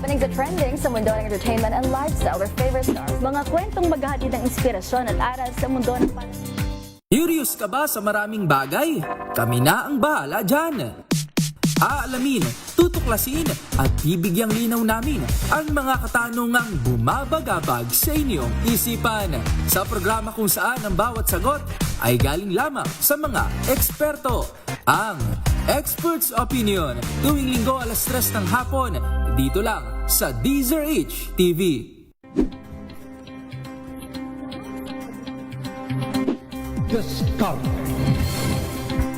happenings at trending sa mundo ng entertainment and lifestyle with favorite stars. Mga kwentong maghahatid ng inspirasyon at aral sa mundo ng Curious ka ba sa maraming bagay? Kami na ang bahala dyan. Aalamin, tutuklasin at bibigyang linaw namin ang mga katanungang bumabagabag sa inyong isipan. Sa programa kung saan ang bawat sagot ay galing lamang sa mga eksperto. Ang Expert's Opinion, tuwing linggo alas 3 ng hapon, dito lang sa DZRH TV. Discover.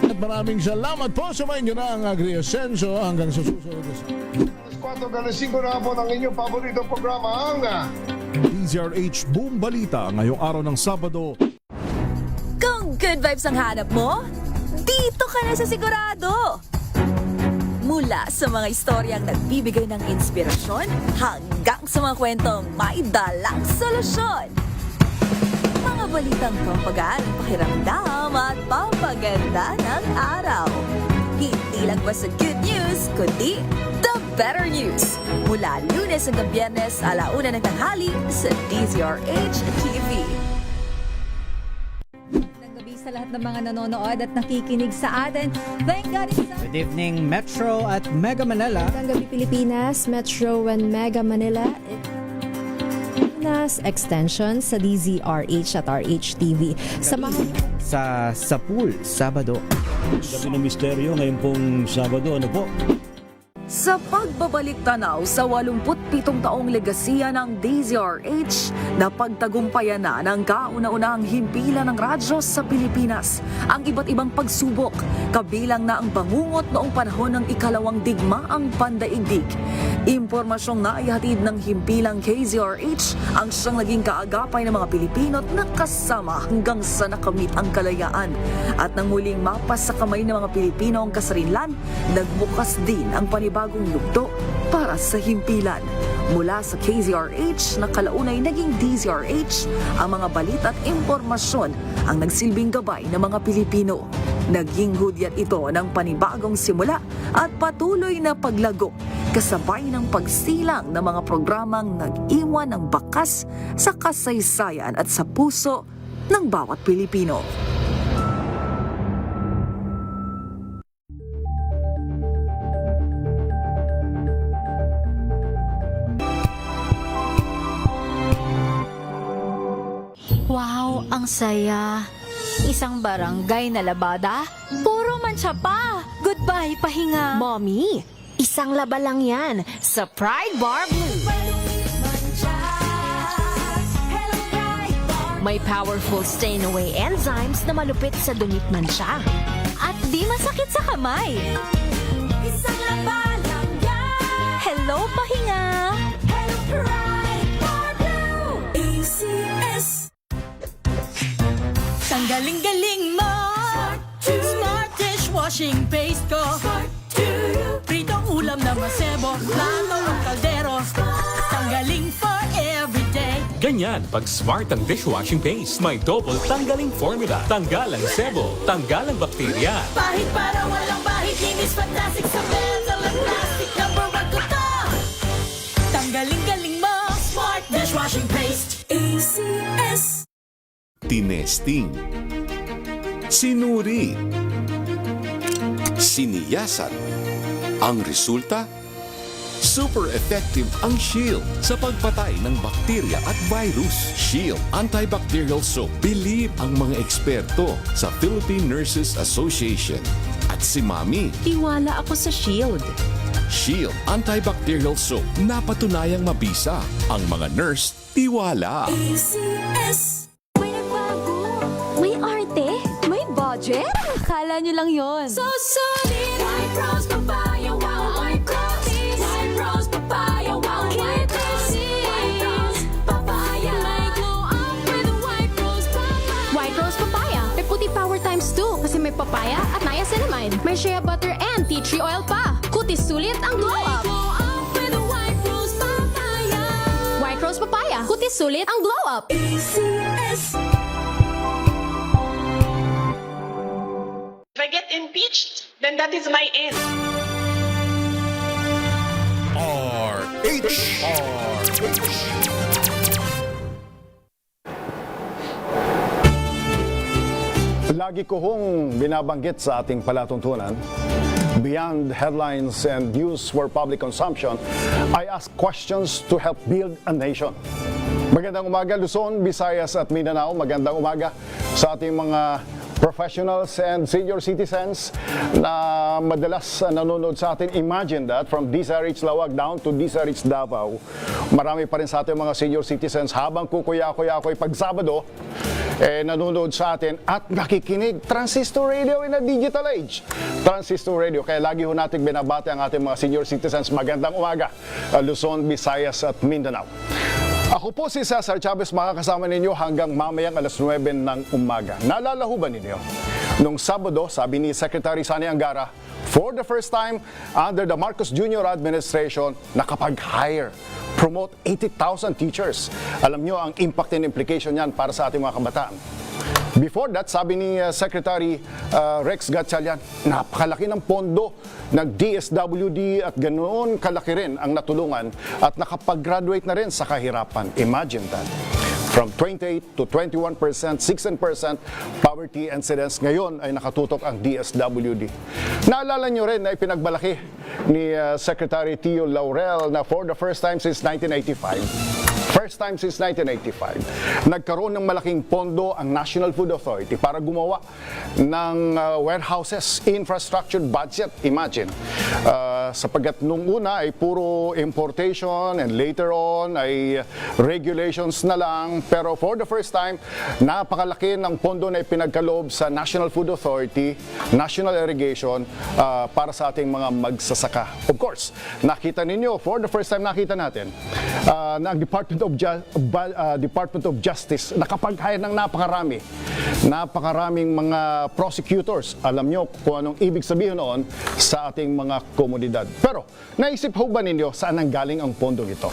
At maraming salamat po sa mga inyo na ang Agri-Asenso hanggang sa susunod na sa Alas 4 na hapon ang inyong paboritong programa ang DZRH Boom Balita ngayong araw ng Sabado. Kung good vibes ang hanap mo, dito ka na sa sigurado! Mula sa mga istoryang nagbibigay ng inspirasyon hanggang sa mga kwentong may dalang solusyon. Mga balitang pampagaan, pakiramdam at pampaganda ng araw. Hindi lang basta good news, kundi the better news. Mula Lunes hanggang Biyernes, 1:00 ng tanghali sa DZRH TV. Sa lahat ng mga nanonood at nakikinig sa atin. Thank God it's Good evening, Metro at Mega Manila. Magandang gabi Pilipinas, Metro and Mega Manila. Nas extension sa DZRH at RH TV. Samahan Sa pool, Sabado. Gabi ng misteryo ngayon pong Sabado, ano po? Sa pagbabalik tanaw sa 87 taong legasiya ng DZRH, napagtagumpayan na ng kauna-unahang himpilan ng radyo sa Pilipinas ang iba't ibang pagsubok, kabilang na ang bangungot noong panahon ng ikalawang digmaang pandaigdig. Impormasyong naihatid ng himpilang KZRH ang siyang naging kaagapay ng mga Pilipino at nakasama hanggang sa nakamit ang kalayaan. At nang muling mapas sa kamay ng mga Pilipino ang kasarinlan, nagbukas din ang panibagong yugto para sa himpilan. Mula sa KZRH na kalaunay naging DZRH, ang mga balita at impormasyon ang nagsilbing gabay ng mga Pilipino. Naging hudyat ito ng panibagong simula at patuloy na paglago, kasabay ng pagsilang ng mga programang nag-iwan ng bakas sa kasaysayan at sa puso ng bawat Pilipino. Wow, ang saya. Isang barangay na labada, puro mancha pa. Goodbye, pahinga. Mommy, isang laba lang yan sa Pride Bar Blue. May powerful stain-away enzymes na malupit sa dunit mansya. At di masakit sa kamay. Isang laba lang yan. Hello, pahinga. Hello, Pride Bar Blue. ACS. Tanggaling-galing mo Smart dishwashing paste ko Pritong ulam na masebo Plato o kaldero Tanggaling for everyday. Ganyan pag smart ang dishwashing paste. May double tanggaling formula. Tanggal ang sebo, tanggal ang bakterya. Pahit para walang bahid. Linis fantastic sa metal at plastic. Number 1 ko to. Tanggaling-galing mo Smart dishwashing paste. ACS. Tinesting, sinuri, siniyasan. Ang resulta? Super effective ang Shield sa pagpatay ng bakterya at virus. Shield Antibacterial Soap. Believe ang mga eksperto sa Philippine Nurses Association. At si Mami. Tiwala ako sa Shield. Shield Antibacterial Soap. Napatunayang mabisa. Ang mga nurse, tiwala. ACS. May arte? May budget? Akala nyo lang yon. So solid. White rose papaya, wow, white rose. White rose papaya, wow, white rose. White rose papaya. May glow up with white rose papaya. White Rose Papaya. May puti power times 2 kasi may papaya at niacinamide. May shea butter and tea tree oil pa. Kutis sulit ang glow up. Glow up with white rose papaya. White Rose Papaya. Kutis sulit ang glow up. ACS. If I get impeached, then that is my end. RH Lagi ko hong binabanggit sa ating palatuntunan, beyond headlines and news for public consumption, I ask questions to help build a nation. Magandang umaga Luzon, Visayas at Mindanao. Magandang umaga sa ating mga professionals and senior citizens na madalas nanonood sa atin. Imagine that, from DZRH Lawag down to DZRH Davao. Marami pa rin sa ating mga senior citizens habang kukuya-kuya-kuya pag Sabado, nanonood sa atin at nakikinig. Transistor radio in a digital age. Transistor radio. Kaya lagi ho natin binabati ang ating mga senior citizens. Magandang umaga, Luzon, Visayas at Mindanao. Ako po si Cesar Chavez, makakasama ninyo hanggang mamayang alas 9 ng umaga. Naalala ho ba ninyo? Nung Sabado, sabi ni Secretary Sani Angara, for the first time under the Marcos Jr. administration, nakapag-hire, promote 80,000 teachers. Alam nyo ang impact and implication yan para sa ating mga kabataan. Before that, sabi ni Secretary Rex Gatchalian, napakalaki ng pondo ng DSWD at ganoon kalaki rin ang natulungan at nakapag-graduate na rin sa kahirapan. Imagine that. From 28 to 21%, 16% poverty incidence, ngayon ay nakatutok ang DSWD. Naalala nyo rin na ipinagbalaki ni Secretary Tio Laurel na for the first time since 1985, nagkaroon ng malaking pondo ang National Food Authority para gumawa ng warehouses, infrastructure budget. Imagine, sapagkat nung una ay puro importation and later on ay regulations na lang. Pero for the first time, napakalaki ng pondo na ipinagkaloob sa National Food Authority, National Irrigation para sa ating mga magsasaka. Of course, nakita ninyo, for the first time nakita natin na ang Department of Justice nakapag-hire ng napakaraming mga prosecutors. Alam nyo kung anong ibig sabihin noon sa ating mga komunidad. Pero naisip ho ba ninyo saan ang galing ang pondong ito?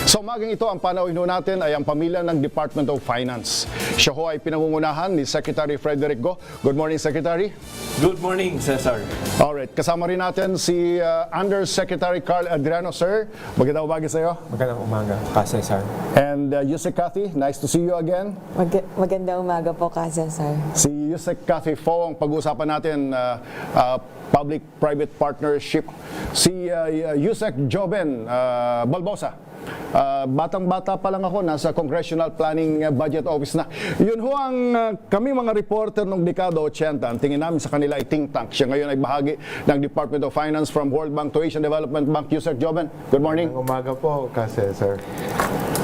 Sa umagang ito, ang panauhin natin ay ang pamilya ng Department of Finance. Siya ho ay pinangungunahan ni Secretary Frederick Go. Good morning, Secretary. Good morning, Cesar. Alright, kasama rin natin si Undersecretary Carl Adriano, sir. Magandang umaga sa iyo. Magandang umaga, Ka Cesar. And Yusek Cathy, nice to see you again. Magandang umaga po, Ka Cesar. Si Yusek Cathy Fo, ang pag-uusapan natin, public-private partnership. Si Yusek Joben Balbosa. Batang-bata pa lang ako, nasa Congressional Planning Budget Office na. Yun ho ang kami mga reporter nung dekada 80. Ang tingin namin sa kanila ay think tank. Siya ngayon ay bahagi ng Department of Finance from World Bank to Asian Development Bank. Yusek Joben, good morning. Umaga po, kasi sir.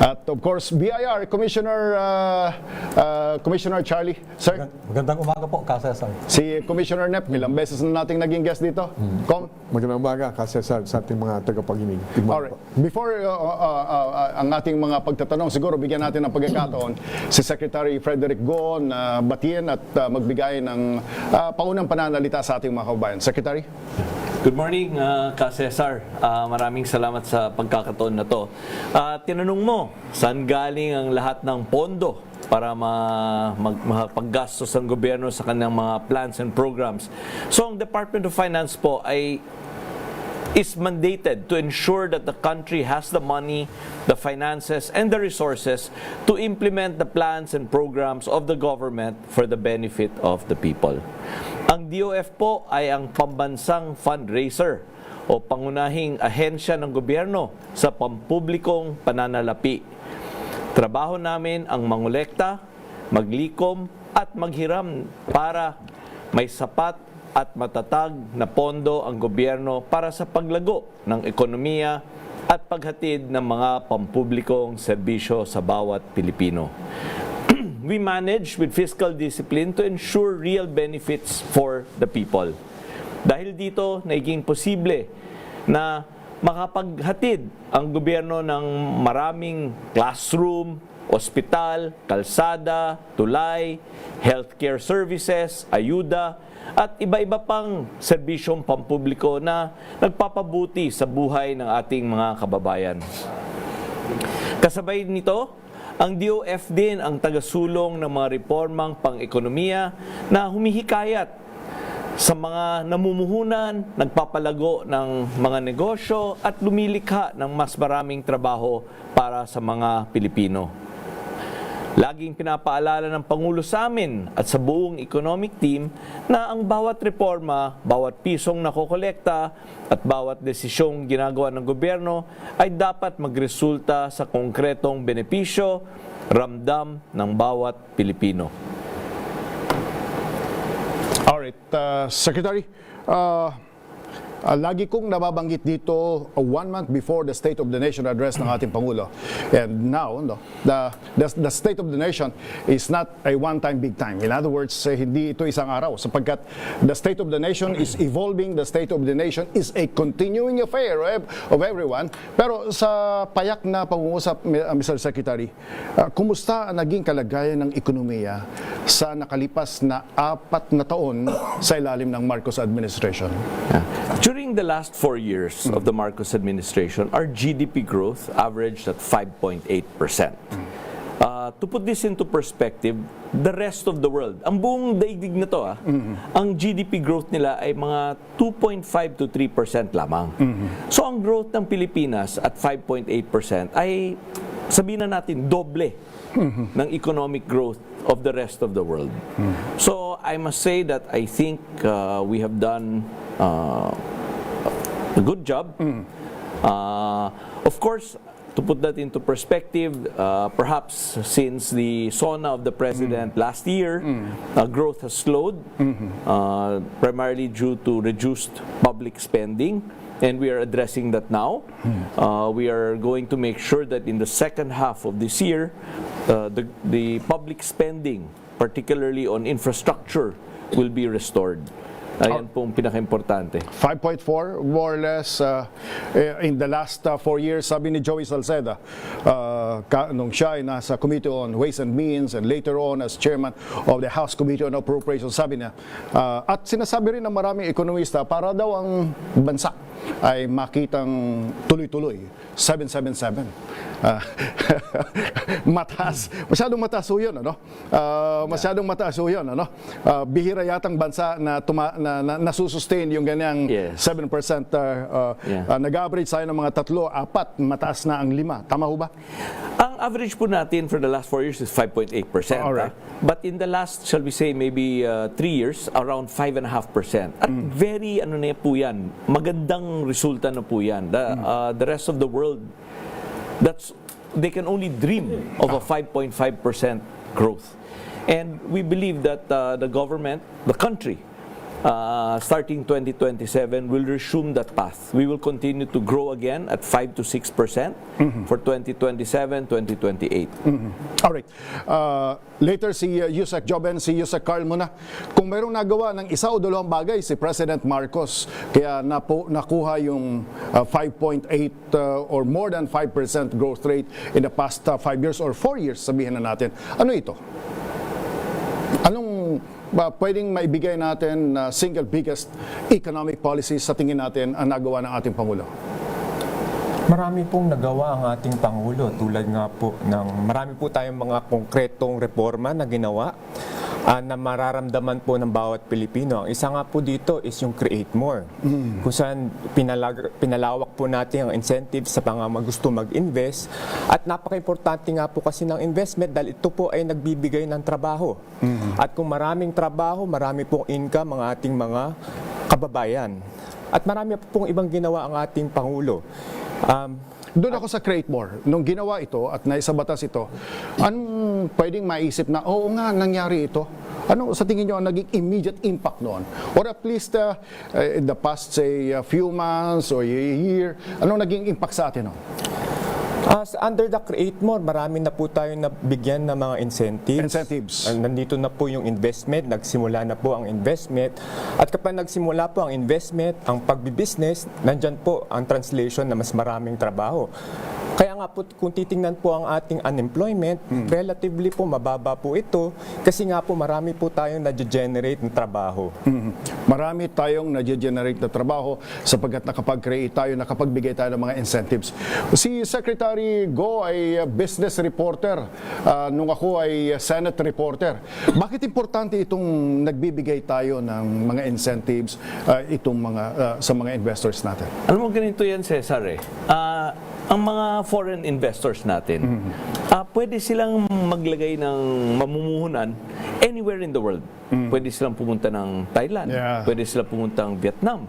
At of course, BIR, Commissioner Charlie. Sir? Magandang umaga po, Ka Cesar. Si Commissioner Nep, ilang beses na nating naging guest dito. Magandang umaga, kasi sir, sa ating mga tagapaginig. Alright. Before ang ating mga pagtatanong, siguro bigyan natin ng pagkakataon si Secretary Frederick Go na batiin at magbigay ng paunang pananalita sa ating mga kababayan. Secretary? Good morning, Ka Cesar. Maraming salamat sa pagkakataon na to. Tinanong mo, saan galing ang lahat ng pondo para mapaggastos ng gobyerno sa kanyang mga plans and programs? So, ang Department of Finance po is mandated to ensure that the country has the money, the finances, and the resources to implement the plans and programs of the government for the benefit of the people. Ang DOF po ay ang pambansang fundraiser o pangunahing ahensya ng gobyerno sa pampublikong pananalapi. Trabaho namin ang mangolekta, maglikom, at maghiram para may sapat at matatag na pondo ang gobyerno para sa paglago ng ekonomiya at paghatid ng mga pampublikong serbisyo sa bawat Pilipino. We manage with fiscal discipline to ensure real benefits for the people. Dahil dito, naging posible na makapaghatid ang gobyerno ng maraming classroom, ospital, kalsada, tulay, healthcare services, ayuda, at iba-iba pang serbisyong pampubliko na nagpapabuti sa buhay ng ating mga kababayan. Kasabay nito, ang DOF din ang tagasulong ng mga reformang pang-ekonomiya na humihikayat sa mga namumuhunan, nagpapalago ng mga negosyo at lumilikha ng mas maraming trabaho para sa mga Pilipino. Laging pinapaalala ng Pangulo sa amin at sa buong economic team na ang bawat reforma, bawat pisong nakokolekta at bawat desisyong ginagawa ng gobyerno ay dapat magresulta sa konkretong benepisyo, ramdam ng bawat Pilipino. Alright, Secretary, lagi kong nababanggit dito 1 month before the State of the Nation address ng ating Pangulo. And now, the State of the Nation is not a one-time, big time. In other words, hindi ito isang araw sapagkat the State of the Nation is evolving, the State of the Nation is a continuing affair of everyone. Pero sa payak na pag-uusap, Mr. Secretary, kumusta ang naging kalagayan ng ekonomiya sa nakalipas na 4 na taon sa ilalim ng Marcos administration? During the last 4 years of the Marcos administration, our GDP growth averaged at 5.8%. To put this into perspective, the rest of the world, ang buong daigdig na to, ang GDP growth nila ay mga 2.5 to 3% lamang. So ang growth ng Pilipinas at 5.8% ay sabihin na natin doble ng economic growth of the rest of the world. So I must say that I think we have done a good job. Of course, to put that into perspective, perhaps since the SONA of the President last year, growth has slowed, primarily due to reduced public spending, and we are addressing that now. We are going to make sure that in the second half of this year, the public spending, particularly on infrastructure, will be restored. Ayan pong pinaka-importante. 5.4 more or less in the last 4 years, sabi ni Joey Salceda nung siya ay nasa Committee on Ways and Means and later on as Chairman of the House Committee on Appropriations, sabi niya, at sinasabi rin ng maraming ekonomista, para daw ang bansa ay makitang tuloy-tuloy 777. Mataas, masyadong mataas ho yun, ano? Masyadong mataas ho yun, ano? Bihira yatang bansa na nasusustain yung ganyang 7%. Nag-average tayo ng mga 3, 4, mataas na ang 5. Tama ho ba? Ang average po natin for the last 4 years is 5.8%. Alright. But in the last, shall we say, maybe 3 years, around 5.5%. At very, ano na po yan, magandang resulta na po yan. The rest of the world, they can only dream of a 5.5% growth. And we believe that the government, the country, starting 2027, will resume that path. We will continue to grow again at 5 to 6% for 2027, 2028. Alright. Later si Yusek Joben, si Yusek Carl muna. Kung mayroong nagawa ng 1 o 2 bagay si President Marcos, kaya nakuha yung 5.8 or more than 5% growth rate in the past 5 years or 4 years, sabihin na natin. Ano ito? Anong pwedeng maibigay natin na single biggest economic policy sa tingin natin ang nagawa ng ating Pangulo? Marami pong nagawa ang ating Pangulo, tulad nga po ng marami po tayong mga konkretong reforma na ginawa na mararamdaman po ng bawat Pilipino. Ang isa nga po dito is yung create more, kung saan pinalawak po natin ang incentives sa mga gusto mag-invest, at napaka-importante nga po kasi ng investment dahil ito po ay nagbibigay ng trabaho. At kung maraming trabaho, marami pong income ang ating mga kababayan. At marami po pong ibang ginawa ang ating Pangulo. Doon ako sa Create More. Nung ginawa ito at naisa batas ito, anong pwedeng maisip na, oo nga, nangyari ito? Ano sa tingin nyo ang naging immediate impact noon? Or at least in the past, say, a few months or a year, anong naging impact sa atin noon? Under the Create More, marami na po tayo nabigyan ng mga incentives. Nandito na po yung investment, nagsimula na po ang investment. At kapag nagsimula po ang investment, ang pagbibusiness, nandyan po ang translation na mas maraming trabaho. Kaya nga po, kung titingnan po ang ating unemployment, relatively po mababa po ito kasi nga po marami po tayong na-generate ng trabaho. Marami tayong na-generate na trabaho sapagkat nakapag-create tayo, nakapagbigay tayo ng mga incentives. Si Secretary Go ay business reporter, nung ako ay Senate reporter. Bakit importante itong nagbibigay tayo ng mga incentives itong mga sa mga investors natin? Alam mo, ganito yan, Cesar, ang mga foreign investors natin, pwede silang maglagay ng mamumuhunan anywhere in the world. Pwede silang pumunta ng Thailand, pwede silang pumunta ng Vietnam,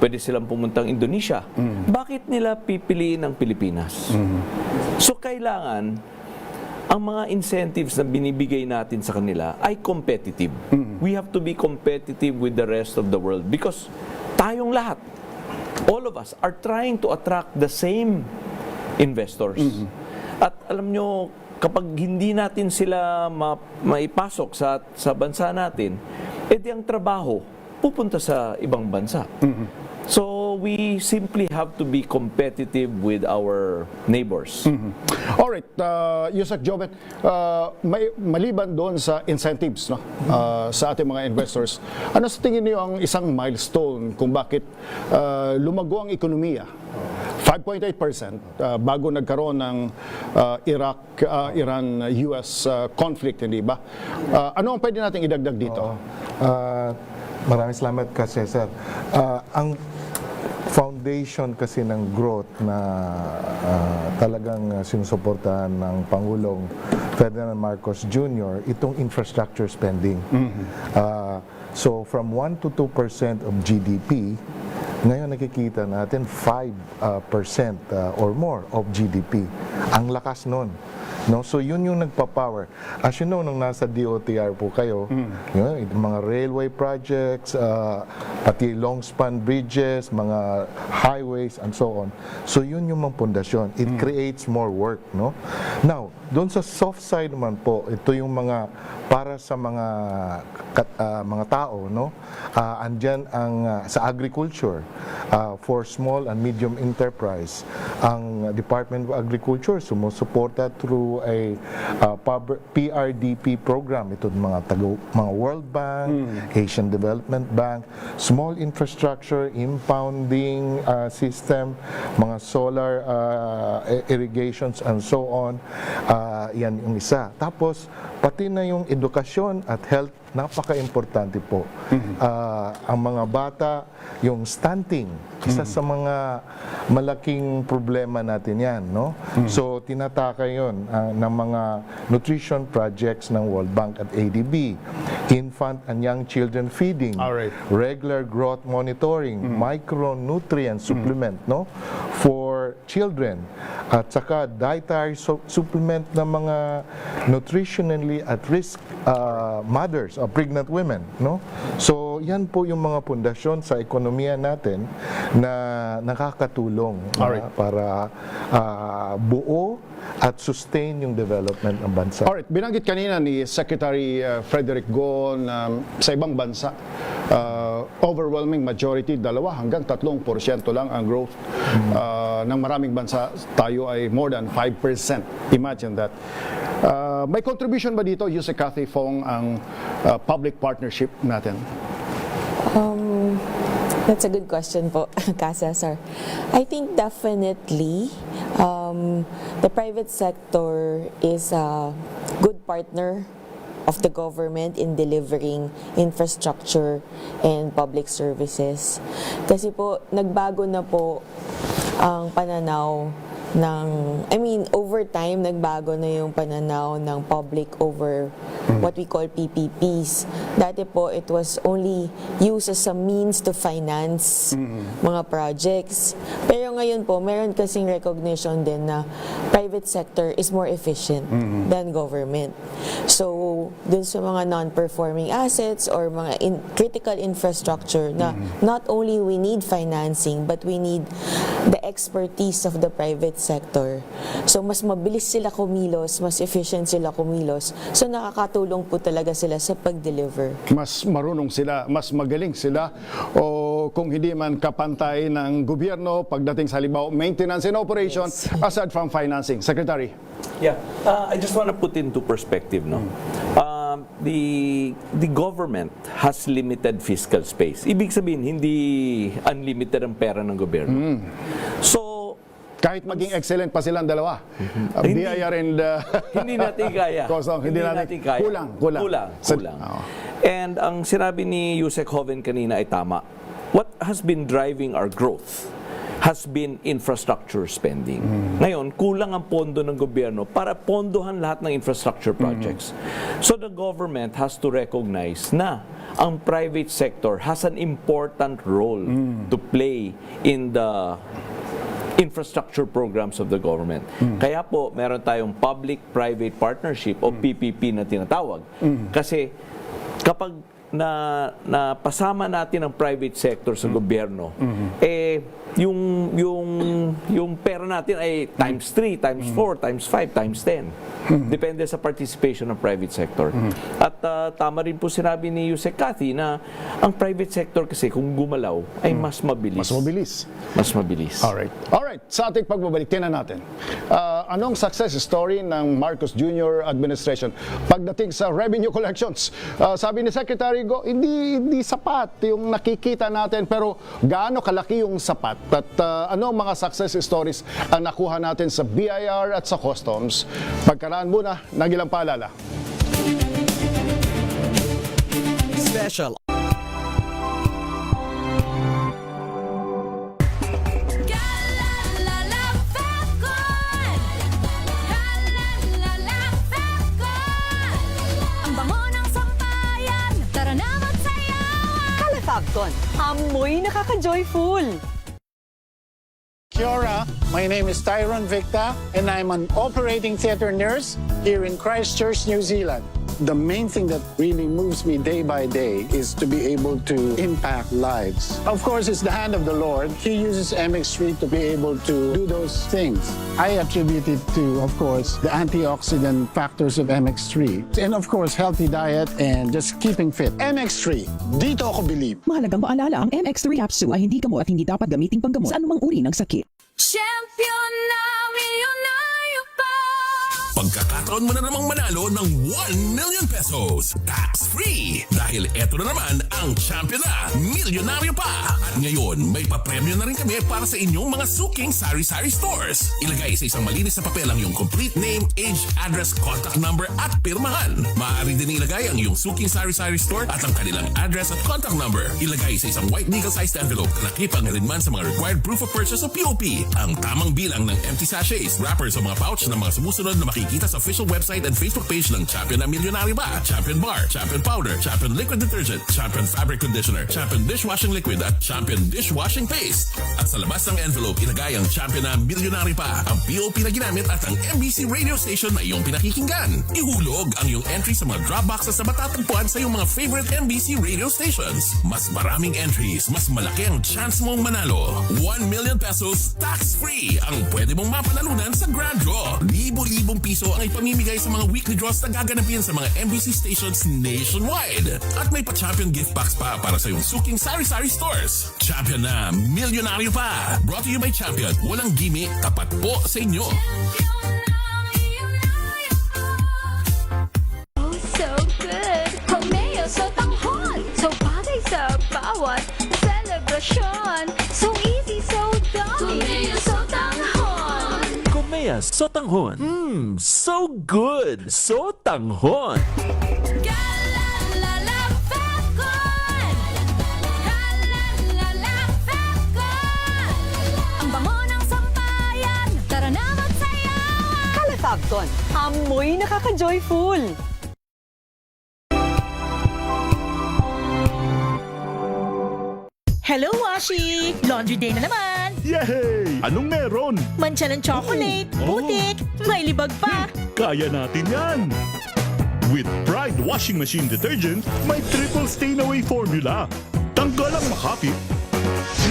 pwede silang pumunta ng Indonesia. Bakit nila pipiliin ang Pilipinas? So kailangan ang mga incentives na binibigay natin sa kanila ay competitive. We have to be competitive with the rest of the world because tayong lahat, all of us are trying to attract the same investors. At alam nyo, kapag hindi natin sila maipasok sa bansa natin, edi ang trabaho pupunta sa ibang bansa. So we simply have to be competitive with our neighbors. Alright, Yusek Jobet, maliban doon sa incentives sa ating mga investors, ano sa tingin niyo ang isang milestone kung bakit lumago ang ekonomiya? 5.8% bago nagkaroon ng Iran-US conflict, hindi ba? Ano ang pwede natin idagdag dito? Maraming salamat ka, Cesar. Ang foundation kasi ng growth na talagang sinusuportahan ng Pangulong Ferdinand Marcos Jr., itong infrastructure spending. So from 1 to 2% of GDP, ngayon nakikita natin 5% or more of GDP. Ang lakas nun. No? So yun yung nagpa-power. As you know, nung nasa DOTR po kayo, yun, mga railway projects, pati long span bridges, mga highways, and so on. So yun yung mga pundasyon. It creates more work. No? Now, doon sa soft side naman po, ito yung mga para sa mga tao, no? Andyan ang sa agriculture, for small and medium enterprise, ang Department of Agriculture sumusuporta through a PRDP program. Ito mga World Bank, Asian Development Bank, small infrastructure, impounding system, mga solar irrigations and so on. Yan yung isa. Tapos pati na yung edukasyon at health, napaka-importante po. Ang mga bata, yung stunting, isa sa mga malaking problema natin yan. No? So, tinatake yun ng mga nutrition projects ng World Bank at ADB. Infant and young children feeding, regular growth monitoring, micronutrient supplement, no? For children, at saka dietary supplement ng mga nutritionally at risk mothers or pregnant women, no? So yan po yung mga pundasyon sa ekonomiya natin na nakakatulong para buo at sustain yung development ng bansa. Alright, binanggit kanina ni Secretary Frederick Go na sa ibang bansa, overwhelming majority, 2 hanggang 3% lang ang growth. Ng maraming bansa, tayo ay more than 5%. Imagine that. May contribution ba dito, Yusek Cathy Fong, ang public partnership natin? That's a good question po, Casa, sir. I think definitely the private sector is a good partner of the government in delivering infrastructure and public services. Kasi po, nagbago na po ang pananaw over time, nagbago na yung pananaw ng public over what we call PPPs. Dati po, it was only used as a means to finance mga projects. Pero ngayon po, meron kasing recognition din na private sector is more efficient than government. So, dun sa mga non-performing assets or mga critical infrastructure na not only we need financing, but we need the expertise of the private sector. So, mas mabilis sila kumilos, mas efficient sila kumilos. So, nakakatulong po talaga sila sa pag-deliver. Mas marunong sila, mas magaling sila, o o kung hindi man kapantay ng gobyerno pagdating sa halimbawa maintenance and operation aside from financing. Secretary. Yeah, I just want to put into perspective, no. The government has limited fiscal space. Ibig sabihin, hindi unlimited ang pera ng gobyerno. So, kahit maging excellent pa silang dalawa, BIR and hindi natin kaya. Hindi natin kaya. Kulang. And ang sinabi ni Yusek Hoven kanina ay tama. What has been driving our growth has been infrastructure spending. Ngayon, kulang ang pondo ng gobyerno para pondohan lahat ng infrastructure projects. So the government has to recognize na ang private sector has an important role to play in the infrastructure programs of the government. Kaya po, meron tayong public-private partnership o PPP na tinatawag. Kasi kapag napasama natin ang private sector sa gobyerno, yung pera natin ay times 3, times 4, times 5, times 10. Depende sa participation ng private sector. At tama rin po sinabi ni Yusek Cathy na ang private sector kasi kung gumalaw ay mas mabilis. Mas mabilis. Alright. Sa ating pagbabalik, tingnan natin. Anong success story ng Marcos Jr. administration pagdating sa revenue collections? Sabi ni Secretary Go, hindi sapat yung nakikita natin, pero gaano kalaki yung sapat? At ano mga success stories ang nakuha natin sa BIR at sa customs? Pagkaraan muna ng ilang paalala. Special. Amoy nakaka-joyful. Kia ora, my name is Tyron Victa and I'm an operating theatre nurse here in Christchurch, New Zealand. The main thing that really moves me day by day is to be able to impact lives. Of course, it's the hand of the Lord. He uses MX3 to be able to do those things. I attribute it to, of course, the antioxidant factors of MX3. And of course, healthy diet and just keeping fit. MX3, dito ako believe. Mahalagang paalala, ang MX3 capsule ay hindi gamot at hindi dapat gamiting panggamot sa anumang uri ng sakit. Champion na milyonaryo pa. Pagkakataon mo na namang manalo ng 1 million pesos tax-free. Dahil eto na naman ang champion na milyonaryo pa. At ngayon, may papremyo na rin kami para sa inyong mga suking sari-sari stores. Ilagay sa isang malinis na papel ang iyong complete name, age, address, contact number at pirmahan. Maaari din ilagay ang iyong suking sari-sari store at ang kanilang address at contact number. Ilagay sa isang white legal-sized envelope na nakipag-alinman sa mga required proof of purchase o POP. Ang tamang bilang ng empty sachets, wrappers o mga pouch ng mga sumusunod na makikita sa official website and Facebook page ng Champion na Milyonaryo Ba, Champion Bar, Champion Powder, Champion Liquid Detergent, Champion Fabric Conditioner, Champion Dishwashing Liquid at Champion Dishwashing Paste. At sa labas ng envelope, ilagay ang Champion na Milyonaryo Pa, ang POP na ginamit at ang MBC radio station na iyong pinakikinggan. Ihulog ang iyong entry sa mga drop boxes na matatagpuan sa iyong mga favorite MBC radio stations. Mas maraming entries, mas malaki ang chance mong manalo. 1 million pesos tax-free ang pwede mong mapanalunan sa Grand Draw. Libo-libong piso ang ipamimigay sa mga weekly draws na gaganapin sa mga MBC stations nationwide. At may pa-champion gift box pa para sa iyong suking sari-sari stores. Champion na Milyonaryo Pa. Brought to you by Champion. Walang gimmick, tapat po sa inyo. Oh, so good! Pameo sa tanghon! So bagay sa bawat selebrasyon! So easy, so dami! Pameo sa tanghon! Kumeas sotanghon. So good. Sotanghon. Ang bango ng sampayan, tara na magsayawan! Kalafagton, amoy nakaka-joyful. Hello, Washi! Laundry day na naman! Yay! Anong meron? Mancha ng chocolate, putik, may libag pa. Kaya natin yan! With Pride Washing Machine Detergent, may triple stain-away formula. Tanggal ang makapit,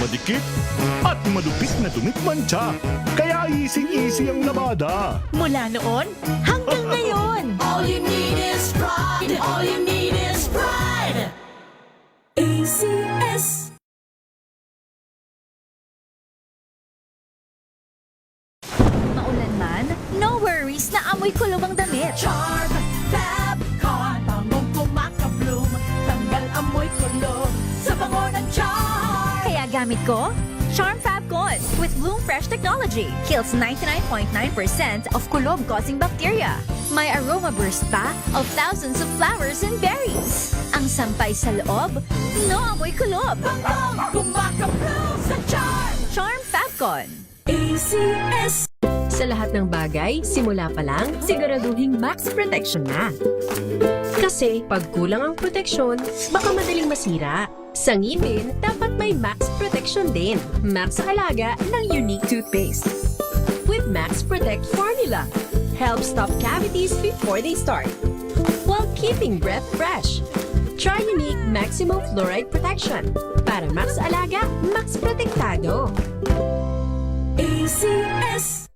madikit, at malupit na dumit mancha. Kaya easy-easy ang labada. Mula noon hanggang ngayon. All you need is pride! All you need is pride! ACS berries na amoy kulob ang damit. Charm Fab Con, bangong kumakabloom, tanggal amoy kulob sa bango ng charm. Kaya gamit ko, Charm Fab Con with Bloom Fresh Technology. Kills 99.9% of kulob-causing bacteria. May aroma burst pa of thousands of flowers and berries. Ang sampay sa loob, no amoy kulob. Bangong kumakabloom sa charm. Charm Fab Con. ACS. Sa lahat ng bagay, simula pa lang, siguraduhing max protection na. Kasi pag kulang ang proteksyon, baka madaling masira. Sa ngipin, dapat may max protection din. Max sa alaga ng unique toothpaste. With Max Protect Formula, help stop cavities before they start, while keeping breath fresh. Try unique maximum fluoride protection. Para max alaga, max protektado. ACS.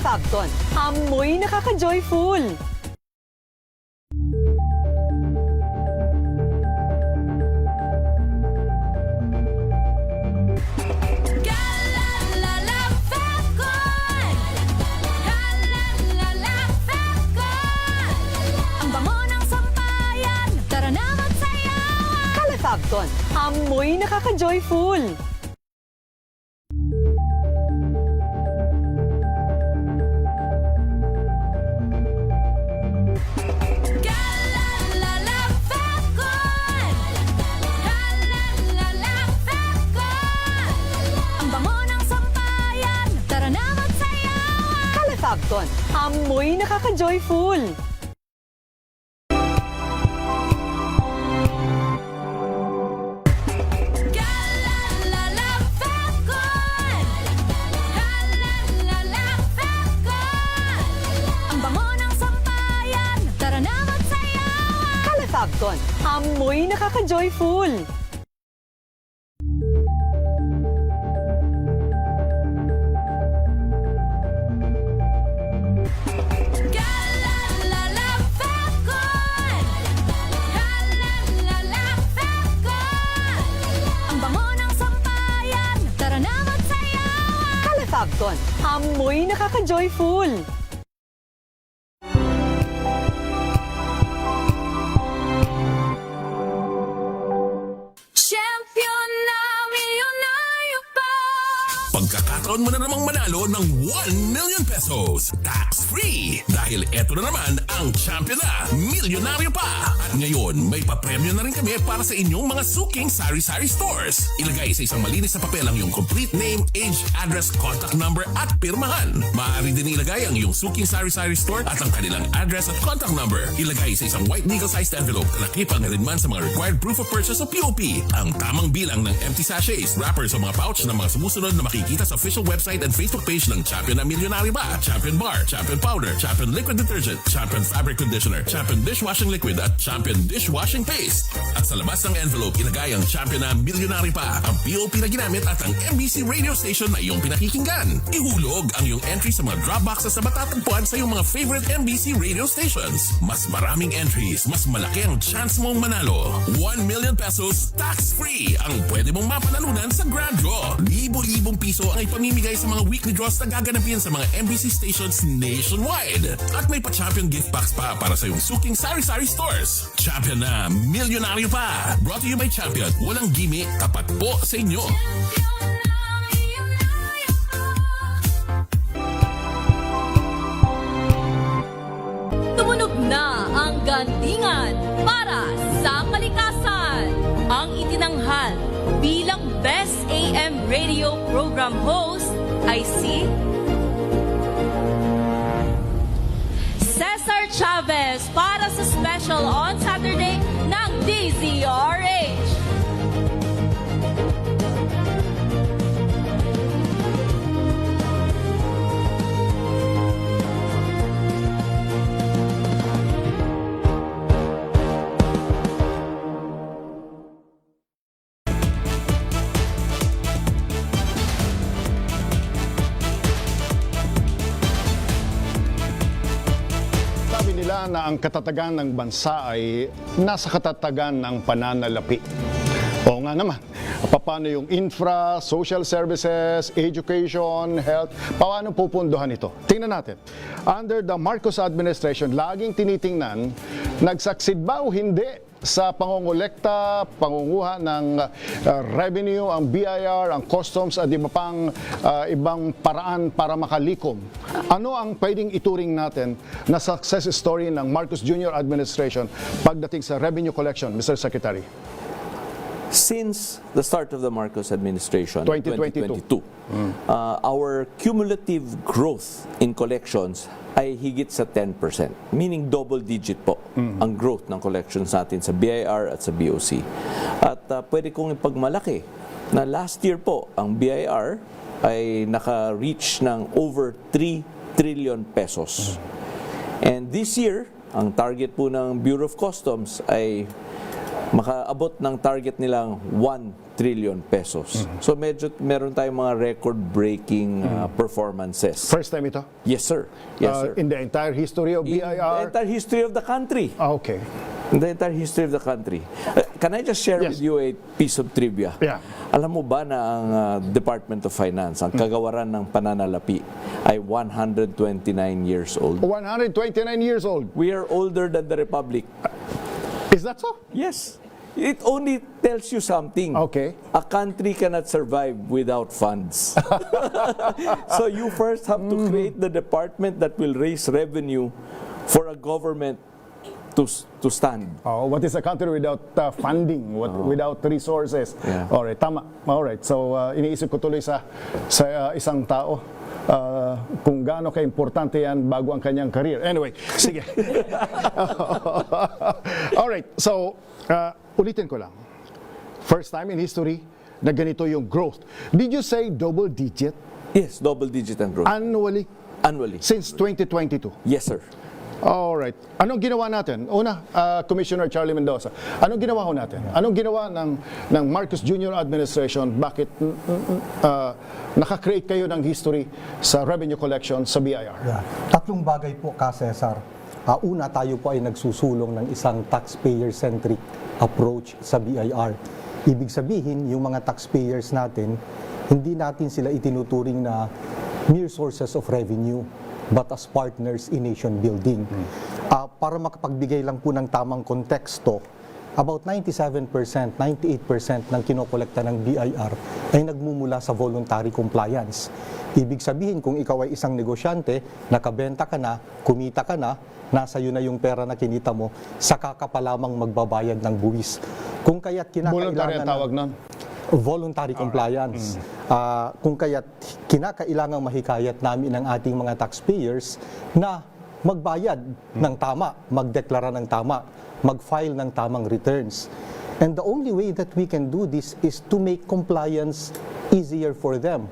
Fabcon, amoy nakaka-joyful. Ang bango ng sampayan, tara na magsayawan. Kala Fabcon, amoy nakaka-joyful. Fabcon, amoy nakaka-joyful. Ang bango ng sampayan, tara na magsayawan. Kala Fabcon, amoy nakaka-joyful. Fabcon, amoy nakaka-joyful. Champion na milyonaryo pa. Pagkakataon mo na namang manalo ng 1 million pesos. Tax-free! Dahil eto na naman ang champion na milyonaryo pa. At ngayon, may papremyo na rin kami para sa inyong mga suking sari-sari stores. Ilagay sa isang malinis na papel ang iyong complete name, age, address, contact number at pirmahan. Maaari din ilagay ang iyong suking sari-sari store at ang kanilang address at contact number. Ilagay sa isang white legal-sized envelope na nakipang na rin man sa mga required proof of purchase o POP. Ang tamang bilang ng empty sachets, wrappers o mga pouch ng mga sumusunod na makikita sa official website and Facebook page ng Champion na Milyonaryo Ba, Champion Bar, Champion Powder, Champion Liquid Detergent, Champion Fabric Conditioner, Champion Dishwashing Liquid at Champion Dishwashing Paste. At sa labas ng envelope, ilagay ang Champion na Milyonaryo Pa, ang POP na ginamit at ang MBC radio station na iyong pinakikinggan. Ihulog ang iyong entry sa mga drop boxes na matatagpuan sa iyong mga favorite MBC radio stations. Mas maraming entries, mas malaki ang chance mong manalo. 1 million pesos tax-free ang pwede mong mapanalunan sa Grand Draw. Libo-libong piso ang ipamimigay sa mga weekly draws na gaganapin sa mga MBC stations nationwide. At may pa-champion gift box pa para sa iyong suking sari-sari stores. Champion na Milyonaryo Pa. Brought to you by Champion. Walang gimmick, tapat po sa inyo. Tumunog na ang gandingan para sa kalikasan. Ang itinanghal bilang Best AM Radio Program Host ay si Cesar Chavez para sa special on Saturday ng DZRH. nila na ang katatagan ng bansa ay nasa katatagan ng pananalapi. Oo nga naman. Paano yung infra, social services, education, health, paano pupunduhan ito? Tingnan natin. Under the Marcos administration, laging tinitingnan, nagsaksid ba o hindi sa pangongolekta, pangunguha ng revenue, ang BIR, ang customs at iba pang ibang paraan para makalikom. Ano ang pwedeng ituring natin na success story ng Marcos Jr. administration pagdating sa revenue collection, Mr. Secretary? Since the start of the Marcos administration, 2022, our cumulative growth in collections ay higit sa 10%, meaning double digit po ang growth ng collections natin sa BIR at sa BOC. At pwede kong ipagmalaki na last year po, ang BIR ay naka-reach ng over 3 trillion pesos. And this year, ang target po ng Bureau of Customs ay makaabot ng target nilang 1 trillion pesos. So medyo meron tayong mga record-breaking performances. First time ito? Yes, sir. Yes, sir. In the entire history of BIR? In the entire history of the country. Okay. In the entire history of the country. Can I just share with you a piece of trivia? Yeah. Alam mo ba na ang Department of Finance, ang kagawaran ng pananalapi, ay 129 years old? 129 years old? We are older than the Republic. Is that so? Yes. It only tells you something. Okay. A country cannot survive without funds. So you first have to create the department that will raise revenue for a government to stand. Oh, what is a country without funding, without resources? Yeah. Alright, tama. Alright, so iniisip ko tuloy sa isang tao. Kung gaano ka-importante yan bago ang kanyang career. Anyway, sige. Alright, so ulitin ko lang. First time in history na ganito yung growth. Did you say double digit? Yes, double digit ang growth. Annually? Annually. Since 2022? Yes, sir. Alright. Anong ginawa natin? Una, Commissioner Charlie Mendoza, anong ginawa ho natin? Anong ginawa ng Marcos Jr. administration? Bakit nakakreate kayo ng history sa revenue collection sa BIR? Yeah. Tatlong bagay po, Cesar. Una, tayo po ay nagsusulong ng isang taxpayer-centric approach sa BIR. Ibig sabihin, yung mga taxpayers natin, hindi natin sila itinuturing na mere sources of revenue, but as partners in nation building. Para makapagbigay lang po ng tamang konteksto, about 97%, 98% ng kinokolekta ng BIR ay nagmumula sa voluntary compliance. Ibig sabihin, kung ikaw ay isang negosyante, nakabenta ka na, kumita ka na, nasa iyo na yung pera na kinita mo, saka ka pa lamang magbabayad ng buwis. Kung kaya't kinakailangan voluntary ang tawag nun? Voluntary compliance. Kung kaya't kinakailangang mahikayat namin ang ating mga taxpayers na magbayad ng tama, magdeklara ng tama, mag-file ng tamang returns. And the only way that we can do this is to make compliance easier for them.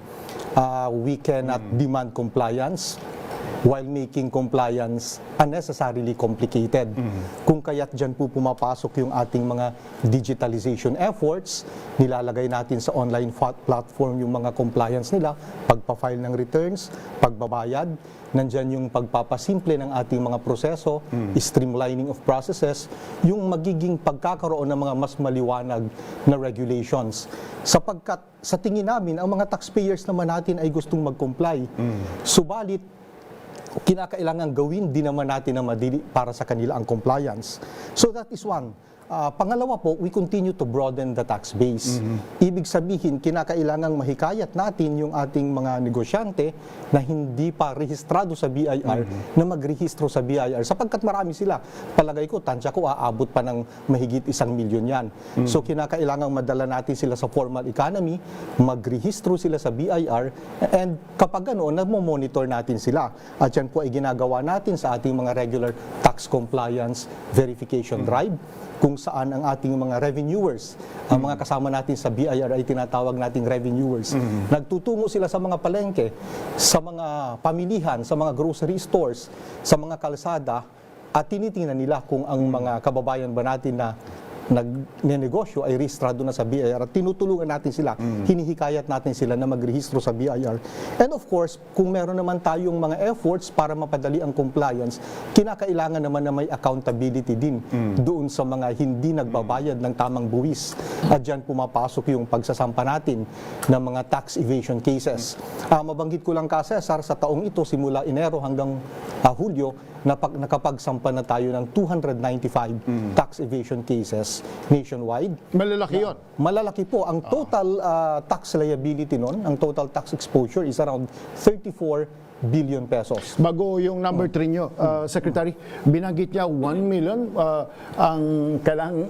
We cannot demand compliance while making compliance unnecessarily complicated. Kung kaya't dyan po pumapasok yung ating mga digitalization efforts, nilalagay natin sa online platform yung mga compliance nila, pagpa-file ng returns, pagbabayad, nandyan yung pagpapasimple ng ating mga proseso, streamlining of processes, yung magiging pagkakaroon ng mga mas maliwanag na regulations. Sapagkat sa tingin namin, ang mga taxpayers naman natin ay gustong mag-comply. Subalit, kinakailangan gawin din naman natin na madili para sa kanila ang compliance. So that is one. Pangalawa po, we continue to broaden the tax base. Ibig sabihin, kinakailangang mahikayat natin yung ating mga negosyante na hindi pa rehistrado sa BIR na magrehistro sa BIR sapagkat marami sila. Palagay ko, tansya ko, aabot pa ng mahigit 1 milyon yan. So kinakailangang madala natin sila sa formal economy, magrehistro sila sa BIR, and kapag ganoon, nagmo-monitor natin sila. At yan po ay ginagawa natin sa ating mga regular tax compliance verification drive, kung saan ang ating mga revenuers, ang mga kasama natin sa BIR ay tinatawag nating revenuers. Nagtutungo sila sa mga palengke, sa mga pamilihan, sa mga grocery stores, sa mga kalsada, at tinitingnan nila kung ang mga kababayan ba natin na nagnenegosyo ay rehistrado na sa BIR at tinutulungan natin sila, hinihikayat natin sila na magrehistro sa BIR. And of course, kung meron naman tayong mga efforts para mapadali ang compliance, kinakailangan naman na may accountability din doon sa mga hindi nagbabayad ng tamang buwis. At dyan pumapasok yung pagsasampa natin ng mga tax evasion cases. Mabanggit ko lang kasi, Cesar, sa taong ito, simula Enero hanggang Hulyo, nakapagsampa na tayo ng 295 tax evasion cases nationwide. Malalaki yun? Malalaki po. Ang total tax liability nun, ang total tax exposure is around 34 billion pesos. Bago yung number 3 nyo, Secretary, binanggit niya 1 million ang kailangang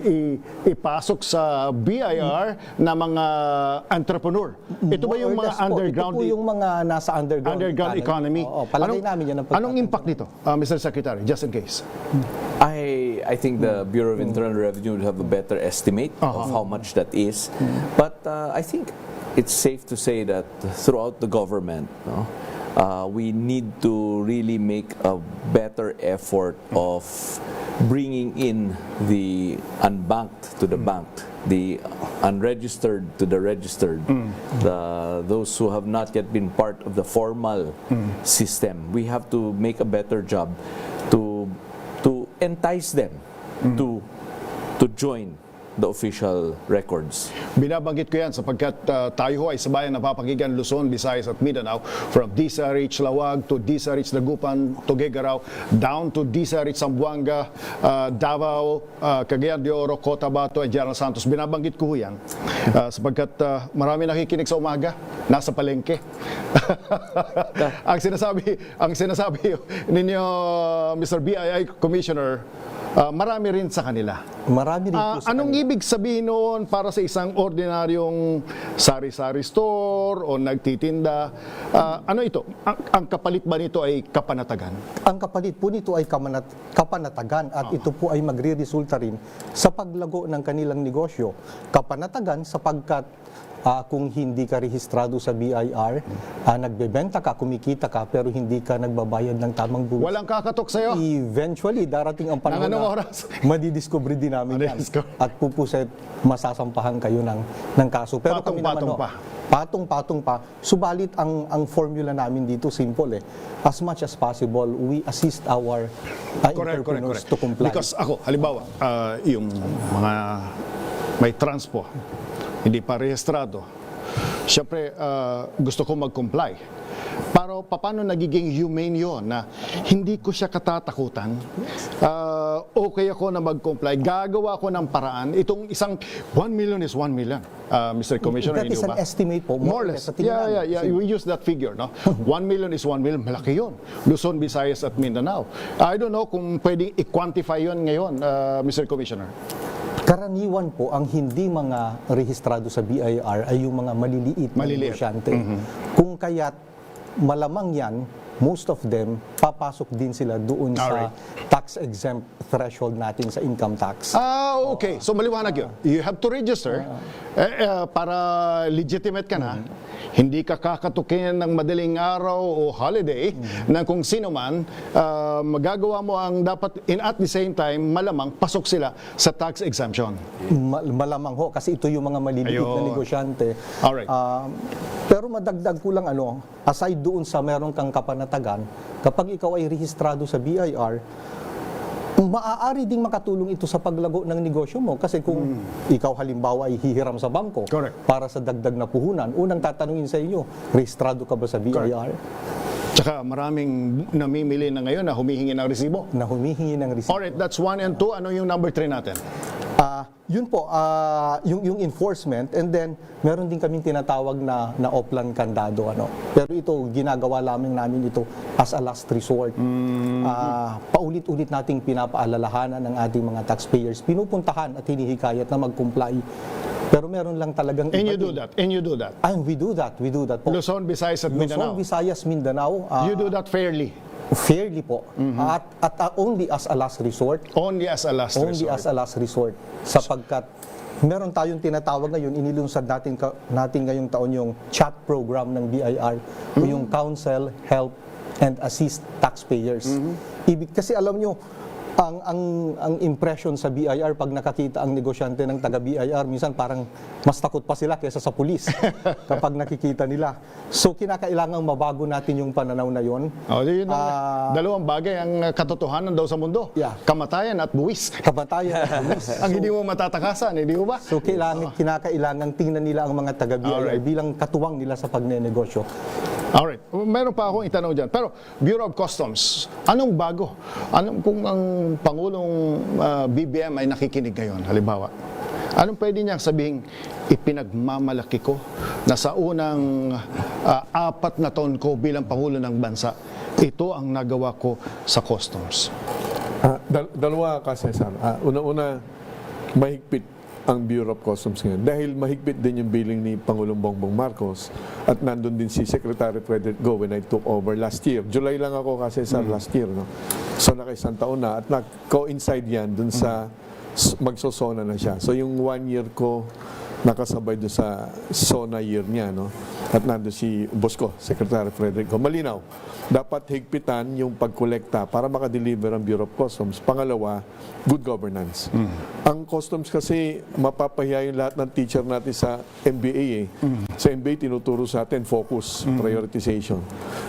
ipasok sa BIR na mga entrepreneur. Ito ba yung mga underground? Ito po yung mga nasa underground economy. Palagay namin yan. Anong impact nito, Mr. Secretary, just in case? I think the Bureau of Internal Revenue would have a better estimate of how much that is. But I think it's safe to say that throughout the government, we need to really make a better effort of bringing in the unbanked to the banked, the unregistered to the registered, those who have not yet been part of the formal system. We have to make a better job to entice them to join the official records. Binabanggit ko yan sapagkat tayo ho ay sabayang napapakinggan Luzon, Visayas at Mindanao, from DZRH Lawag to DZRH Dagupan, Tuguegarao, down to DZRH Zamboanga, Davao, Cagayan de Oro, Cotabato, and General Santos. Binabanggit ko ho yan sapagkat marami nakikinig sa umaga, nasa palengke. ang sinasabi ninyo, Mr. BII Commissioner, marami rin sa kanila. Marami rin po sa anong ibig sabihin noon para sa isang ordinaryong sari-sari store o nagtitinda? Ano ito? Ang kapalit ba nito ay kapanatagan? Ang kapalit po nito ay kapanatagan at ito po ay magre-resulta rin sa paglago ng kanilang negosyo. Kapanatagan sapagkat kung hindi ka rehistrado sa BIR, nagbebenta ka, kumikita ka, pero hindi ka nagbabayad ng tamang buwis. Walang kakatok sa'yo? Eventually, darating ang panahon na madidiscover din namin yan. At pupuset, masasampahan kayo ng kaso. Pero patong-patong pa. Patong-patong pa. Subalit, ang formula namin dito, simple eh. As much as possible, we assist our entrepreneurs to comply. Because ako, halimbawa, yung mga may transpo, hindi pa rehistrado. Siyempre, gusto ko mag-comply. Pero paano nagiging humane yun na hindi ko siya katatakutan? Okay ako na mag-comply. Gagawa ko ng paraan. Itong isang 1 million is 1 million. Mr. Commissioner, that is an estimate po. More or less. Yeah. We use that figure. No? 1 million is 1 million. Malaki yun. Luzon, Visayas at Mindanao. I don't know kung pwedeng i-quantify yun ngayon, Mr. Commissioner. Karaniwan po, ang hindi mga rehistrado sa BIR ay yung mga maliliit na negosyante. Kung kaya't malamang yan, most of them, papasok din sila doon sa tax-exempt threshold natin sa income tax. Okay. So maliwanag yun. You have to register para legitimate ka na. Hindi ka kakatukin ng madaling araw o holiday na kung sino man, magagawa mo ang dapat, at the same time, malamang pasok sila sa tax exemption. Malamang ho, kasi ito yung mga maliliit na negosyante. Alright. Pero madagdag ko lang aside doon sa meron kang kapanatagan, kapag ikaw ay rehistrado sa BIR, maaari ding makatulong ito sa paglago ng negosyo mo. Kasi kung ikaw halimbawa ay hihiram sa bangko para sa dagdag na puhunan, unang tatanungin sa iyo, rehistrado ka ba sa BIR? Tsaka maraming namimili na ngayon na humihingi ng resibo. Alright, that's 1 and 2. Ano yung number 3 natin? Yun po, yung enforcement, and then meron din kaming tinatawag na offline kandado. Pero ito, ginagawa namin ito as a last resort. Paulit-ulit nating pinapaalalahanan ng ating mga taxpayers. Pinupuntahan at hinihikayat na mag-comply. Pero meron lang talagang And you do that? And we do that po. Luzon, Visayas at Mindanao? Luzon, Visayas, Mindanao. You do that fairly? Fairly po. At only as a last resort. Only as a last resort. Sapagkat meron tayong tinatawag ngayon, inilunsad natin ngayong taon yung chat program ng BIR, o yung Counsel, Help, and Assist Taxpayers. Kasi alam nyo, ang impression sa BIR pag nakakita ang negosyante ng taga BIR, minsan parang mas takot pa sila kaysa sa pulis kapag nakikita nila. So kinakailangang mabago natin yung pananaw na yon. Yun ang dalawang bagay ang katotohanan daw sa mundo. Kamatayan at buwis. Kamatayan at buwis. Ang hindi mo matatakasan, hindi mo ba? So kinakailangan tingnan nila ang mga taga BIR bilang katuwang nila sa pagnenegosyo. Alright. Meron pa akong itanong dyan. Pero Bureau of Customs, anong bago? Kung ang Pangulong BBM ay nakikinig ngayon, halimbawa, anong pwede niyang sabihin, ipinagmamalaki ko na sa unang 4 na taon ko bilang Pangulo ng Bansa, ito ang nagawa ko sa Customs? Dalawa kasi, Cesar. Una-una, mahigpit ang Bureau of Customs ngayon. Dahil mahigpit din yung billing ni Pangulong Bongbong Marcos at nandun din si Secretary Frederick Go when I took over last year. July lang ako kasi sa last year. No? So naka-isang taon na at nag-coincide yan dun sa magsosona na siya. So yung 1 year ko nakasabay doon sa SONA year niya, no? At nando si boss ko, Secretary Frederick Go. Malinaw, dapat higpitan yung pagkolekta para makadeliver ang Bureau of Customs. Pangalawa, good governance. Ang customs kasi mapapahiya yung lahat ng teacher natin sa MBA eh. Sa MBA tinuturo sa atin focus, prioritization.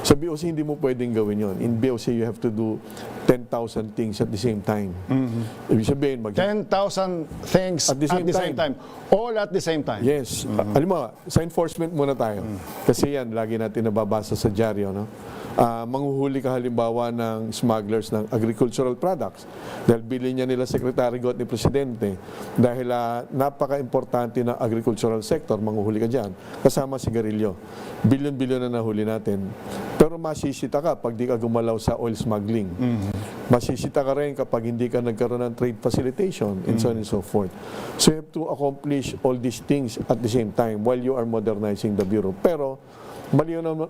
Sa BOC hindi mo pwedeng gawin yon. In BOC you have to do 10,000 things at the same time. Ibig sabihin 10,000 things at the same time. All at the same time. Yes. Alam mo, sa enforcement muna tayo. Kasi yan, lagi natin nababasa sa dyaryo, no? Manghuhuli ka halimbawa ng smugglers ng agricultural products dahil bilhin niya nila Secretary Go at ni Presidente dahil napaka-importante ng agricultural sector, manghuhuli ka dyan kasama sigarilyo. Bilyon-bilyon na nahuli natin, pero masisita ka pag di ka gumalaw sa oil smuggling. Masisita ka rin kapag hindi ka nagkaroon ng trade facilitation and so on and so forth. So you have to accomplish all these things at the same time while you are modernizing the Bureau. Pero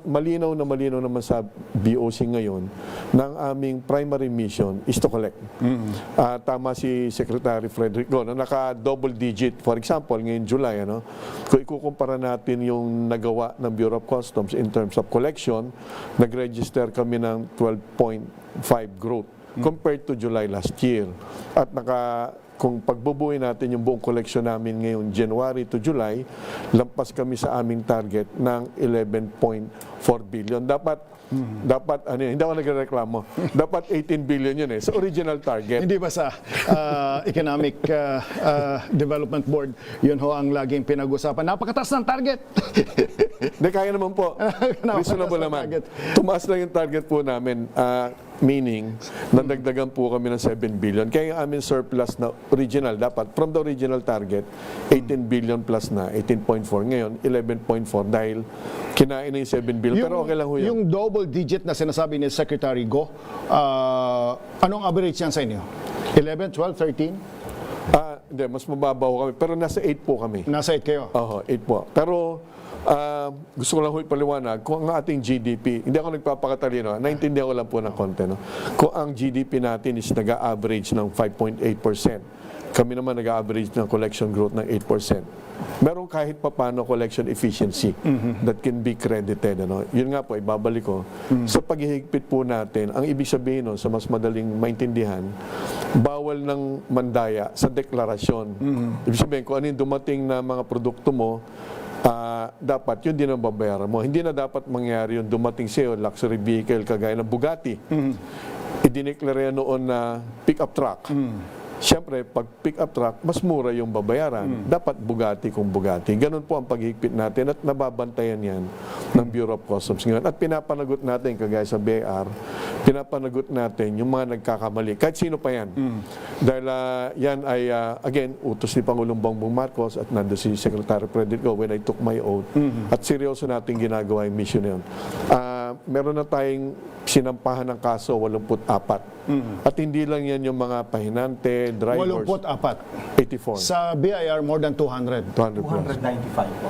malinaw naman sa BOC ngayon na ang aming primary mission is to collect. Tama si Secretary Frederick Go na naka-double digit. For example, ngayon July, kung ikukumpara natin yung nagawa ng Bureau of Customs in terms of collection, nag-register kami ng 12.5 growth compared to July last year. At kung pagbubuhay natin yung buong collection namin ngayon January to July, lampas kami sa aming target ng 11.4 billion. Dapat hindi ako nagreklamo. Dapat 18 billion yun sa original target. Hindi ba sa Economic Development Board, yun ho ang laging pinag-usapan. Napakataas ng target. Hindi, kaya naman po. Reasonable naman. Tumaas lang yung target po namin. Meaning, nadagdagan po kami ng 7 billion. Kaya yung aming surplus na original, dapat from the original target, 18 billion plus na, 18.4. Ngayon, 11.4 dahil kinain na yung 7 billion. Pero okay lang ho yun. Yung double digit na sinasabi ni Secretary Go, anong average yan sa inyo? 11, 12, 13? Hindi, mas mababaw kami. Pero nasa 8 po kami. Nasa 8 kayo? Oo, 8 po. Pero gusto ko lang ipaliwanag, kung ang ating GDP, hindi ako nagpapakatalino, naintindihan ko lang po ng konti. Kung ang GDP natin is nag-average ng 5.8%, kami naman nag-average ng collection growth ng 8%. Meron kahit papano collection efficiency that can be credited. Yun nga po, ibabalik ko. Sa paghihigpit po natin, ang ibig sabihin sa mas madaling maintindihan, bawal ng mandaya sa deklarasyon. Ibig sabihin, kung ano yung dumating na mga produkto mo, dapat yun din ang babayaran mo. Hindi na dapat mangyari yung dumating sa'yo, luxury vehicle kagaya ng Bugatti. Idineklara noon na pick-up truck. Siyempre, pag pick-up truck, mas mura yung babayaran. Dapat Bugatti kung Bugatti. Ganun po ang paghihigpit natin at nababantayan yan ng Bureau of Customs ngayon. At pinapanagot natin, kagaya sa BIR, pinapanagot natin yung mga nagkakamali. Kahit sino pa yan. Dahil yan ay, again, utos ni Pangulong Bongbong Marcos at nando si Secretary Frederick Go when I took my oath. At seryoso natin ginagawa yung mission na yun. Meron na tayong sinampahan ng kaso, 84. At hindi lang yan yung mga pahinante, drivers. 84? 84. Sa BIR, more than 200? 295 po.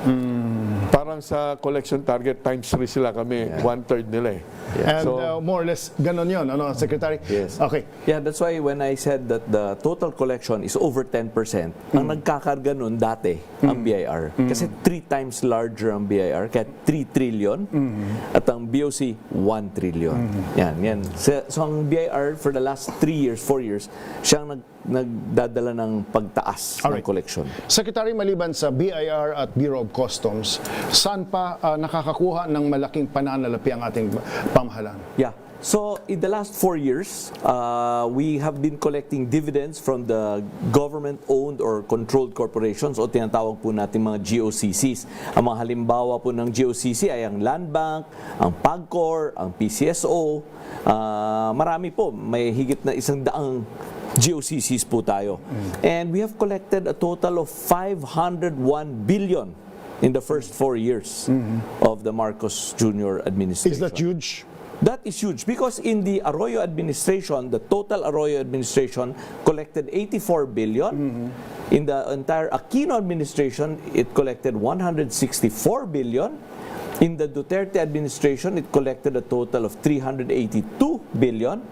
Parang parang sa collection target times 3 sila kami, one-third nila eh. And So- more or less, ganon yun, ano, Secretary? Yes. Okay. Yeah, that's why when I said that the total collection is over 10%, ang nagkakarga nun dati, ang BIR. Kasi 3 times larger ang BIR, kaya 3 trillion, at ang BOC, 1 trillion. Yan. So ang BIR for the last 3 years, 4 years, siyang nagdadala ng pagtaas ng collection. Secretary, maliban sa BIR at Bureau of Customs, saan pa nakakakuha ng malaking pananalapi ang ating pamahalaan? Yeah. So, in the last 4 years, we have been collecting dividends from the government-owned or controlled corporations o tinatawag po natin mga GOCCs. Ang mga halimbawa po ng GOCC ay ang Land Bank, ang PAGCOR, ang PCSO. Marami po, may higit na 100 GOCCs po tayo. And we have collected a total of 501 billion in the first 4 years of the Marcos Jr. administration. Is that huge? That is huge because in the Arroyo administration, the total Arroyo administration collected 84 billion. In the entire Aquino administration, it collected 164 billion. In the Duterte administration, it collected a total of 382 billion.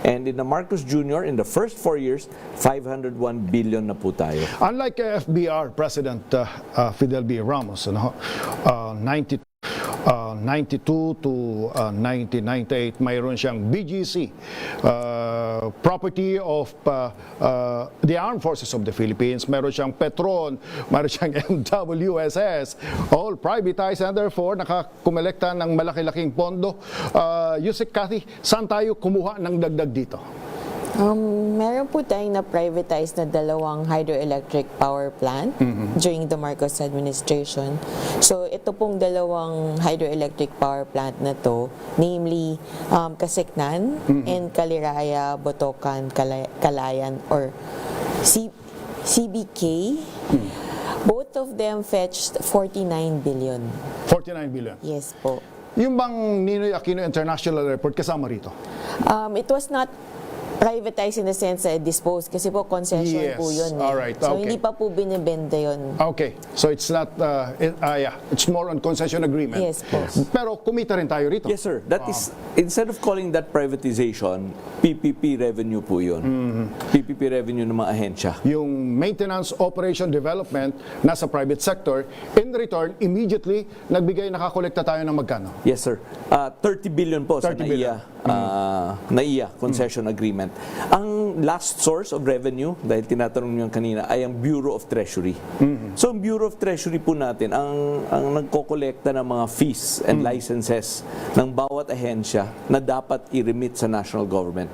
And in the Marcos Jr., in the first 4 years, 501 billion na po tayo. Unlike FBR President Fidel B. Ramos, 92 to 1998, mayroon siyang BGC, property of the Armed Forces of the Philippines, mayroon siyang Petron, mayroon siyang MWSS, all privatized and therefore nakakumolekta ng malaki-laking pondo. Yusek Cathy, saan tayo kumuha ng dagdag dito? Meron po tayong na-privatize na 2 hydroelectric power plant during the Marcos administration. So, ito pong 2 hydroelectric power plant na to, namely Kasiknan and Kaliraya, Botocan, Kalayan, or CBK. Both of them fetched 49 billion. 49 billion? Yes po. Yung bang Ninoy Aquino International Airport kasama rito? It was not privatized in the sense na disposed kasi po concession po yun. Alright, So okay. hindi pa po binibenta yun. Okay, so it's not, it's more on concession agreement. Yes po. Pero kumita rin tayo rito. Yes, sir. That is, instead of calling that privatization, PPP revenue po yun. PPP revenue ng mga ahensya. Yung maintenance, operation, development, nasa private sector. In return, immediately, nakakolekta tayo ng magkano? Yes, sir. 30 billion po 30 sa billion. NAIA concession agreement. Ang last source of revenue, dahil tinatanong niyo kanina, ay ang Bureau of Treasury. So, ang Bureau of Treasury po natin, ang nagkokolekta ng mga fees and licenses ng bawat ahensya na dapat i-remit sa national government.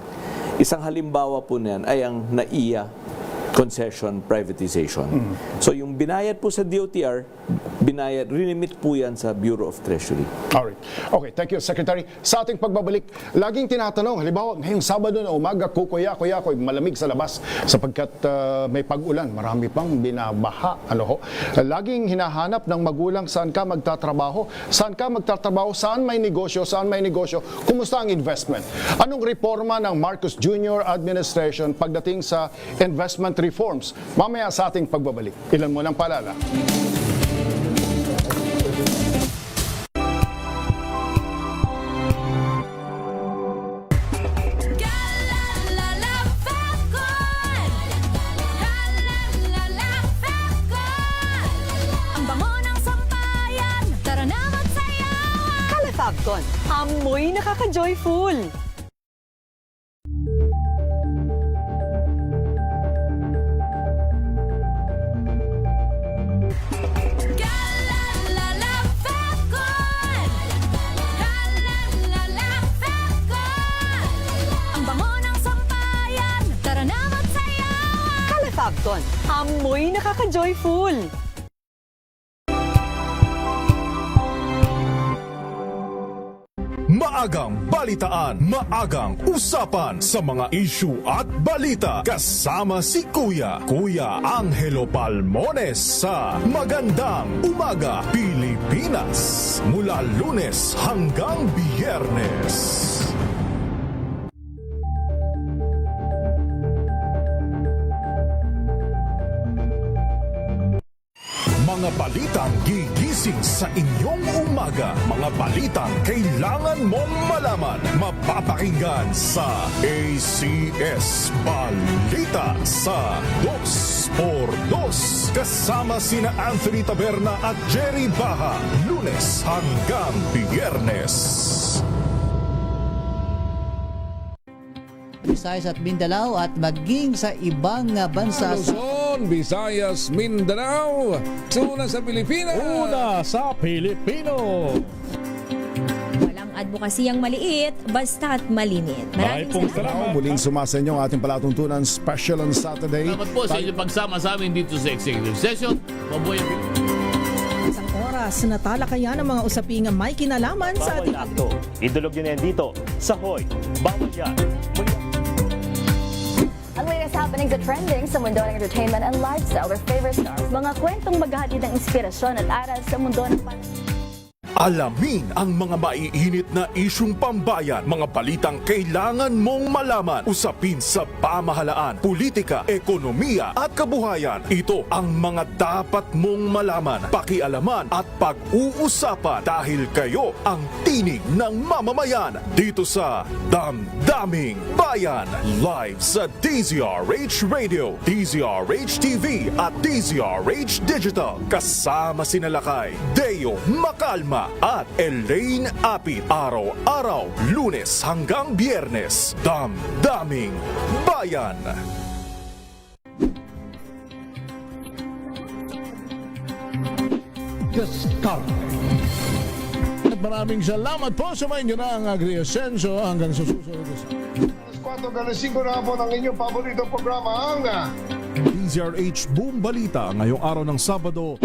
Isang halimbawa po niyan ay ang NAIA concession privatization. So, yung binayad po sa DOTR, rinimit po yan sa Bureau of Treasury. Alright. Okay, thank you, Secretary. Sa ating pagbabalik, laging tinatanong, halimbawa, ngayong Sabado na umaga, kukuya-kuya-kuy, malamig sa labas sapagkat may pag-ulan, marami pang binabaha. Laging hinahanap ng magulang saan ka magtatrabaho, saan may negosyo, kumusta ang investment. Anong reforma ng Marcos Jr. administration pagdating sa investment reforms? Mamaya sa ating pagbabalik. Ilan mo ng palala? Ang bango ng sampayan, tara na magsayawan. Kalafabcon, amoy nakaka-joyful. Ang bango ng sampayan, tara na magsayawan. Kalafabcon, amoy nakaka-joyful. Maagang balitaan, maagang usapan sa mga issue at balita. Kasama si Kuya Angelo Palmones sa Magandang Umaga Pilipinas. Mula Lunes hanggang Biyernes. Mga Mga balitang gigising sa inyong umaga. Mga balitang kailangan mong malaman. Mapapakinggan sa ACS Balita sa 2x2. Kasama sina Anthony Taberna at Jerry Baha. Lunes hanggang Biyernes. Visayas at Mindanao at maging sa ibang bansa. Luzon, Visayas, Mindanao. Una sa Pilipinas. Una sa Pilipino. Walang advokasiyang maliit, basta't malinit. Maraming salamat. Muling sumasa inyo ang ating palatuntunan special on Saturday. Salamat po sa inyong pagsama sa amin dito sa executive session. Mabuhay ang Isang oras na talakayan ng mga usaping may kinalaman sa ating akto. Idulog nyo na yan dito sa Hoy. Bawal yan. Ang latest happenings at trending sa mundo ng entertainment and lifestyle with favorite stars. Mga kwentong maghahatid ng inspirasyon at aral sa mundo ng Alamin ang mga maiinit na isyung pambayan, mga balitang kailangan mong malaman, usapin sa pamahalaan, politika, ekonomiya at kabuhayan. Ito ang mga dapat mong malaman, pakialaman at pag-uusapan dahil kayo ang tinig ng mamamayan dito sa Damdaming Bayan. Live sa DZRH Radio, DZRH TV at DZRH Digital. Kasama sinalakay Deo Macalma at Elaine Apit. Araw-araw, Lunes hanggang Biyernes. Damdaming Bayan. At maraming salamat po sa inyo na ang Agri-Asenso hanggang sa susunod. Alas 4 na po ng inyong paboritong programa ang DZRH Boom Balita ngayong araw ng Sabado.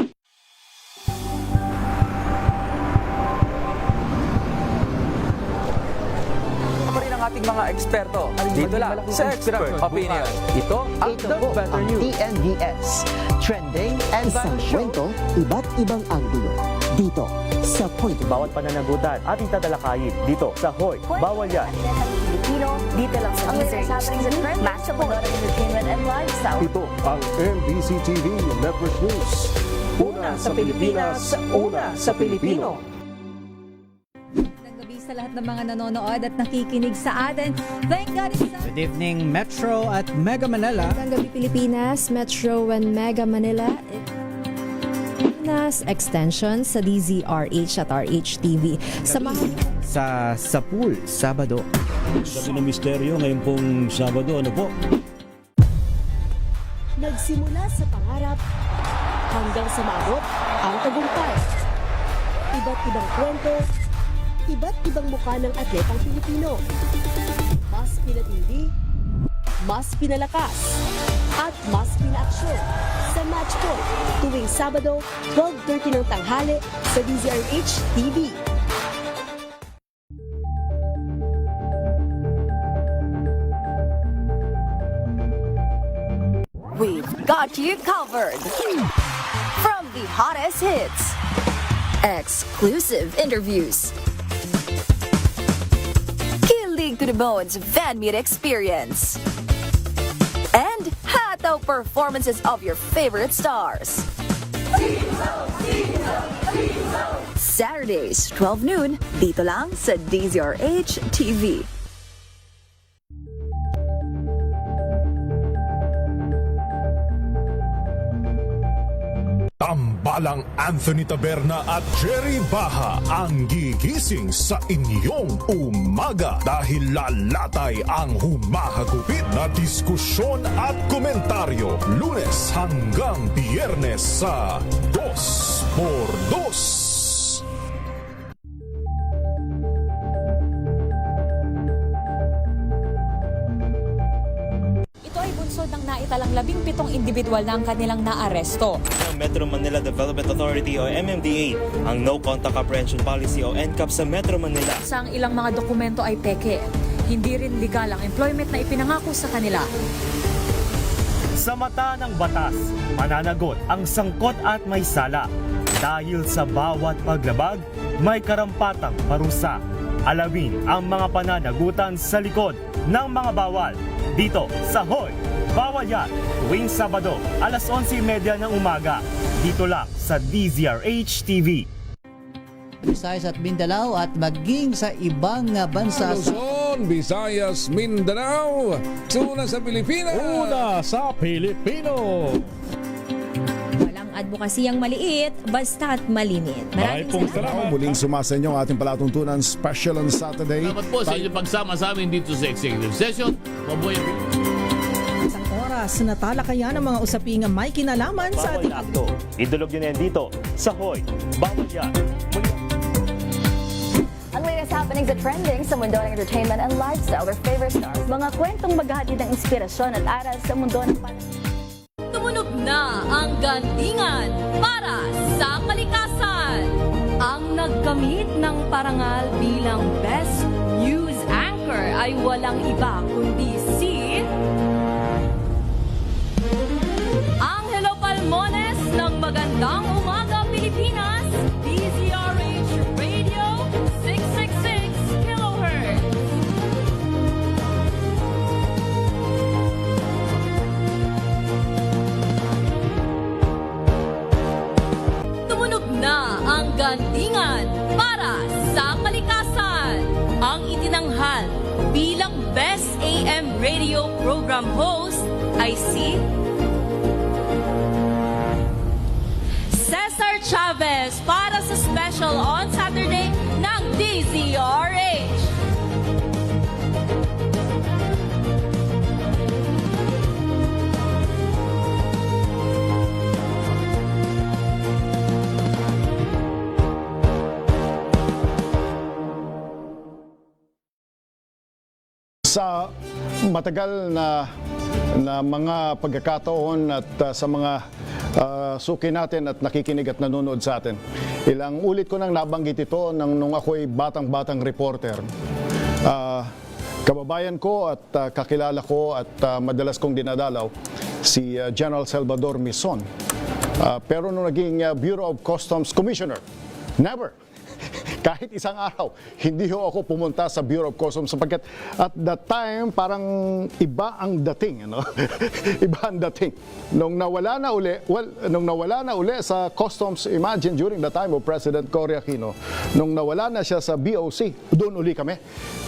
Ating mga eksperto dito lang sa Expert Opinion. Ito ang The Better News. TNDS, trending and viral show. Kwento, iba't ibang anggulo. Dito sa Point. Bawat pananagutan ating tatalakayin dito sa Hoy. Bawal yan. Pilipino, dito lang sa DZRH TV, match sa mundo ng entertainment and lifestyle. Ito ang MBC TV Network News. Una sa Pilipinas, una sa Pilipino. Sa lahat ng mga nanonood at nakikinig sa atin. Thank God it's Good evening, Metro at Mega Manila. Magandang gabi Pilipinas, Metro and Mega Manila. Pilipinas Extension sa DZRH at RH-TV. Samahan sa pool, Sabado. Gabi ng misteryo ngayon pong Sabado, ano po? Nagsimula sa pangarap hanggang sa maabot ang tagumpay. Iba't ibang kwento, iba't ibang mukha ng atletang Pilipino. Mas pinatindi, mas pinalakas, at mas pinaaksyon sa Match Point tuwing Sabado, 12:30 ng tanghali sa DZRH TV. We've got you covered. From the hottest hits, exclusive interviews, kilig to the bones fan meet experience, and hataw performances of your favorite stars. Saturdays, 12 noon, dito lang sa DZRH TV. Tambalang Anthony Taberna at Jerry Baha ang gigising sa inyong umaga dahil lalatay ang humahagupit na diskusyon at komentaryo Lunes hanggang Biyernes sa 2x2. Ng naitalang 17 individual na ang kanilang naaresto. Ng Metro Manila Development Authority o MMDA ang No Contact Apprehension Policy o NCAP sa Metro Manila. Sa ang ilang mga dokumento ay peke. Hindi rin legal ang employment na ipinangako sa kanila. Sa mata ng batas, mananagot ang sangkot at may sala. Dahil sa bawat paglabag, may karampatang parusa. Alamin ang mga pananagutan sa likod ng mga bawal dito sa Hoy! Bawal yan tuwing Sabado, alas 11:30 ng umaga. Dito lang sa DZRH TV. Visayas at Mindanao at maging sa ibang bansa sa Luzon, Visayas, Mindanao. Una sa Pilipinas. Una sa Pilipino. Walang advokasiyang maliit, basta't malimit. Maraming salamat. Muling sumasa inyo ang ating palatuntunan special on Saturday. Salamat po sa inyong pagsama sa amin dito sa Executive Session. Mabuhay. Isang oras na talakayan ng mga usaping may kinalaman sa ating akto. Idulog nyo na yan dito sa Hoy. Bawal yan. Ang latest happenings at trending sa mundo ng entertainment and lifestyle with favorite stars. Mga kwentong maghahatid ng inspirasyon at aral sa mundo ng Tumunog na ang gantingan para sa kalikasan. Ang nagkamit ng parangal bilang Best News Anchor ay walang iba kundi si Angelo Palmones ng Magandang Umaga Pilipinas, DZRH Radio 666 kHz. Tumunog na ang gantingan para sa kalikasan. Ang itinanghal bilang Best AM Radio Program Host ay si Cesar Chavez para sa special on Saturday ng DZRH. Sa matagal na mga pagkakataon at sa mga suki natin at nakikinig at nanonood sa atin, ilang ulit ko nang nabanggit ito nung ako'y batang-batang reporter. Kababayan ko at kakilala ko at madalas kong dinadalaw si General Salvador Mison. Pero nung naging Bureau of Customs Commissioner, never. Kahit isang araw, hindi ho ako pumunta sa Bureau of Customs sapagkat at that time parang iba ang dating, ano? Iba ang dating. Nung nawala na uli sa Customs, imagine during the time of President Cory Aquino, nung nawala na siya sa BOC, doon uli kami.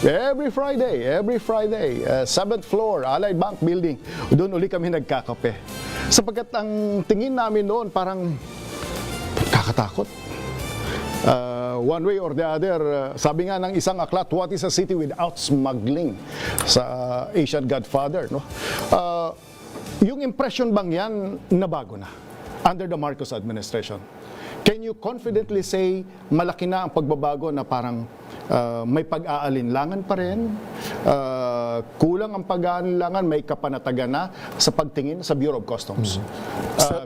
Every Friday, 7th floor, Allied Bank Building, doon uli kami nagkakape. Sapagkat ang tingin namin noon parang kakatakot. One way or the other, sabi nga ng isang aklat, what is a city without smuggling? Sa Asian Godfather, no? Yung impression bang yan nabago na under the Marcos administration? Can you confidently say malaki na ang pagbabago na parang may pag-aalinlangan pa rin, kulang ang pag-aalinlangan, may kapanatagan na sa pagtingin sa Bureau of Customs?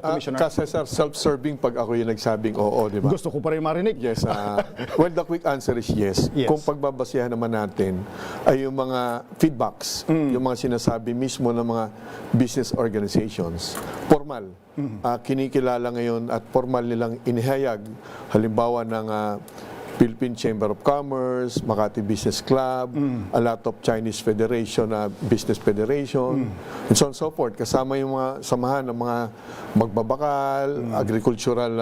Commissioner? Kasi sir, self-serving pag ako yung nagsabing oo, di ba? Gusto ko pa rin marinig. Yes. Well, the quick answer is yes. Kung pagbabasihan naman natin ay yung mga feedbacks, yung mga sinasabi mismo ng mga business organizations, formal. Kinikilala ngayon at formal nilang inihayag, halimbawa ng Philippine Chamber of Commerce, Makati Business Club, a lot of Chinese Federation, Business Federation, and so on and so forth. Kasama yung mga samahan ng mga magbabakal, agricultural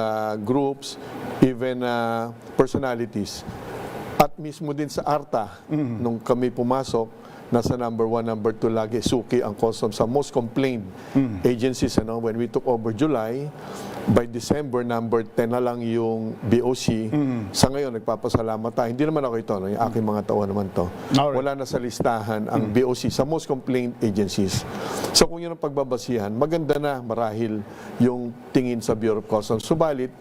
groups, even personalities. At mismo din sa ARTA, nung kami pumasok, nasa number 1, number 2 lagi, suki ang customs sa most complained agencies. When we took over July, by December, number 10 na lang yung BOC. Sa ngayon, nagpapasalamat tayo. Hindi naman ako ito, yung aking mga taon naman to. Wala na sa listahan ang BOC sa most complained agencies. So kung yun ang pagbabasihan, maganda na marahil yung tingin sa Bureau of Customs. Subalit,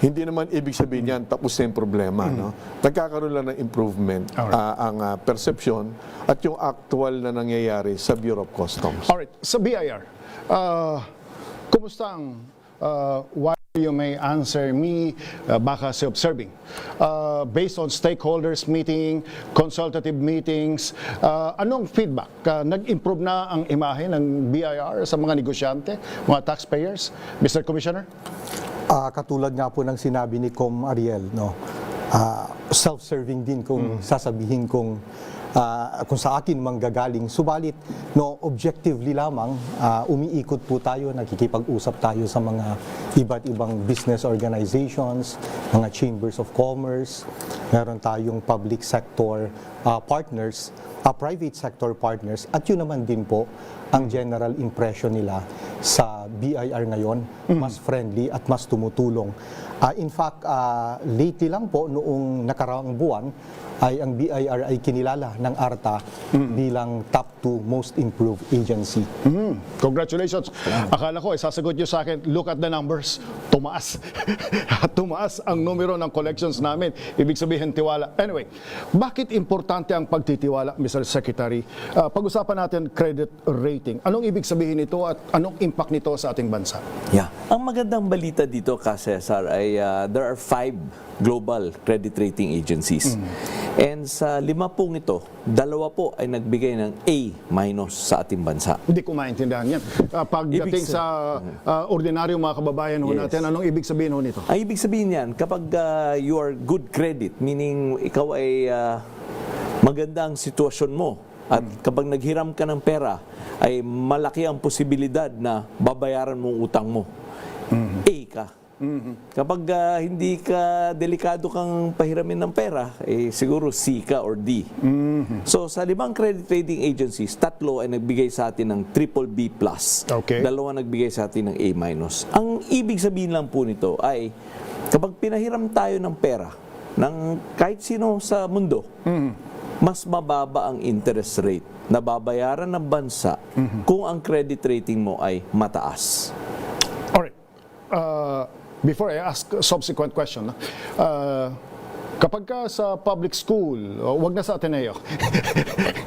hindi naman ibig sabihin yan, tapos na yung problema. No? Nagkakaroon lang ng improvement ang perception at yung actual na nangyayari sa Bureau of Customs. Alright, sa BIR, kumusta ang why you may answer me baka sa observing? Based on stakeholders meeting, consultative meetings, anong feedback? Nag-improve na ang imahe ng BIR sa mga negosyante, mga taxpayers? Mr. Commissioner? Katulad nga po ng sinabi ni Com Ariel, no? Self-serving din kung sasabihin kung kung sa akin manggagaling. Subalit, no, objectively lamang, umiikot po tayo, nakikipag-usap tayo sa mga iba't ibang business organizations, mga chambers of commerce, meron tayong public sector partners, private sector partners, at yun naman din po ang general impression nila sa BIR ngayon, mas friendly at mas tumutulong. In fact, lately lang po, noong nakaraang buwan, ay ang BIR ay kinilala ng ARTA bilang top 2 most improved agency. Congratulations. Akala ko, sasagot nyo sa akin, look at the numbers. Tumaas. Tumaas ang numero ng collections namin. Ibig sabihin, tiwala. Anyway, bakit importante ang pagtitiwala, Mr. Secretary? Pag-usapan natin credit rating. Anong ibig sabihin nito at anong impact nito sa ating bansa? Yeah. Ang magandang balita dito, Cesar, ay there are 5 global credit rating agencies. And sa 5 pong ito, 2 po ay nagbigay ng A- sa ating bansa. Hindi ko maintindihan yan. Pagdating sa ordinaryong mga kababayan ho natin, anong ibig sabihin ho nito? Ang ibig sabihin yan, kapag you are good credit, meaning ikaw ay maganda ang sitwasyon mo, at kapag naghiram ka ng pera, ay malaki ang posibilidad na babayaran mo ang utang mo. A ka. Kapag hindi ka delikado kang pahiramin ng pera, siguro C ka or D. So sa 5 credit rating agencies, 3 ay nagbigay sa atin ng BBB+. Okay. 2 nagbigay sa atin ng A-. Ang ibig sabihin lang po nito ay kapag pinahiram tayo ng pera ng kahit sino sa mundo, mas mababa ang interest rate na babayaran ng bansa kung ang credit rating mo ay mataas. Alright. Before I ask a subsequent question, kapag ka sa public school, wag na sa Ateneo,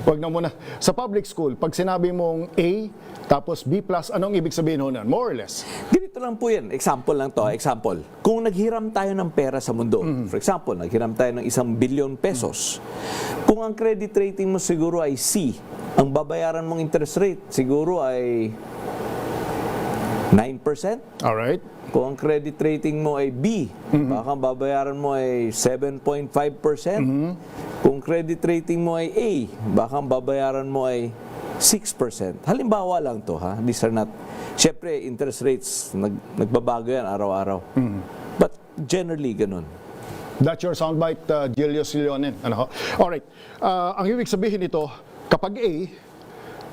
wag na muna. Sa public school, pag sinabi mong A, tapos B+, anong ibig sabihin ho nun? More or less? Ganito lang po yan. Example lang to. Example. Kung naghiram tayo ng pera sa mundo, for example, naghiram tayo ng 1 billion pesos, kung ang credit rating mo siguro ay C, ang babayaran mong interest rate siguro ay 9%. Alright. Kung ang credit rating mo ay B, baka ang babayaran mo ay 7.5%. Kung credit rating mo ay A, baka ang babayaran mo ay 6%. Halimbawa lang to, ha? These are not... Siyempre, interest rates, nagbabago yan araw-araw. But generally, ganun. That's your soundbite, Julius Leonin. Alright. Ang ibig sabihin nito, kapag A,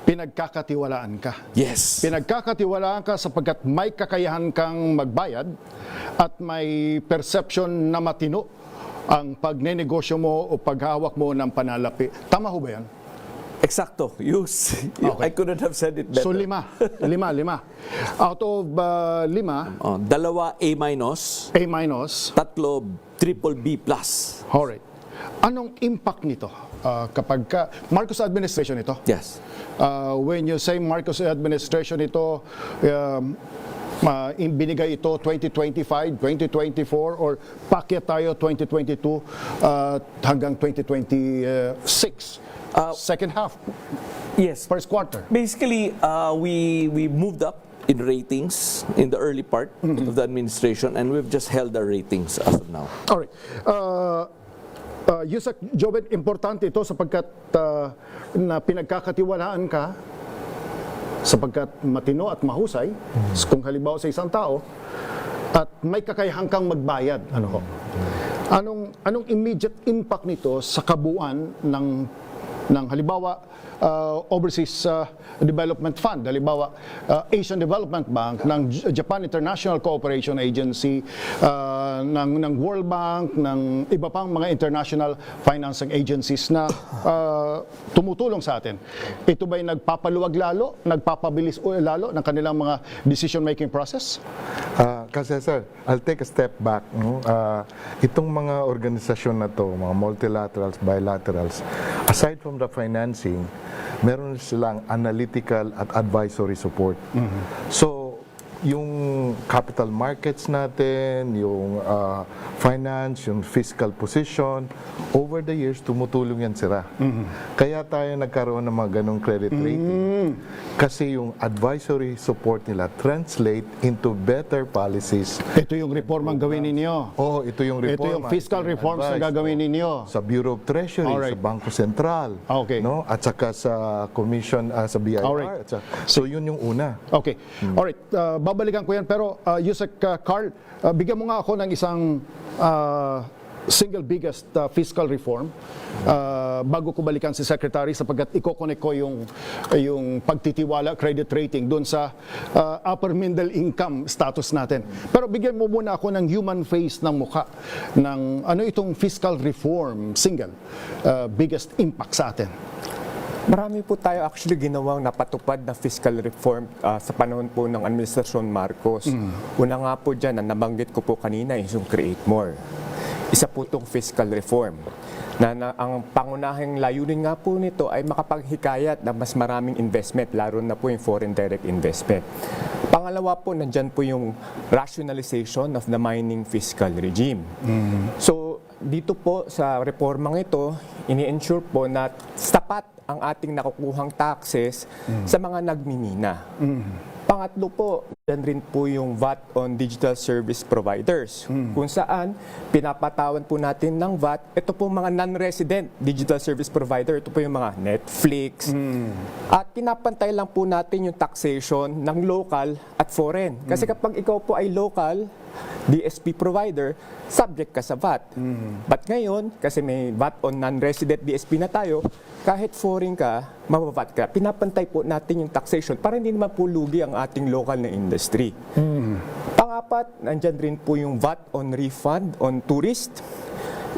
pinagkakatiwalaan ka. Yes. Pinagkakatiwalaan ka sapagkat may kakayahan kang magbayad at may perception na matino ang pagnenegosyo mo o paghawak mo ng panalapi. Tama ho ba yan? Eksakto. I couldn't have said it better. So 5. Out of 5, 2 A-, A-, 3 BBB+. Alright. Anong impact nito kapag ka Marcos administration ito? Yes. When you say Marcos administration ito, binigay ito 2025, 2024, or packet tayo 2022 hanggang 2026. Second half. Yes. First quarter. Basically, we moved up in ratings in the early part of the administration, and we've just held our ratings as of now. All right. Yusek Joven, importante ito sapagkat na pinagkakatiwalaan ka sapagkat matino at mahusay kung halimbawa sa isang tao at may kakayahan kang magbayad. Anong immediate impact nito sa kabuuan ng halimbawa Overseas Development Fund, halimbawa Asian Development Bank, ng Japan International Cooperation Agency, ng World Bank, ng iba pang mga international financing agencies na tumutulong sa atin. Ito ba'y nagpapaluwag lalo, nagpapabilis lalo ng kanilang mga decision-making process? Kasi sir, I'll take a step back. Itong mga organisasyon na to, mga multilaterals, bilaterals, aside from the financing, meron silang analytical at advisory support. So, yung capital markets natin, yung finance, yung fiscal position, over the years, tumutulong yan sila. Kaya tayo nagkaroon ng mga ganong credit rating. Kasi yung advisory support nila translate into better policies. Ito yung reformang gawin ninyo. Oh, ito yung reforma. Ito yung fiscal reforms na gagawin ninyo. Sa Bureau of Treasury, Alright. sa Bangko Sentral, no? At saka sa Commission, sa BIR. Alright. So yun yung una. Okay. Alright. Babalikan ko yan. Pero, Yusek Carl, bigyan mo nga ako ng isang single biggest fiscal reform bago ko balikan si Secretary sapagkat i-connect ko yung pagtitiwala, credit rating doon sa upper middle income status natin. Pero bigyan mo muna ako ng human face ng mukha ng ano itong fiscal reform single biggest impact sa atin. Marami po tayo actually ginawang napatupad na fiscal reform sa panahon po ng Administrasyon Marcos. Una nga po dyan, na nabanggit ko po kanina, yung Create More. Isa po itong fiscal reform. Na ang pangunahing layunin nga po nito ay makapaghikayat na mas maraming investment, lalo na po yung foreign direct investment. Pangalawa po, nandyan po yung rationalization of the mining fiscal regime. So, dito po sa reformang ito, ini-ensure po na sapat ang ating nakukuhang taxes sa mga nagmimina. Pangatlo po, dyan rin po yung VAT on digital service providers, kung saan pinapatawan po natin ng VAT, ito po mga non-resident digital service provider, ito po yung mga Netflix, at pinapantay lang po natin yung taxation ng local at foreign. Kasi kapag ikaw po ay local, DSP provider, subject ka sa VAT. But ngayon, kasi may VAT on non-resident DSP na tayo, kahit foreign ka, mababat ka. Pinapantay po natin yung taxation para hindi naman po lugi ang ating local na industry. Pangapat, nandyan rin po yung VAT on refund on tourist.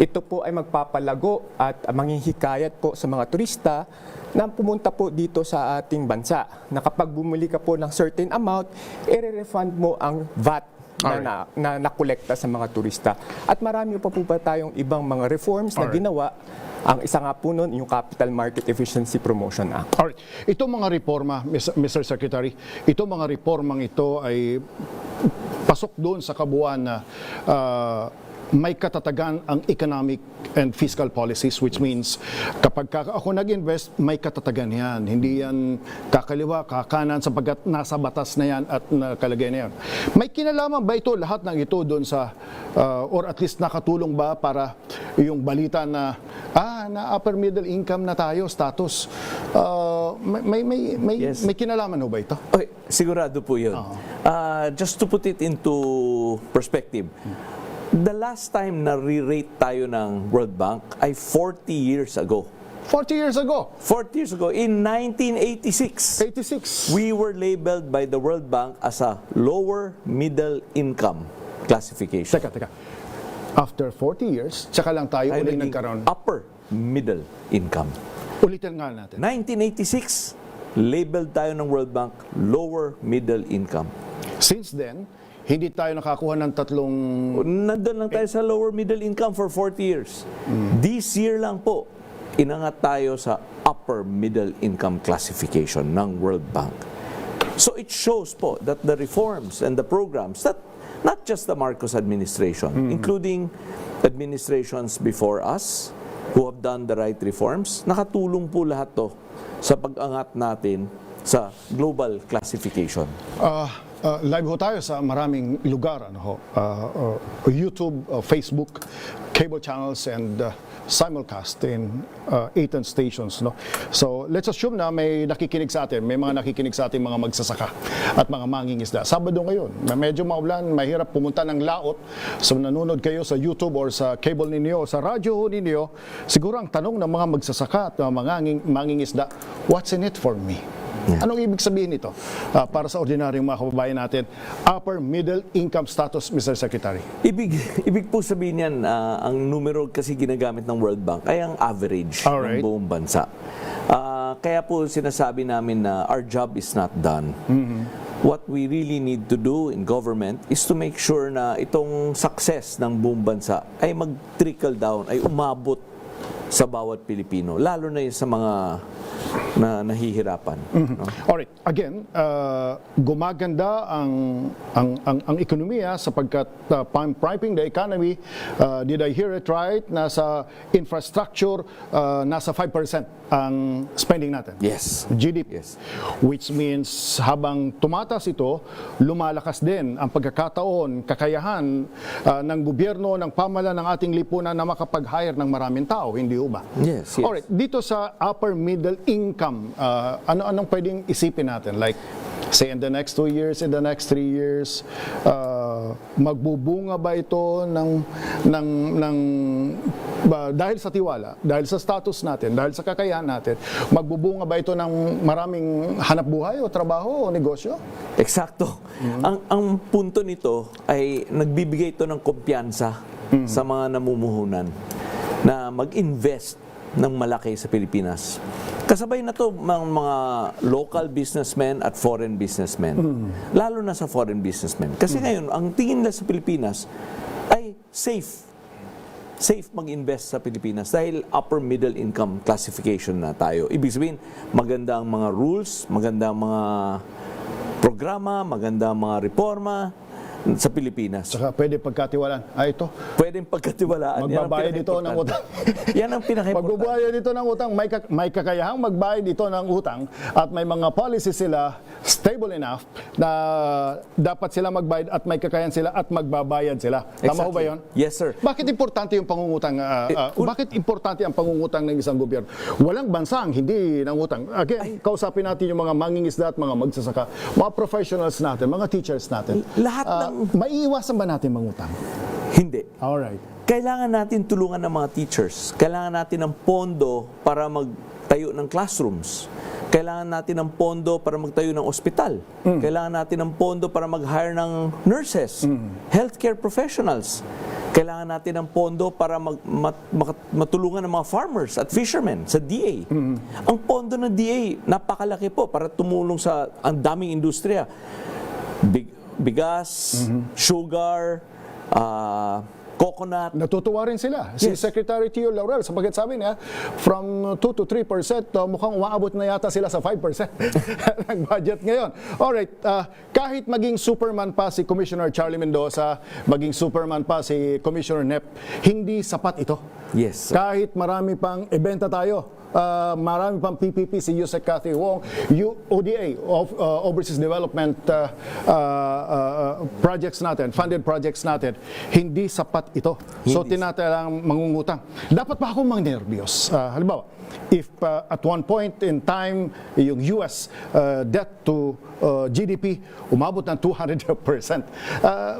Ito po ay magpapalago at manghihikayat po sa mga turista na pumunta po dito sa ating bansa. Na kapag bumili ka po ng certain amount, i-refund mo ang VAT na nakolekta sa mga turista. At marami pa po ba tayong ibang mga reforms na ginawa. Ang isa nga po nun, yung Capital Market Efficiency Promotion Act. Alright. Itong mga reforma, Mr. Secretary, itong mga reformang ito ay pasok doon sa kabuuan na may katatagan ang economic and fiscal policies, which means kapag ako nag-invest, may katatagan yan. Hindi yan kakaliwa, kakanan, sapagkat nasa batas na yan at nakalagay na yan. May kinalaman ba ito, lahat ng ito doon sa, or at least nakatulong ba para yung balita na, na upper middle income na tayo, status, may kinalaman ba ito? Okay, sigurado po yun. Just to put it into perspective, the last time na re-rate tayo ng World Bank ay 40 years ago. 40 years ago? 40 years ago, in 1986. We were labeled by the World Bank as a lower middle income classification. Teka. After 40 years, tsaka lang tayo ulit nagkaroon. Upper middle income. Ulitin nga natin. 1986, labeled tayo ng World Bank lower middle income. Since then, hindi tayo nakakuha ng tatlong... Nandun lang tayo sa lower middle income for 40 years. This year lang po, inangat tayo sa upper middle income classification ng World Bank. So it shows po that the reforms and the programs, that not just the Marcos administration, including administrations before us who have done the right reforms, nakatulong po lahat to sa pag-angat natin sa global classification. Live ho tayo sa maraming lugar, YouTube, Facebook, cable channels, and simulcast in 18 stations. So let's assume na may nakikinig sa atin, may mga nakikinig sa ating mga magsasaka at mga mangingisda. Sabado ngayon, medyo maulan, mahirap pumunta ng laot. So nanonood kayo sa YouTube or sa cable ninyo, sa radyo ninyo, siguro ang tanong ng mga magsasaka at mga mangingisda, what's in it for me? Anong ibig sabihin nito para sa ordinaryong mga kababayan natin? Upper middle income status, Mr. Secretary. Ibig po sabihin yan, ang numero kasi ginagamit ng World Bank ay ang average ng buong bansa. Kaya po sinasabi namin na our job is not done. What we really need to do in government is to make sure na itong success ng buong bansa ay mag-trickle down, ay umabot sa bawat Pilipino, lalo na yung sa mga na nahihirapan. No? Alright, again, gumaganda ang ekonomiya sapagkat pumping the economy, did I hear it right? Nasa infrastructure, nasa 5% ang spending natin. Yes. GDP. Yes. Which means habang tumatas ito, lumalakas din ang pagkakataon, kakayahan ng gobyerno, ng pamahalaan ng ating lipunan na makapag-hire ng maraming tao, hindi ba? Yes, yes. Alright, dito sa upper middle income, anong pwedeng isipin natin? Like, say in the next 2 years, in the next 3 years, magbubunga ba ito dahil sa tiwala, dahil sa status natin, dahil sa kakayahan natin, magbubunga ba ito ng maraming hanap buhay o trabaho o negosyo? Eksakto. Ang punto nito ay nagbibigay ito ng kumpiyansa sa mga namumuhunan na mag-invest ng malaki sa Pilipinas. Kasabay na to mga local businessmen at foreign businessmen. Lalo na sa foreign businessmen. Kasi ngayon, ang tingin nila sa Pilipinas ay safe mag-invest sa Pilipinas dahil upper middle income classification na tayo. Ibig sabihin, maganda ang mga rules, maganda ang mga programa, maganda ang mga reforma sa Pilipinas. Saka pwede pagkatiwalaan. Ito. Pwedeng pagkatiwalaan. Magbabayad dito ng utang. Yan ang pinaka-importante. Magbabayad dito ng utang. May kakayahang magbayad dito ng utang at may mga policies sila stable enough na dapat sila magbayad at may kakayahan sila at magbabayad sila. Tama ho ba yun? Yes, sir. Bakit importante yung pangungutang? Bakit importante ang pangungutang ng isang gobyerno? Walang bansa ang hindi ng utang. Again, kausapin natin yung mga mangingisda at mga magsasaka, mga professionals natin, mga teachers natin. Lahat ng maiiwasan ba natin mangutang? Hindi. Alright. Kailangan natin tulungan ng mga teachers. Kailangan natin ng pondo para magtayo ng classrooms. Kailangan natin ng pondo para magtayo ng ospital. Kailangan natin ng pondo para mag-hire ng nurses, healthcare professionals. Kailangan natin ng pondo para matulungan ng mga farmers at fishermen sa DA. Ang pondo ng DA, napakalaki po para tumulong sa ang daming industriya. Bigas, sugar, coconut. Natutuwa rin sila. Si Secretary Tio Laurel, sapagkat sabi niya, from 2 to 3%, mukhang umaabot na yata sila sa 5% ng budget ngayon. Alright, kahit maging Superman pa si Commissioner Charlie Mendoza, maging Superman pa si Commissioner Nep, hindi sapat ito. Yes. Kahit marami pang ibenta tayo, marami pang PPP si Yusek Cathy Wong, ODA, Overseas Development projects natin, funded projects natin, hindi sapat ito. So tinatayang mangungutang. Dapat ba akong mang-nervyos? Halimbawa, if at one point in time, yung US debt to GDP umabot ng 200%,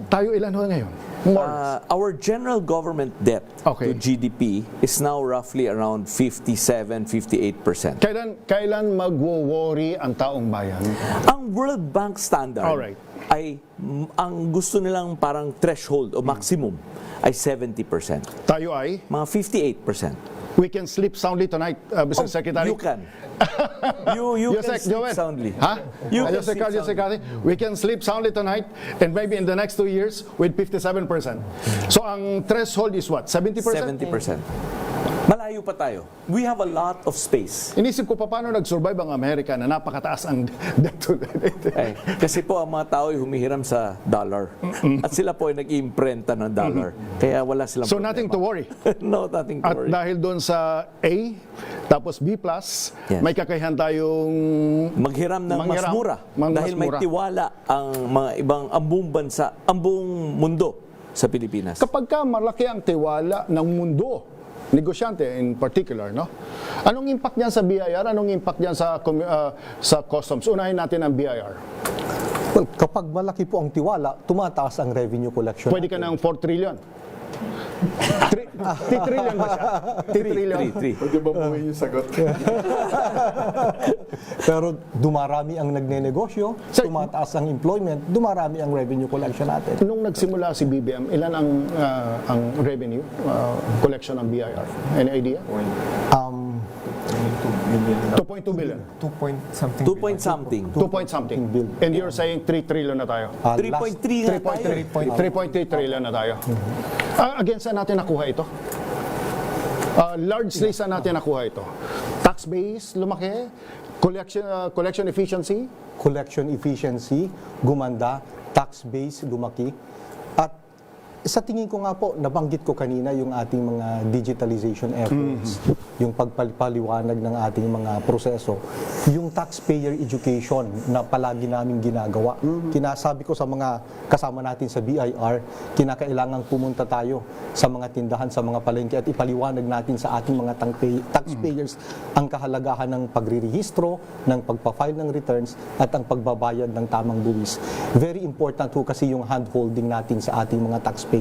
tayo ilan ho ngayon? Our general government debt to GDP is now roughly around 57-58%. Kailan magwo-worry ang taong bayan? Ang World Bank standard ay ang gusto nilang parang threshold o maximum ay 70%. Tayo ay? Mga 58%. We can sleep soundly tonight, Mr. Secretary. You can. You can sleep soundly. Huh? We can sleep soundly tonight and maybe in the next 2 years with 57%. So ang threshold is what? 70%? 70%. Malayo pa tayo. We have a lot of space. Inisip ko pa paano nag-survive ang Amerika na napakataas ang debt to kasi po ang mga tao ay humihiram sa dollar. At sila po ay nag-iimprenta ng dollar. Kaya wala silang So nothing to worry. No, nothing to worry. At dahil doon sa A, tapos B+, may kakayahan tayong maghiram ng mas mura. Dahil may tiwala ang mga ibang ang buong bansa, ang buong mundo sa Pilipinas. Kapag ka malaki ang tiwala ng mundo, negosyante in particular, no? Anong impact niyan sa BIR? Anong impact niyan sa customs? Unahin natin ang BIR. Well, kapag malaki po ang tiwala, tumataas ang revenue collection. Pwede ka ng 4 trillion. 3 trillion ba siya? 3 trillion. Pwede ba buhay yung sagot? Pero dumarami ang nagnenegosyo, tumataas ang employment, dumarami ang revenue collection natin. Nung nagsimula si BBM, ilan ang revenue collection ng BIR? Any idea? 2.2 billion. 2 point something. 2 point something. And you're saying 3 trillion na tayo? 3.3 nga tayo. 3.3 trillion na tayo. Again, saan natin nakuha ito? Largely saan natin nakuha ito? Tax base, lumaki? Collection efficiency? Collection efficiency, gumanda, tax base, lumaki. At sa tingin ko nga po, nabanggit ko kanina yung ating mga digitalization efforts, yung pagpaliwanag ng ating mga proseso, yung taxpayer education na palagi namin ginagawa. Kinasabi ko sa mga kasama natin sa BIR, kinakailangan pumunta tayo sa mga tindahan, sa mga palengke at ipaliwanag natin sa ating mga taxpayers ang kahalagahan ng pagrirehistro, ng pagpa-file ng returns at ang pagbabayad ng tamang buwis. Very important po kasi yung hand-holding natin sa ating mga taxpayers.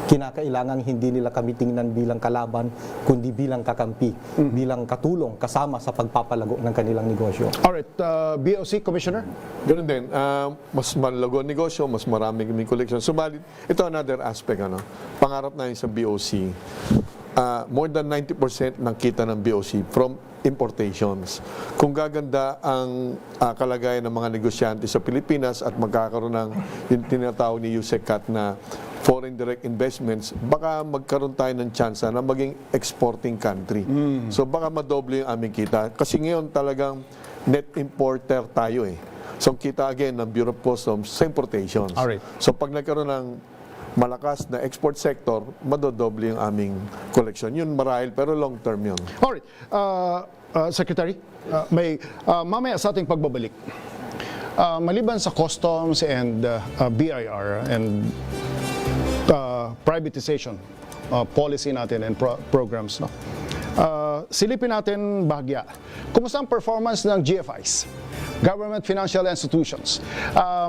Kinakailangan hindi nila kami tingnan bilang kalaban, kundi bilang kakampi, bilang katulong, kasama sa pagpapalago ng kanilang negosyo. Alright, BOC Commissioner? Ganun din. Mas malago ang negosyo, mas marami kaming collection. Subalit, ito another aspect. Pangarap namin sa BOC, more than 90% ng kita ng BOC from importations. Kung gaganda ang kalagayan ng mga negosyante sa Pilipinas at magkakaroon ng yung tinatawag ni USECAT na foreign direct investments, baka magkaroon tayo ng chance na maging exporting country. So baka madoble yung aming kita. Kasi ngayon talagang net importer tayo eh. So kita again ng Bureau of Customs sa importations. Alright. So pag nagkaroon ng malakas na export sector, madodoble yung aming collection. Yun marahil, pero long term yun. Alright, Secretary, mamaya sa ating pagbabalik, maliban sa customs and BIR and privatization policy natin and programs, no? Silipin natin bahagya. Kumusta ang performance ng GFIs? Government Financial Institutions.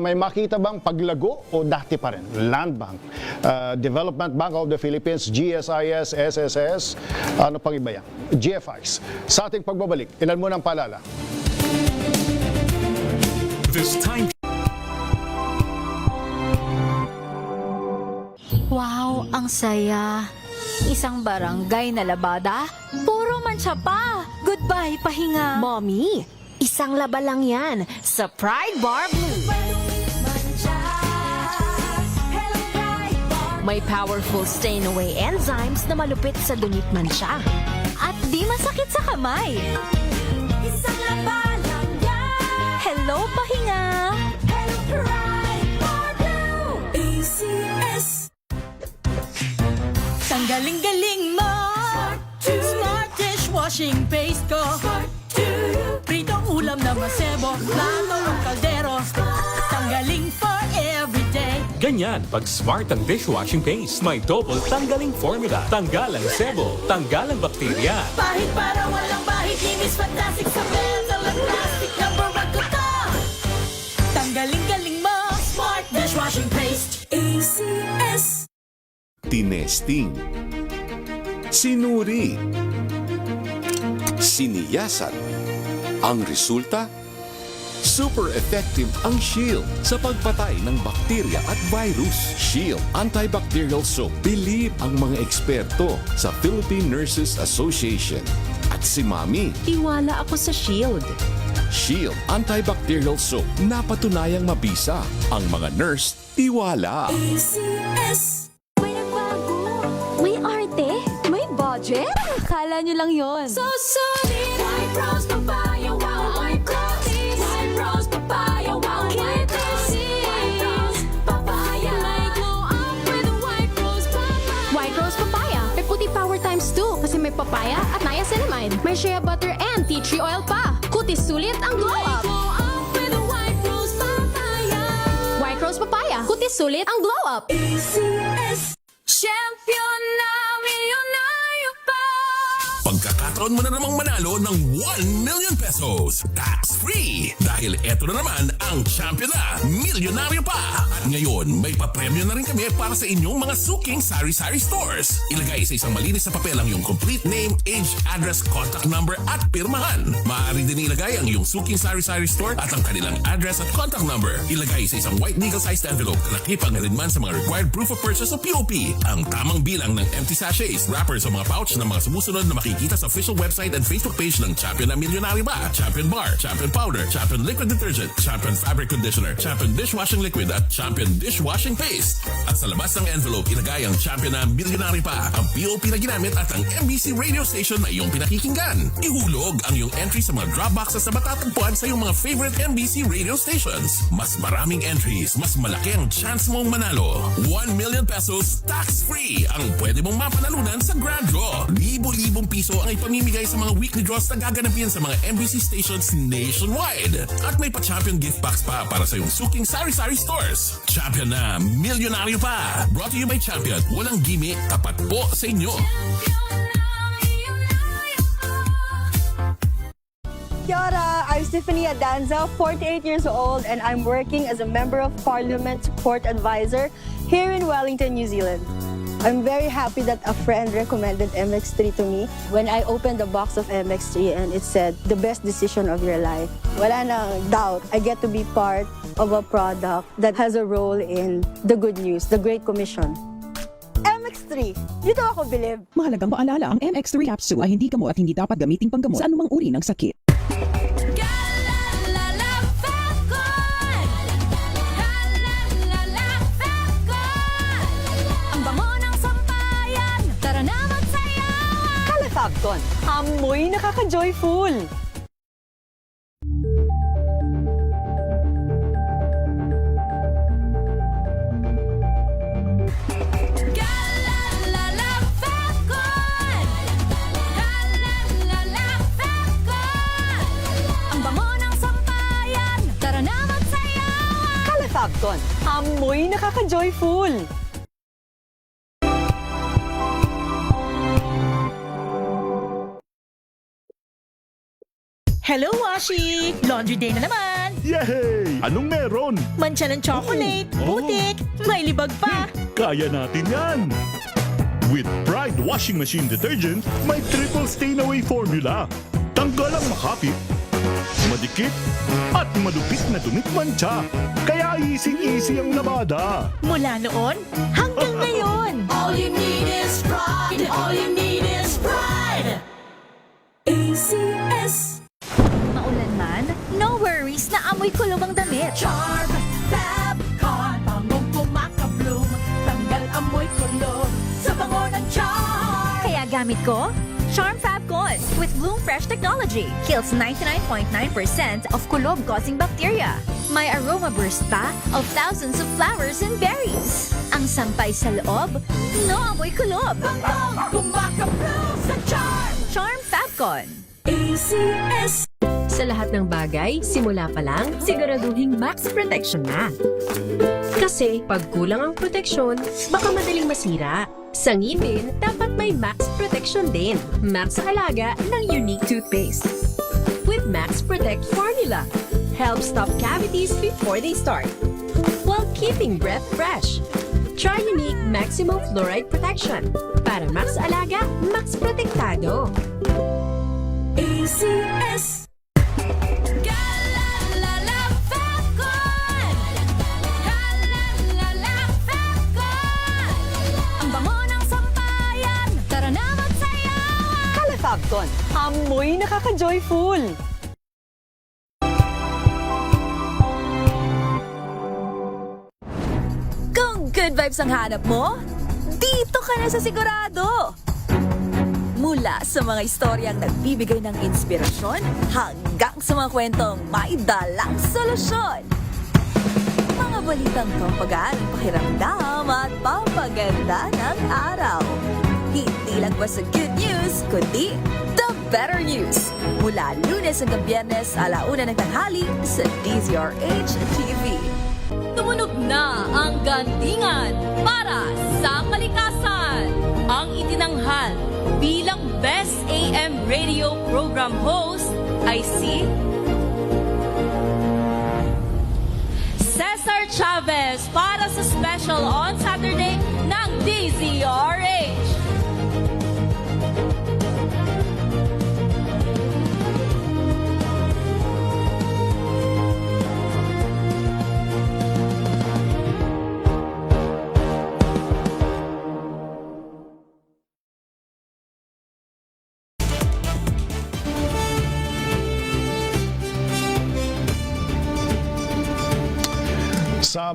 May makita bang paglago o dati pa rin? Land Bank, Development Bank of the Philippines, GSIS, SSS, ano pang iba yan? GFIs. Sa ating pagbabalik, ilan mo ng paalala? This time. Wow, ang saya. Isang barangay na labada, puro mancha pa. Goodbye, pahinga. Mommy, isang laba lang yan sa Pride Bar Blue. May powerful stain-away enzymes na malupit sa dunit mancha. At di masakit sa kamay. Isang laba lang yan. Hello, pahinga. Hello, Pride Bar Blue. ACS. Tanggaling-galing mo, Smart dishwashing paste ko, pritong ulam na masebo, plato ng kaldero, tanggaling for everyday. Ganyan pag smart ang dishwashing paste. May double tanggaling formula. Tanggal ang sebo, tanggal ang bakterya. Bahit para walang bahit, linis fantastic sa metal at plastic, number one ko to. Tanggaling-galing mo, Smart dishwashing paste. ACS. Tinesting, sinuri, siniyasan. Ang resulta? Super effective ang Shield sa pagpatay ng bakterya at virus. Shield Antibacterial Soap. Believe ang mga eksperto sa Philippine Nurses Association. At si Mami. Tiwala ako sa Shield. Shield Antibacterial Soap. Napatunayang mabisa. Ang mga nurse, tiwala. ACS. May arte? May budget? Akala nyo lang yon. So solid. White Rose Papaya, wow, white rose. White Rose Papaya, wow, white rose. White Rose Papaya. May glow up with White Rose Papaya. White Rose Papaya. May puti power times 2 kasi may papaya at niacinamide. May shea butter and tea tree oil pa. Kutis sulit ang glow up. Glow up with White Rose Papaya. White Rose Papaya. Kutis sulit ang glow up. ACS. Champion na milyonaryo pa. Pagkakataon mo na namang manalo ng 1 million pesos. Tax-free! Dahil eto na naman ang champion na, milyonaryo pa! At ngayon, may papremyo na rin kami para sa inyong mga suking sari-sari stores. Ilagay sa isang malinis na papel ang iyong complete name, age, address, contact number at pirmahan. Maaari din ilagay ang iyong suking sari-sari store at ang kanilang address at contact number. Ilagay sa isang white legal-sized envelope na nakipag-alinman sa mga required proof of purchase o POP. Ang tamang bilang ng empty sachets, wrappers o mga pouch ng mga sumusunod na makikita sa official official website and Facebook page ng Champion na Milyonaryo Pa, Champion Bar, Champion Powder, Champion Liquid Detergent, Champion Fabric Conditioner, Champion Dishwashing Liquid at Champion Dishwashing Paste. At sa labas ng envelope, ilagay ang Champion na Milyonaryo Pa, ang POP na ginamit at ang MBC radio station na iyong pinakikinggan. Ihulog ang iyong entry sa mga drop boxes na matatagpuan sa iyong mga favorite MBC radio stations. Mas maraming entries, mas malaki ang chance mong manalo. 1 million pesos tax-free ang pwede mong mapanalunan sa Grand Draw. Libo-libong piso ang ipamimigay sa mga weekly draws na gaganapin sa mga MBC stations nationwide. At may pa-champion gift box pa para sa iyong suking sari-sari stores. Champion na Milyonaryo Pa. Brought to you by Champion. Walang gimmick, tapat po sa inyo. Kia ora, I'm Stephanie Adanza, 48 years old, and I'm working as a Member of Parliament Support Advisor here in Wellington, New Zealand. I'm very happy that a friend recommended MX3 to me. When I opened the box of MX3 and it said, the best decision of your life, wala nang doubt. I get to be part of a product that has a role in the good news, the Great Commission. MX3, dito ako bilib. Mahalagang paalala, ang MX3 capsule ay hindi gamot at hindi dapat gamiting panggamot sa anumang uri ng sakit. Fabcon, amoy nakaka-joyful. Ang bango ng sampayan, tara na magsayawan. Kala Fabcon, amoy nakaka-joyful. Hello, Washi! Laundry day na naman! Yay! Anong meron? Mancha ng chocolate, putik, may libag pa. Kaya natin yan! With Pride Washing Machine Detergent, may triple stain-away formula. Tanggal ang makapit, madikit, at malupit na dumit mancha. Kaya easy-easy ang labada. Mula noon hanggang ngayon. All you need is pride. All you need is pride. ACS. Maulan man, no worries na amoy kulog ang damit. Charm, Fabcon, pangong kumaka-bloom. Tanggal amoy kulog sa bango ng charm. Kaya gamit ko, Charm Fabcon with Bloom Fresh Technology. Kills 99.9% of kulob-causing bacteria. May aroma burst pa of thousands of flowers and berries. Ang sampay sa loob, no amoy kulob. Pangong kumaka-bloom sa charm. Charm Fabcon. ACS. Sa lahat ng bagay, simula pa lang, siguraduhing max protection na. Kasi pag kulang ang proteksyon, baka madaling masira. Sa ngipin, dapat may max protection din. Max Alaga ng Unique Toothpaste. With Max Protect Formula. Help stop cavities before they start, while keeping breath fresh. Try Unique Maximum Fluoride Protection. Para Max Alaga, Max Protektado. ACS. Fabcon, amoy nakaka-joyful. Kung good vibes ang hanap mo, dito ka na sa sigurado. Mula sa mga istoryang nagbibigay ng inspirasyon hanggang sa mga kwentong may dalang solusyon. Mga balitang pampagaan, pakiramdam at pampaganda ng araw. Hindi lang ba sa good news, kundi the better news. Mula Lunes hanggang Biyernes, 1:00 ng tanghali sa DZRH TV. Tumunog na ang gandingan para sa kalikasan. Ang itinanghal bilang Best AM Radio Program Host ay si Cesar Chavez para sa special on Saturday ng DZRH.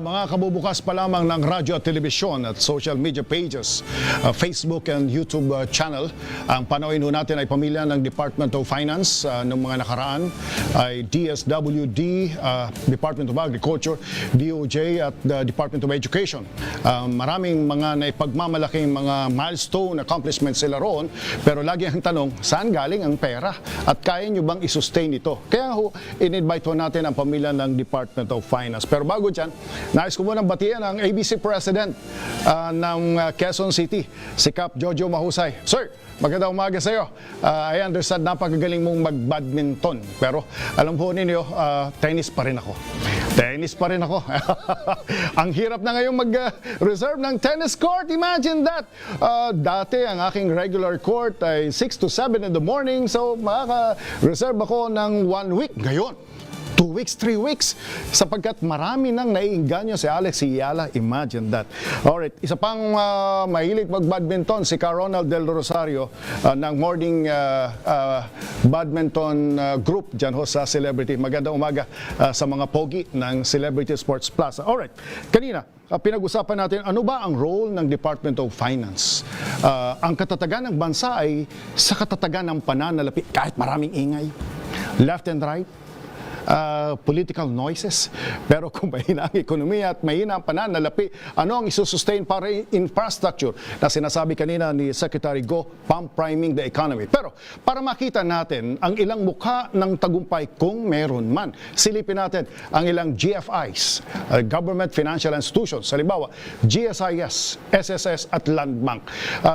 mga kabubukas pa lamang ng radyo at telebisyon at social media pages, Facebook and YouTube channel, ang panoorin natin ay pamilya ng Department of Finance ng mga nakaraan ay DSWD, Department of Agriculture, DOJ at the Department of Education. Maraming mga naipagmamalaking mga milestone accomplishments sila roon, pero lagi ang tanong, saan galing ang pera? At kaya nyo bang i-sustain ito? Kaya in-invite natin ang pamilya ng Department of Finance. Pero bago dyan, nais ko munang batiyan ang ABC President ng Quezon City, si Cap Jojo Mahusay. Sir, magandang umaga sa iyo. I understand napakagaling mong mag-badminton. Pero alam po ninyo, tennis pa rin ako. Tennis pa rin ako. Ang hirap na ngayong mag-reserve ng tennis court. Imagine that. Dati, ang aking regular court ay 6 to 7 in the morning. So, makaka-reserve ako ng 1 week. Ngayon, 2 weeks, 3 weeks, sapagkat marami nang naiinganyo si Alex Iyala. Imagine that. Alright, isa pang mahilig mag-badminton, si Ronald Del Rosario ng Morning Badminton Group dyan ho sa Celebrity. Magandang umaga sa mga pogi ng Celebrity Sports Plaza. Alright, kanina, pinag-usapan natin ano ba ang role ng Department of Finance. Ang katatagan ng bansa ay sa katatagan ng pananalapi, kahit maraming ingay, left and right, political noises. Pero kung mahina ang ekonomiya at mahina ang pananalapi, ano ang isusustain para infrastructure na sinasabi kanina ni Secretary Go, pump priming the economy. Pero para makita natin ang ilang mukha ng tagumpay kung meron man, silipin natin ang ilang GFIs, Government Financial Institutions, halimbawa GSIS, SSS at Land Bank.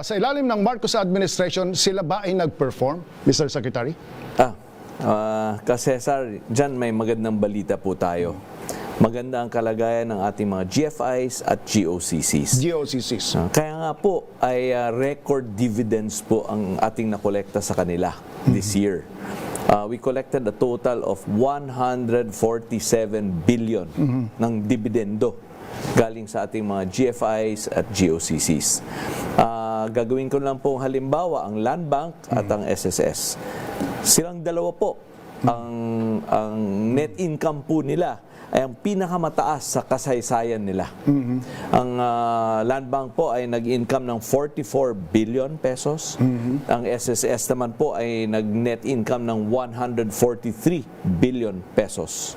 Sa ilalim ng Marcos administration, sila ba ay nag-perform, Mr. Secretary? Kasi Cesar, dyan may magandang balita po tayo. Maganda ang kalagayan ng ating mga GFIs at GOCCs. Kaya nga po ay record dividends po ang ating nakolekta sa kanila this year. We collected a total of 147 billion ng dividendo galing sa ating mga GFIs at GOCCs. Gagawin ko lang po halimbawa ang Land Bank at ang SSS. Silang dalawa po, ang net income po nila ay ang pinakamataas sa kasaysayan nila. Ang Land Bank po ay nag-income ng 44 billion pesos. Ang SSS naman po ay nag-net income ng 143 billion pesos.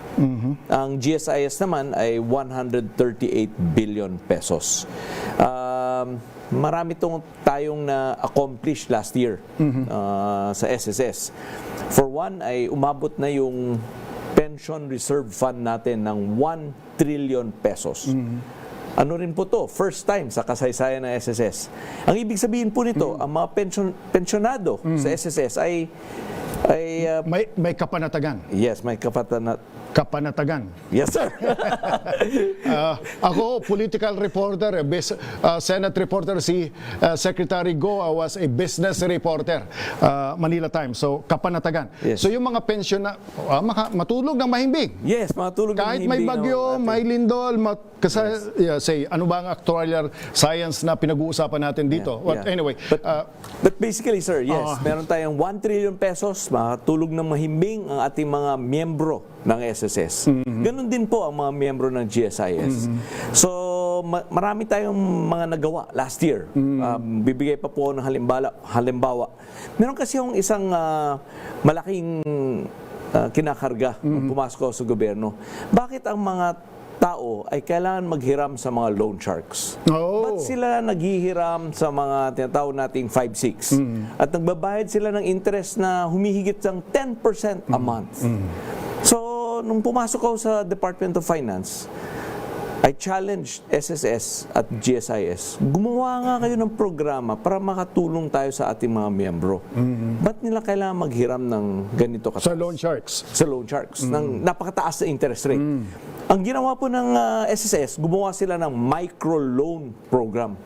Ang GSIS naman ay 138 billion pesos. Marami tayong na-accomplish last year sa SSS. For one, ay umabot na yung pension reserve fund natin ng 1 trillion pesos. Ano rin po to? First time sa kasaysayan ng SSS. Ang ibig sabihin po nito, ang mga pensionado sa SSS ay may kapanatagan. Yes, may kapanatagan. Yes, sir. Ako, political reporter, Senate reporter, si Secretary Go was a business reporter, Manila Times. So, kapanatagan. Yes. So, yung mga pension na matulog ng mahimbing. Yes, matulog ng kahit mahimbing. may bagyo, may lindol, say, ano ba ang actuarial science na pinag-uusapan natin dito? Anyway. But basically, sir, yes, meron tayong 1 trillion pesos, matulog ng mahimbing ang ating mga miyembro ng SSS. Ganon din po ang mga miyembro ng GSIS. So, marami tayong mga nagawa last year. Bibigay pa po ng halimbawa. Meron kasi yung isang malaking kinakarga nung pumasok sa gobyerno. Bakit ang mga tao ay kailangan maghiram sa mga loan sharks? Ba't sila naghihiram sa mga tinatawag nating 5-6? At nagbabayad sila ng interest na humihigit ng 10% a month. So, nung pumasok ako sa Department of Finance, I challenged SSS at GSIS, gumawa nga kayo ng programa para makatulong tayo sa ating mga miyembro. Ba't nila kailangan maghiram ng ganito kataas? Sa loan sharks. Sa loan sharks, ng napakataas na interest rate. Ang ginawa po ng SSS, gumawa sila ng micro-loan program.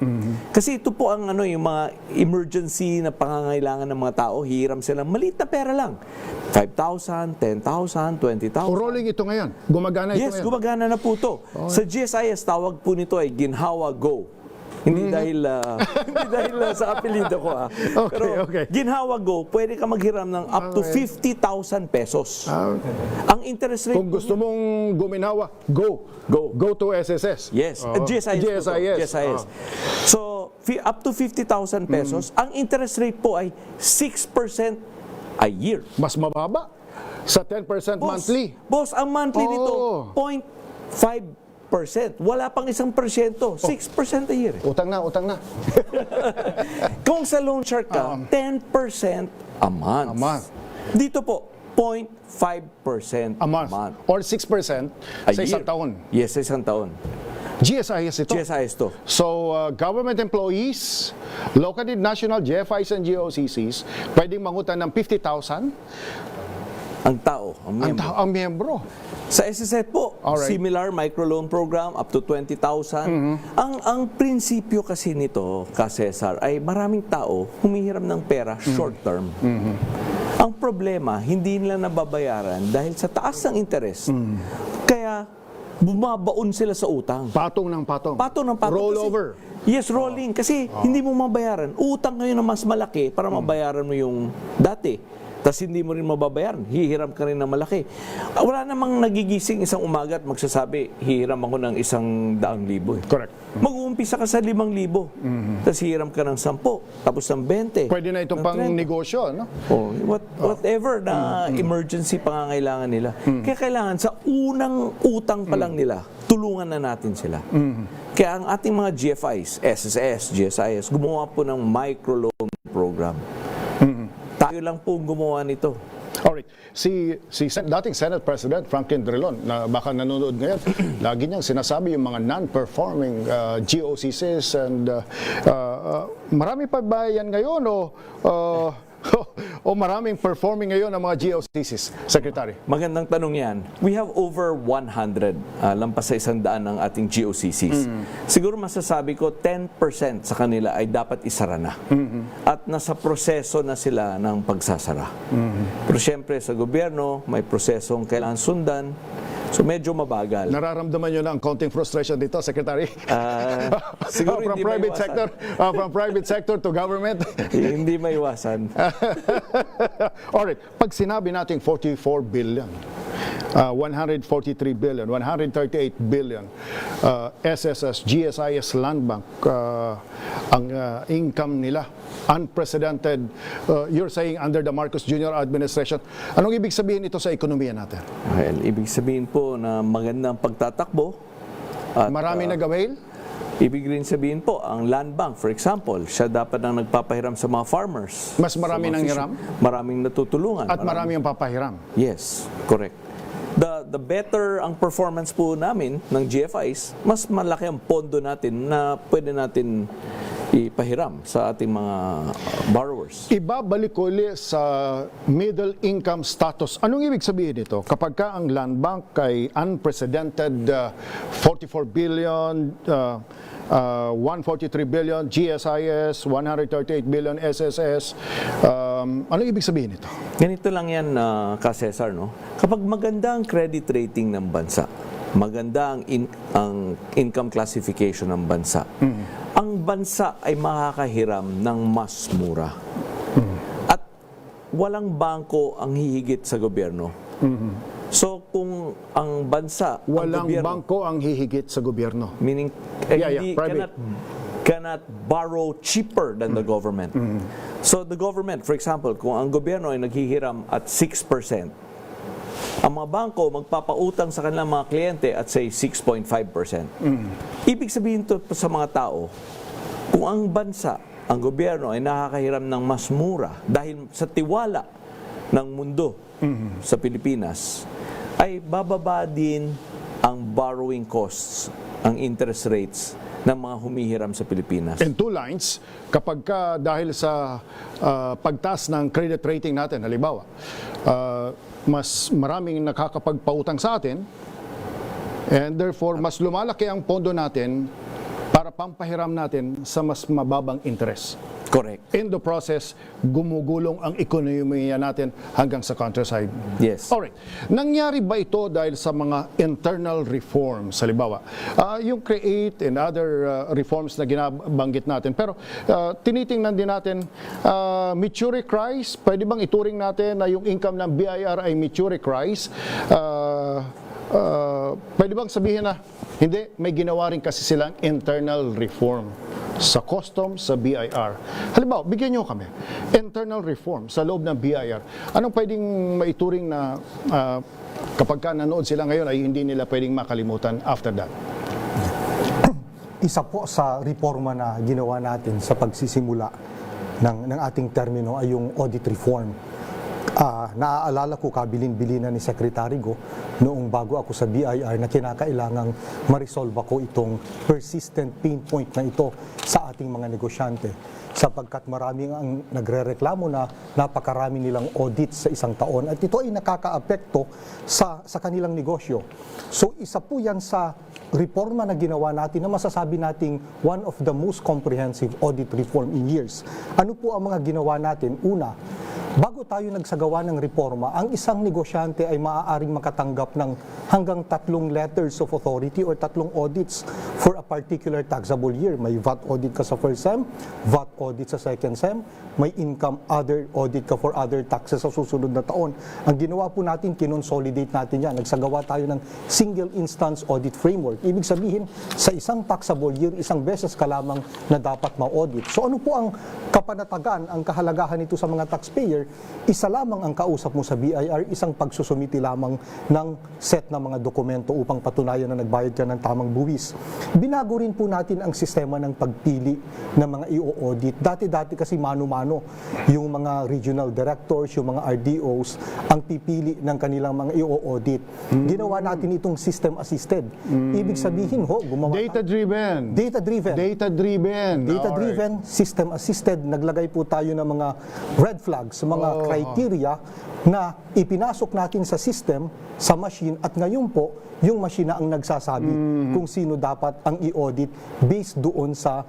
Kasi ito po ang yung mga emergency na pangangailangan ng mga tao, hiram sila, maliit na pera lang. 5,000, 10,000, 20,000. Rolling ito ngayon? Gumagana ito ngayon? Yes, gumagana na po ito. Sa GSIS, tawag po nito ay Ginhawa Go. Hindi dahil sa apelyido ko Pero ginhawa Go, pwede ka maghiram ng up to 50,000 pesos. Ang interest rate Kung gusto mong guminawa, go to SSS. Yes, GSIS. So, up to 50,000 pesos, ang interest rate po ay 6% a year. Mas mababa sa 10% monthly. Boss, ang monthly nito 0.5%. Wala pang 1%. 6% a year. Utang na. Kung sa loan shark ka, 10% a month. Dito po, 0.5% a month. Or 6% sa isang taon. Yes, sa isang taon. GSIS ito? GSIS to. So, government employees, local and national GFIs and GOCCs, pwedeng mangutang ng 50,000? Ang tao, ang miyembro. Sa SSF po, similar microloan program up to 20,000. Ang prinsipyo kasi nito, Cesar, ay maraming tao humihiram ng pera short term. Ang problema, hindi nila nababayaran dahil sa taas ng interest. Kaya bumabaon sila sa utang. Patong ng patong. Rollover. Yes, rolling. Kasi hindi mo mabayaran. Utang ngayon na mas malaki para mabayaran mo yung dati. Tapos hindi mo rin mababayaran, hihiram ka rin ng malaki. Wala namang nagigising isang umaga at magsasabi, hihiram ako ng 100,000. Correct. Mag-uumpisa ka sa 5,000. Tapos hihiram ka ng 10, tapos ng 20. Pwede na itong pang negosyo, no? Whatever na emergency pangangailangan nila. Kaya kailangan sa unang utang pa lang nila, tulungan na natin sila. Kaya ang ating mga GFIs, SSS, GSIS, gumawa po ng microloan program. Tayo lang po gumawa nito. Alright. Si dating Senate President Franklin Drilon, na baka nanonood ngayon, lagi niyang sinasabi yung mga non-performing GOCCs and marami pa ba yan ngayon o maraming performing ngayon ang mga GOCCs, Secretary? Magandang tanong yan. We have over 100, lampas sa 100 ng ating GOCCs. Siguro masasabi ko 10% sa kanila ay dapat isara na. At nasa proseso na sila ng pagsasara. Pero syempre sa gobyerno, may prosesong kailangan sundan. So medyo mabagal. Nararamdaman nyo na ang konting frustration dito, Secretary? Siguro from hindi private sector, from private sector to government? Hindi maiwasan. Alright, pag sinabi nating 44 billion, 143 billion, 138 billion, SSS, GSIS, Land Bank, ang income nila, unprecedented, you're saying under the Marcos Jr. administration. Anong ibig sabihin ito sa ekonomiya natin? Well, ibig sabihin po na magandang pagtatakbo. At, marami nag-avail? Ibig rin sabihin po, ang Land Bank, for example, siya dapat nang nagpapahiram sa mga farmers. Mas marami nang hiram? Maraming natutulungan. At marami ang papahiram? Yes, correct. The better ang performance po namin ng GFIs, mas malaki ang pondo natin na pwede natin ipahiram sa ating mga borrowers. Ibabalik ko ulit sa middle income status. Anong ibig sabihin nito? Kapag ka ang Land Bank ay unprecedented 44 billion, 143 billion, GSIS, 138 billion, SSS, anong ibig sabihin nito? Ganito lang yan, Cesar, no? Kapag maganda ang credit rating ng bansa, maganda ang income classification ng bansa, ang bansa ay makakahiram ng mas mura. At walang bangko ang hihigit sa gobyerno. So kung ang bansa, walang ang bangko ang hihigit sa gobyerno. Meaning, cannot borrow cheaper than the government. So the government, for example, kung ang gobyerno ay naghihiram at 6%, ang mga bangko magpapautang sa kanilang mga kliyente at say 6.5%. Ibig sabihin to sa mga tao, kung ang bansa, ang gobyerno ay nakakahiram ng mas mura dahil sa tiwala ng mundo sa Pilipinas, ay bababa din ang borrowing costs, ang interest rates ng mga humihiram sa Pilipinas. In two lines, kapag ka dahil sa pagtaas ng credit rating natin, halimbawa, mas maraming nakakapagpautang sa atin, and therefore mas lumalaki ang pondo natin para pampahiram natin sa mas mababang interest. Correct. In the process, gumugulong ang ekonomiya natin hanggang sa countryside. Yes. Alright. Nangyari ba ito dahil sa mga internal reforms? Halimbawa, yung create and other reforms na ginabanggit natin. Pero tinitingnan din natin, maturity crisis, pwede bang ituring natin na yung income ng BIR ay maturity crisis? Pwede bang sabihin na hindi, may ginawa rin kasi silang internal reform sa customs, sa BIR. Halimbawa, bigyan nyo kami, internal reform sa loob ng BIR. Anong pwedeng maituring na kapag ka nanood sila ngayon ay hindi nila pwedeng makalimutan after that? Isa po sa reforma na ginawa natin sa pagsisimula ng ating termino ay yung audit reform. Naaalala ko kabilin-bilinan ni Secretary Go noong bago ako sa BIR na kinakailangang ma-resolve ako itong persistent pain point na ito sa ating mga negosyante sapagkat maraming ang nagrereklamo na napakarami nilang audits sa isang taon at ito ay nakakaapekto sa kanilang negosyo. So isa po yan sa reforma na ginawa natin na masasabi nating one of the most comprehensive audit reform in years. Ano po ang mga ginawa natin? Una, bago tayo nagsagawa ng reforma, ang isang negosyante ay maaaring makatanggap ng hanggang 3 letters of authority or 3 audits for a particular taxable year. May VAT audit ka sa first SEM, VAT audit sa second SEM, may income other audit ka for other taxes sa susunod na taon. Ang ginawa po natin, kinonsolidate natin yan. Nagsagawa tayo ng single instance audit framework. Ibig sabihin, sa isang taxable year, isang beses ka lamang na dapat ma-audit. So ano po ang kapanatagan, ang kahalagahan nito sa mga taxpayer? Isa lamang ang kausap mo sa BIR, isang pagsusumiti lamang ng set ng mga dokumento upang patunayan na nagbayad ka ng tamang buwis. Binago rin po natin ang sistema ng pagpili ng mga i-audit. Dati-dati kasi mano-mano yung mga regional directors, yung mga RDOs, ang pipili ng kanilang mga i-audit. Ginawa natin itong system-assisted. Ibig sabihin, gumawa Data-driven. Data-driven. Data-driven. Data-driven, system-assisted. Naglagay po tayo ng mga red flags, mga criteria na ipinasok natin sa system, sa machine, at ngayon po, yung machine na ang nagsasabi kung sino dapat ang i-audit based doon sa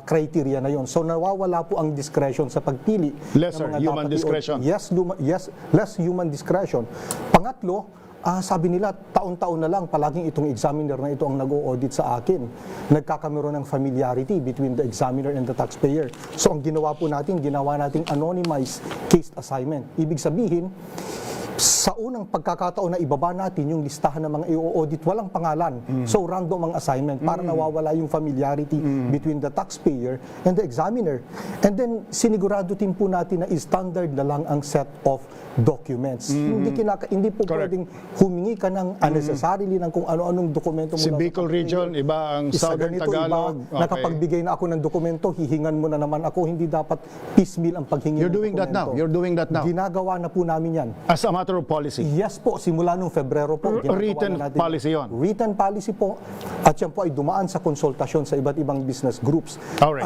criteria na yon. So nawawala po ang discretion sa pagpili. Lesser human discretion. Yes, less human discretion. Pangatlo, sabi nila, taon-taon na lang, palaging itong examiner na ito ang nag-o-audit sa akin. Nagkakameron ng familiarity between the examiner and the taxpayer. So ang ginawa po natin, ginawa nating anonymized case assignment. Ibig sabihin, sa unang pagkakataon na ibaba natin yung listahan ng mga i-audit, walang pangalan. So random ang assignment para nawawala yung familiarity between the taxpayer and the examiner. And then sinigurado din po natin na standard na lang ang set of documents. Hindi po pwedeng humingi ka ng unnecessarily ng kung ano-anong dokumento mo. Si Bicol Region, iba ang Southern Tagalog. Nakapagbigay na ako ng dokumento, hihingan mo na naman ako. Hindi dapat piecemeal ang paghingi ng dokumento. You're doing that now. Ginagawa na po namin yan. As a matter of policy? Yes po, simula nung Febrero po. Written policy yon? Written policy po. At yan po ay dumaan sa konsultasyon sa iba't ibang business groups. Alright.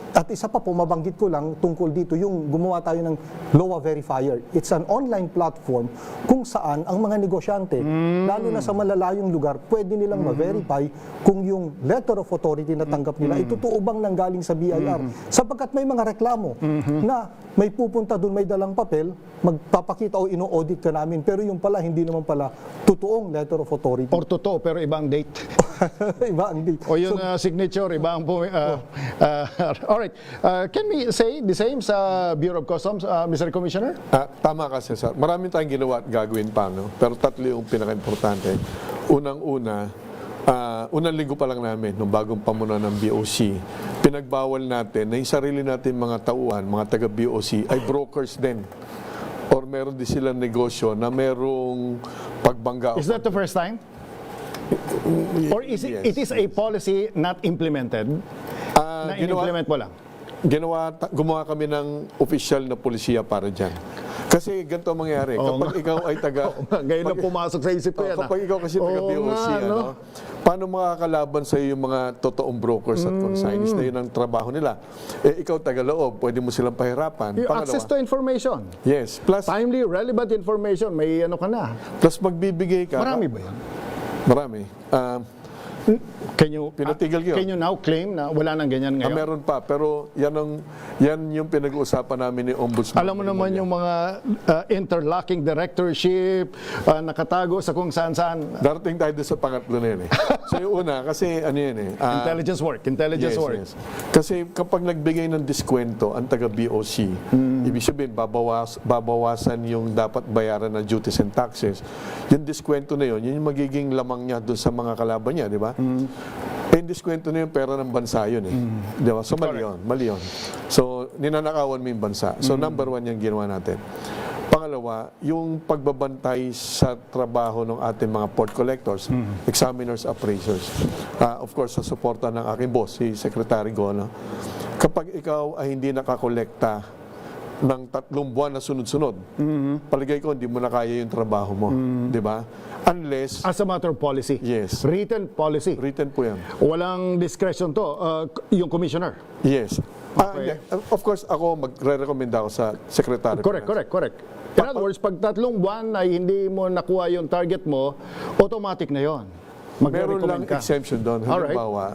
At isa pa po, mabanggit ko lang tungkol dito, yung gumawa tayo ng LOA Verifier. It's an online platform kung saan ang mga negosyante, lalo na sa malalayong lugar, pwede nilang ma-verify kung yung letter of authority na tanggap nila, ito totoo bang nanggaling sa BIR. Sapagkat may mga reklamo na may pupunta doon, may dalang papel, magpapakita o ino-audit ka namin, pero yung pala, hindi naman pala totoong letter of authority. Or totoo, pero ibang date. Iba ang date. O yung signature, ibang alright. Can we say the same sa Bureau of Customs, Mr. Commissioner? Tama kasi, sir. Maraming tayong ginawa at gagawin pa, no? Pero tatlo yung pinaka-importante. Unang-una, unang linggo pa lang namin, nung bagong pamunuan ng BOC, pinagbawal natin na yung sarili natin mga tauhan, mga taga-BOC, ay brokers din. Or meron din silang negosyo na merong pagbangga. Is that the first time? Or is it is a policy not implemented? Na in-implement mo lang? Gumawa kami ng official na polisiya para dyan. Kasi ganito ang mangyari. Kapag ikaw ay taga... Ngayon na pumasok sa isip ko yan. Kapag ikaw kasi taga-BOC, paano makakalaban sa iyo yung mga totoong brokers at consignees na yun ang trabaho nila? Ikaw taga-loob, pwede mo silang pahirapan. Yung access to information. Yes. Plus, timely, relevant information. May ano ka na. Plus magbibigay ka. Marami ba yan? Marami. Pinatigil yun. Can you now claim na wala nang ganyan ngayon? Meron pa, pero yan yung pinag-uusapan namin ni Ombudsman. Alam mo naman yung mga interlocking directorship, nakatago sa kung saan-saan. Darating tayo doon sa pangatlo na yun eh. So yung una, kasi ano yun eh. Intelligence work. Yes. Kasi kapag nagbigay ng diskwento ang taga-BOC, ibig sabihin babawasan yung dapat bayaran na duties and taxes. Yung diskwento na yun yung magiging lamang niya doon sa mga kalaban niya, di ba? Yung diskwento na yung pera ng bansa yun eh. Di ba? So mali yun. So ninanakawan mo yung bansa. So number one yung ginawa natin. Pangalawa, yung pagbabantay sa trabaho ng ating mga port collectors, examiners, appraisers. Of course, sa suporta ng aking boss, si Secretary Gono. Kapag ikaw ay hindi nakakolekta ng 3 buwan na sunod-sunod, palagay ko hindi mo na kaya yung trabaho mo. Di ba? Unless... As a matter of policy. Yes. Written policy. Written po yan. Walang discretion to. Yung commissioner. Yes. Of course, ako magre-recommenda ako sa Secretary. Correct. In other words, pag 3 buwan ay hindi mo nakuha yung target mo, automatic na yon. Meron lang exemption doon. Halimbawa,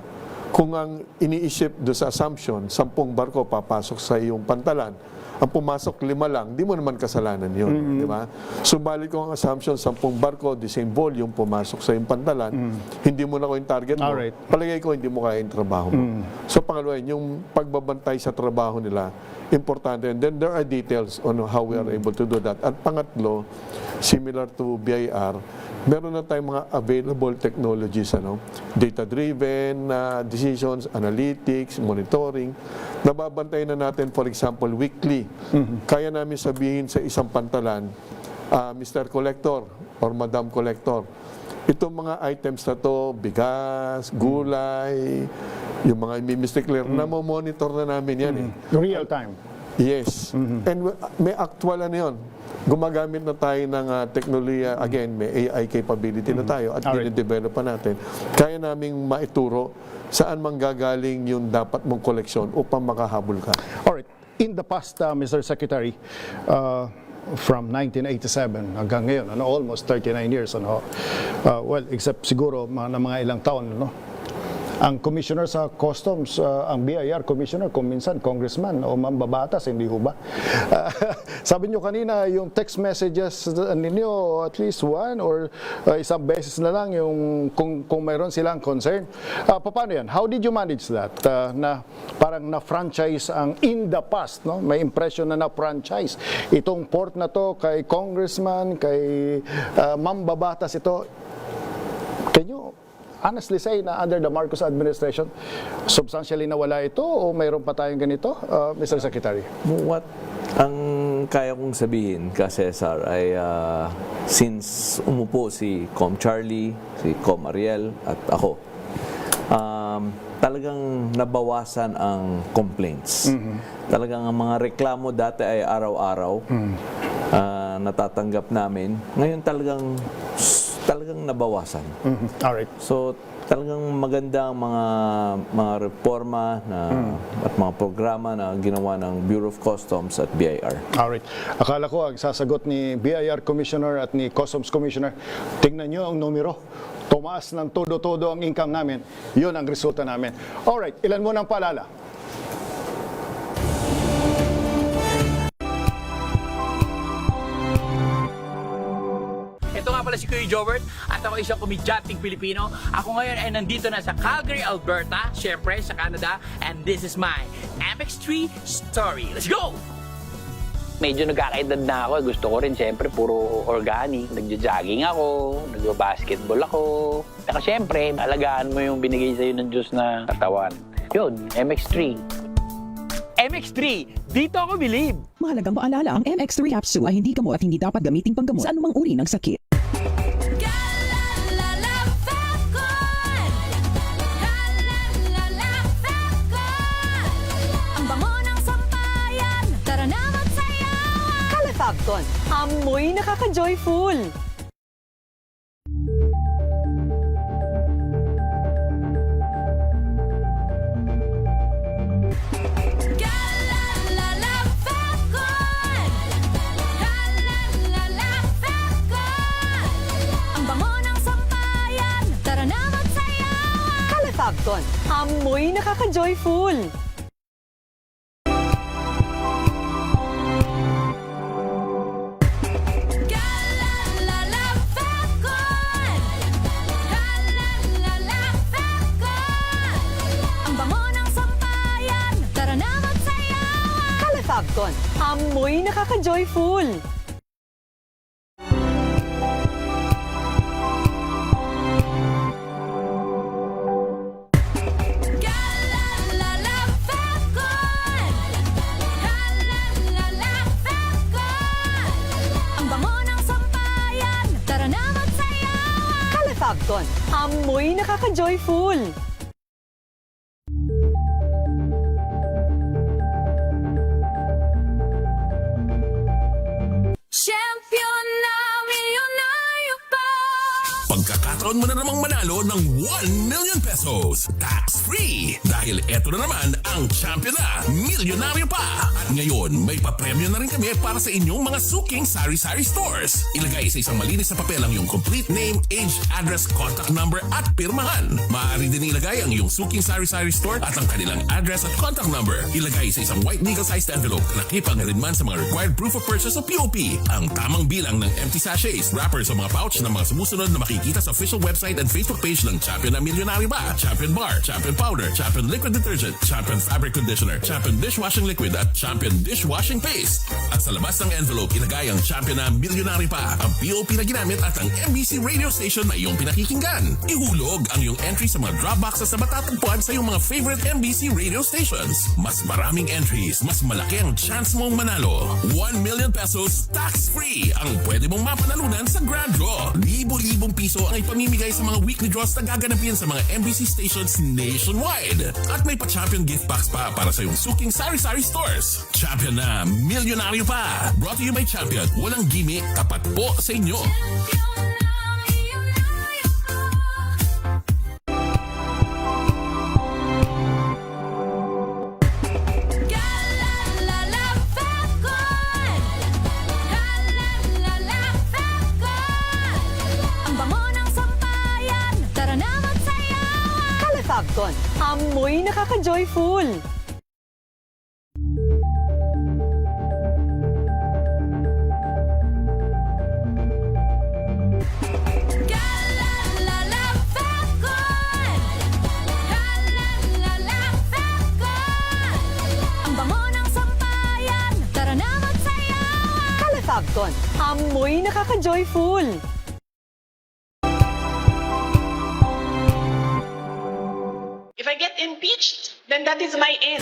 kung ang iniisip doon sa assumption, 10 barko papasok sa iyong pantalan, ang pumasok 5 lang, di mo naman kasalanan yun. Di ba? Subalit ko ang assumption, 10 barko, the same volume, pumasok sa iyong pantalan, hindi mo na ko yung target mo, palagay ko hindi mo kaya yung trabaho mo. So pangalawa, yung pagbabantay sa trabaho nila, importante. And then there are details on how we are able to do that. At pangatlo, similar to BIR, meron na tayong mga available technologies, data-driven decisions, analytics, monitoring. Nababantay na natin, for example, weekly. Kaya namin sabihin sa isang pantalan, Mr. Collector or Madam Collector, itong mga items na to, bigas, gulay, yung mga mistake-clear, monitor na namin yan. Real time. Yes. And may actual yun. Gumagamit na tayo ng teknolohiya, again, may AI capability na tayo at dinidevelop pa natin. Kaya naming maituro saan manggagaling yung dapat mong koleksyon upang makahabol ka. Alright. In the past, Mr. Secretary, from 1987 hanggang ngayon, almost 39 years, well, except siguro mga ilang taon, ang commissioner sa customs, ang BIR commissioner, kung minsan congressman o mambabatas, hindi ho ba? Sabi nyo kanina, yung text messages ninyo, at least one or isang beses na lang yung kung mayroon silang concern. Paano yan? How did you manage that? Na parang na-franchise ang in the past, may impression na na-franchise. Itong port na to kay congressman, kay mambabatas ito. Can you honestly say na under the Marcos administration, substantially nawala ito o mayroon pa tayong ganito, Mr. Secretary? What ang kaya kong sabihin ka, Cesar, ay since umupo si Com Charlie, si Com Ariel at ako, talagang nabawasan ang complaints. Talagang ang mga reklamo dati ay araw-araw natatanggap namin. Ngayon talagang nabawasan. Alright. So talagang maganda ang mga reforma at mga programa na ginawa ng Bureau of Customs at BIR. Alright. Akala ko ang sasagot ni BIR Commissioner at ni Customs Commissioner, tingnan nyo ang numero. Tumaas ng todo-todo ang income namin. Yun ang resulta namin. Alright, ilan mo ng paalala? Ito nga pala si Kuya Jobert at ako isang komedyanteng Pilipino. Ako ngayon ay nandito na sa Calgary, Alberta, syempre sa Canada, and this is my MX3 story. Let's go! Medyo nagkakaedad na ako. Gusto ko rin syempre puro organic. Nagja-jogging ako, nagba-basketball ako. Saka syempre, alagaan mo yung binigay sa'yo ng Diyos na katawan. Yun, MX3. MX3, dito ako believe! Mahalagang paalala, ang MX3 capsule ay hindi gamot at hindi dapat gamiting panggamot sa anumang uri ng sakit. Ang bango ng sampayan, tara na magsayawan! Calafabcon, amoy nakaka-joyful! Ang bango ng sampayan, tara na magsayawan! Falcon. Amoy nakaka-joyful. Ang bango ng sampayan, tara na magsayawan. Falcon. Amoy nakaka-joyful. Ang bango ng sampayan, tara na magsayawan. Falcon. Amoy nakaka-joyful. Champion na milyonaryo pa. Pagkakataon mo na namang manalo ng 1 million pesos tax-free. Dahil eto na naman ang champion na milyonaryo pa. At ngayon, may papremyo na rin kami para sa inyong mga suking sari-sari stores. Ilagay sa isang malinis na papel ang iyong complete name, age, address, contact number at pirmahan. Maaari din ilagay ang iyong suking sari-sari store at ang kanilang address at contact number. Ilagay sa isang white legal-sized envelope na nakipag na rin man sa mga required proof of purchase o POP. Ang tamang bilang ng empty sachets, wrappers o mga pouch ng mga sumusunod na makikita sa official website and Facebook page ng Champion na Milyonaryo Ba, Champion Bar, Champion Powder, Champion Liquid Detergent, Champion Fabric Conditioner, Champion Dishwashing Liquid at Champion Dishwashing Paste. At sa labas ng envelope, ilagay ang Champion na Milyonaryo Pa, ang POP na ginamit at ang MBC radio station na iyong pinakikinggan. Ihulog ang iyong entry sa mga drop boxes na matatagpuan sa iyong mga favorite MBC radio stations. Mas maraming entries, mas malaki ang chance mong manalo. 1 million pesos tax-free ang pwede mong mapanalunan sa Grand Draw. Libo-libong piso ang ipamimigay sa mga weekly draws na gaganapin sa mga MBC stations nationwide. At may pa-champion gift box pa para sa iyong suking sari-sari stores. Champion na Milyonaryo Pa. Brought to you by Champion. Walang gimmick, tapat po sa inyo. Falcon. Amoy nakaka-joyful. Ang bango ng sampayan, tara na magsayawan. Falcon. Amoy nakaka-joyful. If I get impeached, then that is my end.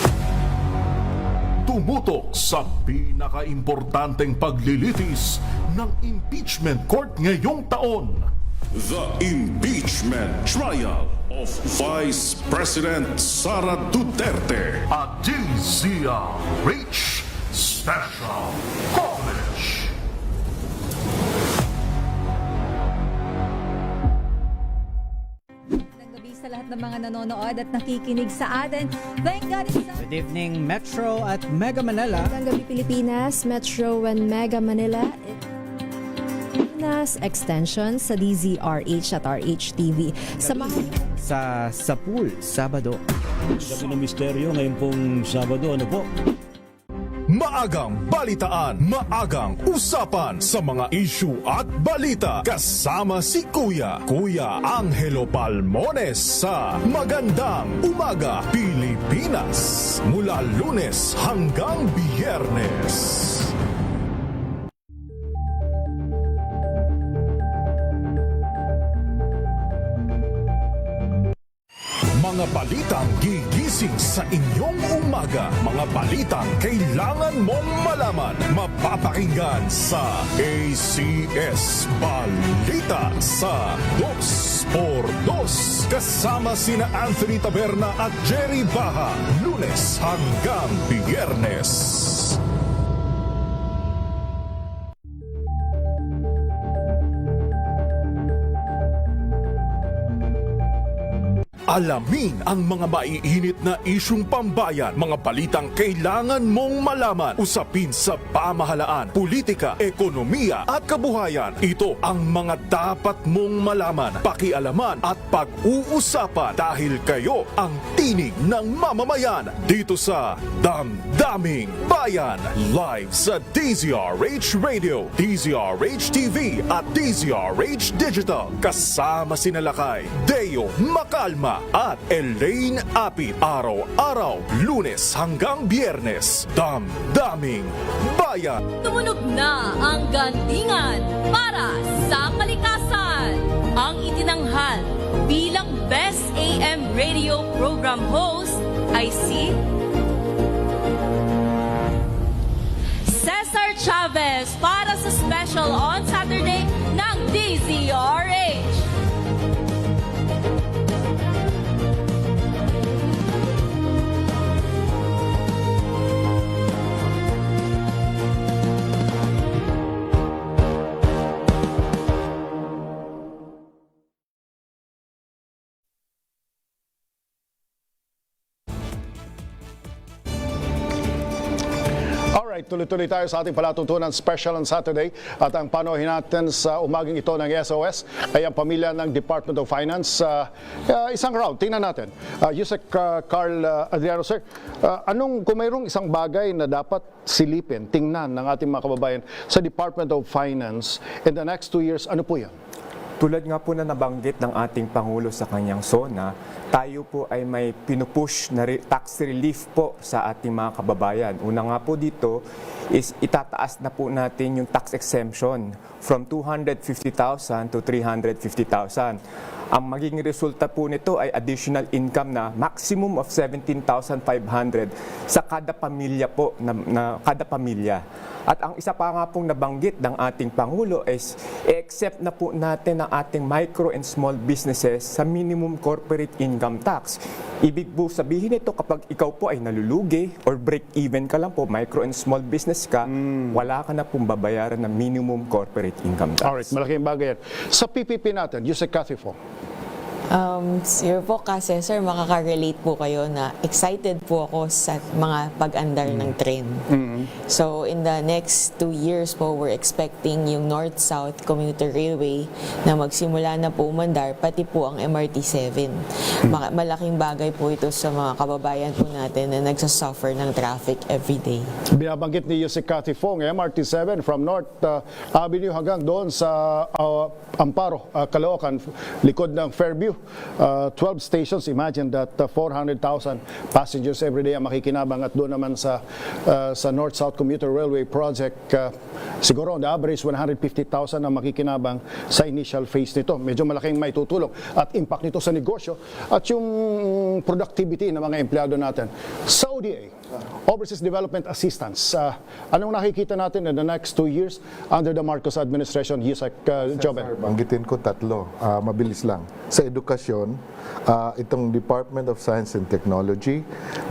Tumutok sa pinaka-importanteng paglilitis ng impeachment court ngayong taon. The Impeachment Trial of Vice President Sara Duterte. At DZRH Special Coverage. Sa lahat ng mga nanonood at nakikinig sa atin. Thank God it's Good evening, Metro at Mega Manila. Magandang gabi, Pilipinas, Metro and Mega Manila. Pilipinas Extension sa DZRH at RH-TV. Samahan Sa pool, Sabado. Gabi ng misteryo ngayon pong Sabado, ano po? Maagang balitaan, maagang usapan sa mga issue at balita. Kasama si Kuya Angelo Palmones sa Magandang Umaga Pilipinas. Mula Lunes hanggang Biyernes. Mga balitang gigising sa inyong umaga. Mga balitang kailangan mong malaman. Mapapakinggan sa ACS Balita sa 2x2. Kasama sina Anthony Taberna at Jerry Baha. Lunes hanggang Biyernes. Alamin ang mga maiinit na isyung pambayan, mga balitang kailangan mong malaman, usapin sa pamahalaan, politika, ekonomiya at kabuhayan. Ito ang mga dapat mong malaman, pakialaman at pag-uusapan dahil kayo ang tinig ng mamamayan dito sa Damdaming Bayan. Live sa DZRH Radio, DZRH TV at DZRH Digital. Kasama sina Lakay, Deo Makalma at Elaine Apit. Araw-araw, Lunes hanggang Biyernes. Damdaming Bayan. Tumunog na ang gandingan para sa kalikasan. Ang itinanghal bilang Best AM Radio Program Host ay si Cesar Chavez para sa special on Saturday ng DZRH. Alright, tuloy-tuloy tayo sa ating palatuntunan special on Saturday at ang panohin natin sa umaging ito ng SOS ay ang pamilya ng Department of Finance. Isang round, tingnan natin. Yusek Carl Adriano, sir, kung mayroong isang bagay na dapat silipin, tingnan ng ating mga kababayan sa Department of Finance in the next 2 years, ano po yan? Tulad nga po na nabanggit ng ating Pangulo sa kanyang SONA, tayo po ay may pinupush na tax relief po sa ating mga kababayan. Una nga po dito is itataas na po natin yung tax exemption from 250,000 to 350,000. Ang magiging resulta po nito ay additional income na maximum of 17,500 sa kada pamilya po, kada pamilya. At ang isa pa nga pong nabanggit ng ating Pangulo is i-accept na po natin ang ating micro and small businesses sa minimum corporate income tax. Ibig po sabihin nito kapag ikaw po ay nalulugi or break even ka lang po, micro and small business ka, wala ka na pong babayaran ng minimum corporate income tax. Alright, malaking bagay yan. Sa PPP natin, Yusek Cathy po. Sir po kasi, sir, makaka-relate po kayo na excited po ako sa mga pag-andar ng train. So, in the next 2 years po, we're expecting yung North-South Commuter Railway na magsimula na po umandar, pati po ang MRT-7. Malaking bagay po ito sa mga kababayan po natin na nagsasuffer ng traffic everyday. Binabanggit ni Yusek Cathy Fong, MRT-7 from North Avenue hanggang doon sa Amparo, Caloocan, likod ng Fairview. 12 stations, imagine that 400,000 passengers every day ang makikinabang at doon naman sa North-South Commuter Railway Project, siguro on the average 150,000 ang makikinabang sa initial phase nito. Medyo malaking may tutulong at impact nito sa negosyo at yung productivity ng mga empleyado natin. Sa ODA, Overseas Development Assistance, anong nakikita natin in the next 2 years under the Marcos administration, Yusek Joben? Banggitin ko tatlo, mabilis lang. Sa edukasyon, itong Department of Science and Technology,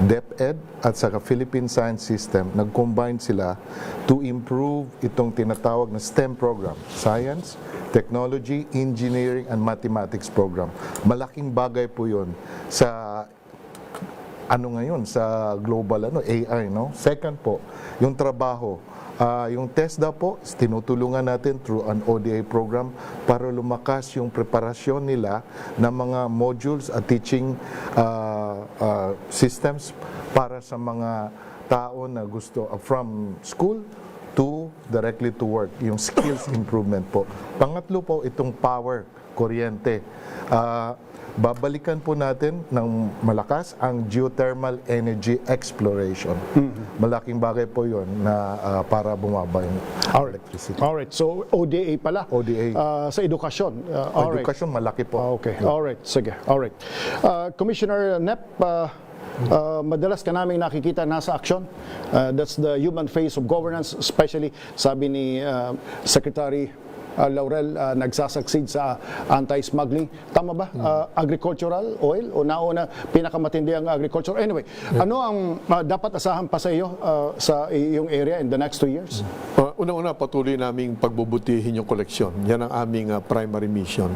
DepEd at saka Philippine Science System, nag-combine sila to improve itong tinatawag na STEM program, Science, Technology, Engineering, and Mathematics program. Malaking bagay po yun sa ngayon sa global AI, no? Second po, yung trabaho. Yung TESDA po, tinutulungan natin through an ODA program para lumakas yung preparasyon nila ng mga modules at teaching systems para sa mga tao na gusto from school to directly to work, yung skills improvement po. Pangatlo po, itong power, kuryente. Babalikan po natin ng malakas ang geothermal energy exploration. Malaking bagay po yun na para bumaba yung electricity. Alright, so ODA pala. ODA. Sa edukasyon. Edukasyon, malaki po. Okay, alright, sige. Alright. Commissioner Nep, madalas ka namin nakikita nasa aksyon. That's the human face of governance, especially sabi ni Secretary Laurel, nagsasucceed sa anti-smuggling. Tama ba? Agricultural oil o nauna pinakamatindi ang agriculture? Anyway, ano ang dapat asahan pa sa iyo sa iyong area in the next 2 years? Una-una, patuloy naming pagbubutihin yung koleksyon. Yan ang aming primary mission.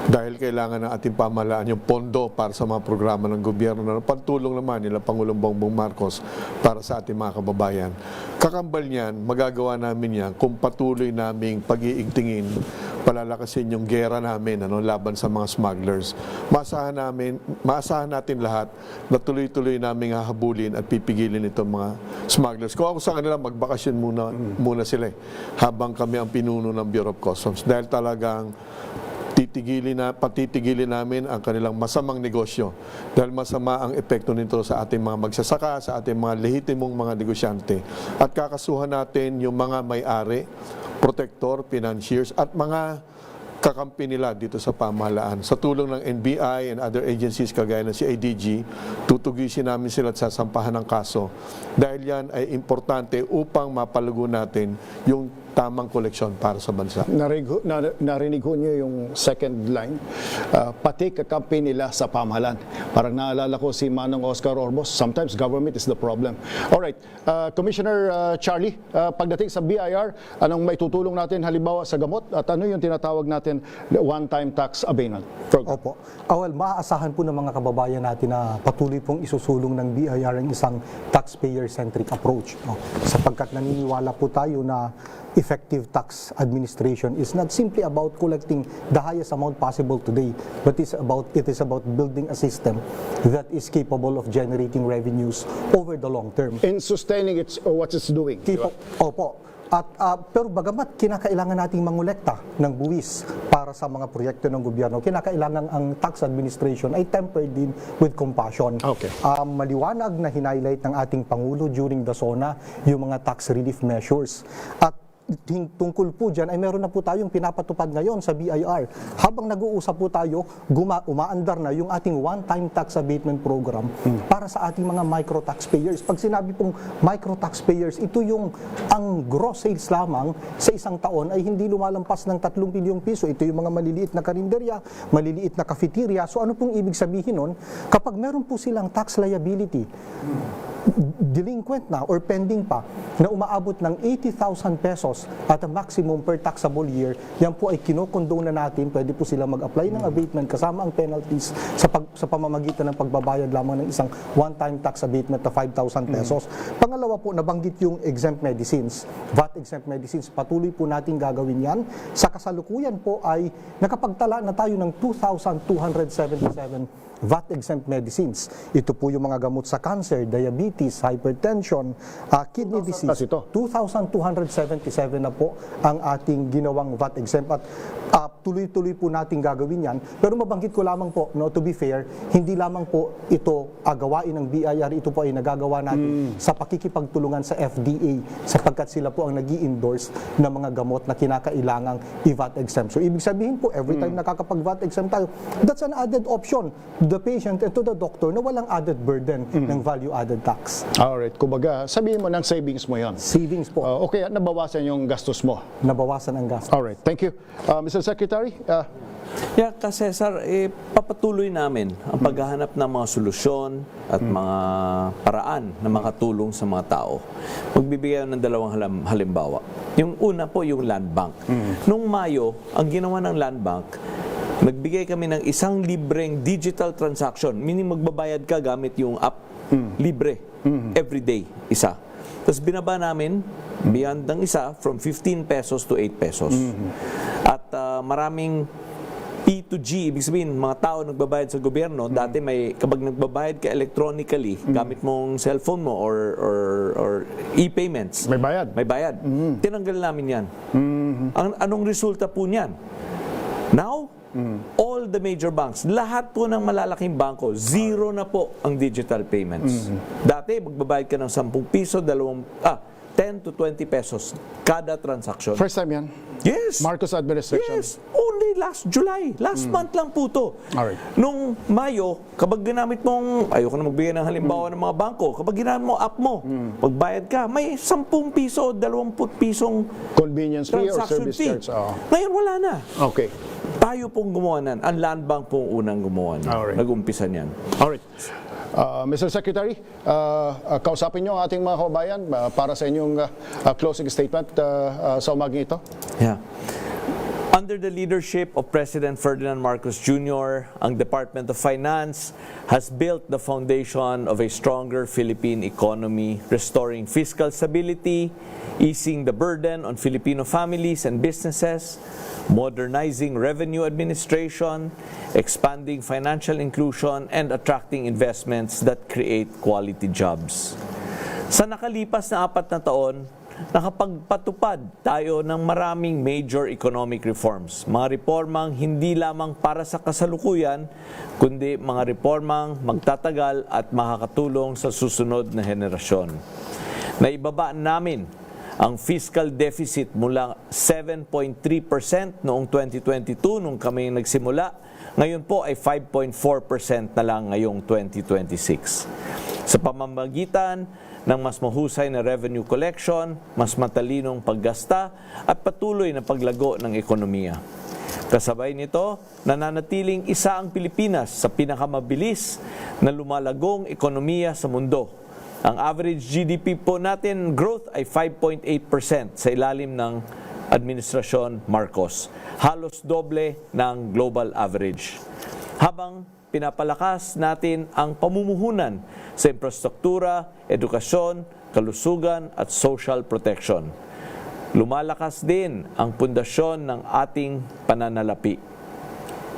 Dahil kailangan ng ating pamahalaan yung pondo para sa mga programa ng gobyerno na pagtulong naman nila Pangulong Bongbong Marcos para sa ating mga kababayan. Kakambal niyan, magagawa namin yan kung patuloy naming pag-iigtingin, palalakasin yung gera namin laban sa mga smugglers. Maasahan natin lahat na tuloy-tuloy naming hahabulin at pipigilin itong mga smugglers. Kung ako sa kanila, magbakasyon muna sila habang kami ang pinuno ng Bureau of Customs. Dahil talagang patitigilin namin ang kanilang masamang negosyo dahil masama ang epekto nito sa ating mga magsasaka, sa ating mga lehitimong mga negosyante. At kakasuhan natin yung mga may-ari, protector, financiers at mga kakampi nila dito sa pamahalaan. Sa tulong ng NBI and other agencies kagaya ng CIDG, tutugisin namin sila at sasampahan ng kaso dahil yan ay importante upang mapalugo natin yung tamang koleksyon para sa bansa. Narinig ho niyo yung second line, pati kakampi nila sa pamahalaan. Parang naalala ko si Manong Oscar Orbos, sometimes government is the problem. Alright, Commissioner Charlie, pagdating sa BIR, anong may tutulong natin halimbawa sa gamot at ano yung tinatawag natin one-time tax abatement program? Opo. Well, maaasahan po ng mga kababayan natin na patuloy pong isusulong ng BIR ang isang taxpayer-centric approach. Sapagkat naniniwala po tayo na effective tax administration is not simply about collecting the highest amount possible today, but it is about building a system that is capable of generating revenues over the long term. In sustaining what it's doing. Opo. Pero bagamat kinakailangan nating mangolekta ng buwis para sa mga proyekto ng gobyerno, kinakailangan ang tax administration ay tempered din with compassion. Okay. Maliwanag na highlight ng ating Pangulo during the SONA yung mga tax relief measures. At tungkol po dyan ay meron na po tayong pinapatupad ngayon sa BIR. Habang nag-uusap po tayo, umaandar na yung ating one-time tax abatement program para sa ating mga micro taxpayers. Pag sinabi pong micro taxpayers, ito yung ang gross sales lamang sa isang taon ay hindi lumalampas ng 3 bilyong piso. Ito yung mga maliliit na karinderya, maliliit na cafeteria. So ano pong ibig sabihin nun? Kapag meron po silang tax liability, delinquent na or pending pa na umaabot ng 80,000 pesos at a maximum per taxable year, yan po ay kinokondone na natin. Pwede po sila mag-apply ng abatement kasama ang penalties sa pamamagitan ng pagbabayad lamang ng isang one-time tax abatement na 5,000 pesos. Pangalawa po, nabanggit yung exempt medicines. VAT exempt medicines, patuloy po natin gagawin yan. Sa kasalukuyan po ay nakapagtala na tayo ng 2,277 VAT exempt medicines. Ito po yung mga gamot sa cancer, diabetes, hypertension, kidney disease. 2,277 na po ang ating ginawang VAT exempt at tuloy-tuloy po natin gagawin yan. Pero mabanggit ko lamang po, to be fair, hindi lamang po ito gawain ng BIR, ito po ay nagagawa natin sa pakikipagtulungan sa FDA sapagkat sila po ang nag-i-endorse ng mga gamot na kinakailangang i-VAT exempt. So ibig sabihin po, every time nakakapag-VAT exempt tayo, that's an added option to the patient and to the doctor na walang added burden ng value-added tax. Alright, kumbaga, sabihin mo ng savings mo yon. Savings po. Okay, at nabawasan yung gastos mo. Nabawasan ang gastos. Alright, thank you. Mr. Secretary? Kasi sir, papatuloy namin ang paghahanap ng mga solusyon at mga paraan na makatulong sa mga tao. Magbibigay ng dalawang halimbawa. Yung una po, yung land bank. Nung Mayo, ang ginawa ng land bank, nagbigay kami ng isang libreng digital transaction, meaning magbabayad ka gamit yung app, libre, every day, isa. Tapos binaba namin, beyond ng isa, from 15 pesos to 8 pesos. At maraming P2G, ibig sabihin, mga tao nagbabayad sa gobyerno, dati kapag nagbabayad ka electronically, gamit mong cellphone mo or e-payments. May bayad. May bayad. Tinanggal namin yan. Anong resulta po niyan? Now, all the major banks, lahat po ng malalaking bangko, zero na po ang digital payments. Dati, magbabayad ka ng 10 piso, 10 to 20 pesos kada transaction. First time yan? Yes. Marcos administration? Yes. Only last July. Last month lang po to. Alright. Nung Mayo, kapag ginamit mong, ayoko na magbigay ng halimbawa ng mga bangko, kapag ginamit mo app mo, magbayad ka, may 10 piso o 20 pisong convenience fee or service charge. Ngayon wala na. Okay. Tayo pong gumawa nan. Ang land bank pong unang gumawa nan. Alright. Nag-umpisa niyan. Alright. Mr. Secretary, kausapin niyo ang ating mga kababayan para sa inyong closing statement sa umaging ito. Yeah. Under the leadership of President Ferdinand Marcos Jr., ang Department of Finance has built the foundation of a stronger Philippine economy, restoring fiscal stability, easing the burden on Filipino families and businesses, modernizing revenue administration, expanding financial inclusion, and attracting investments that create quality jobs. Sa nakalipas na 4 na taon, nakapagpatupad tayo ng maraming major economic reforms. Mga reformang hindi lamang para sa kasalukuyan, kundi mga reformang magtatagal at makakatulong sa susunod na henerasyon. Naibaba namin ang fiscal deficit mula 7.3% noong 2022 nung kami nagsimula, ngayon po ay 5.4% na lang ngayong 2026. Sa pamamagitan ng mas mahusay na revenue collection, mas matalinong paggasta at patuloy na paglago ng ekonomiya. Kasabay nito, nananatiling isa ang Pilipinas sa pinakamabilis na lumalagong ekonomiya sa mundo. Ang average GDP po natin growth ay 5.8% sa ilalim ng Administrasyon Marcos, halos doble ng global average. Habang pinapalakas natin ang pamumuhunan sa infrastruktura, edukasyon, kalusugan at social protection. Lumalakas din ang pundasyon ng ating pananalapi.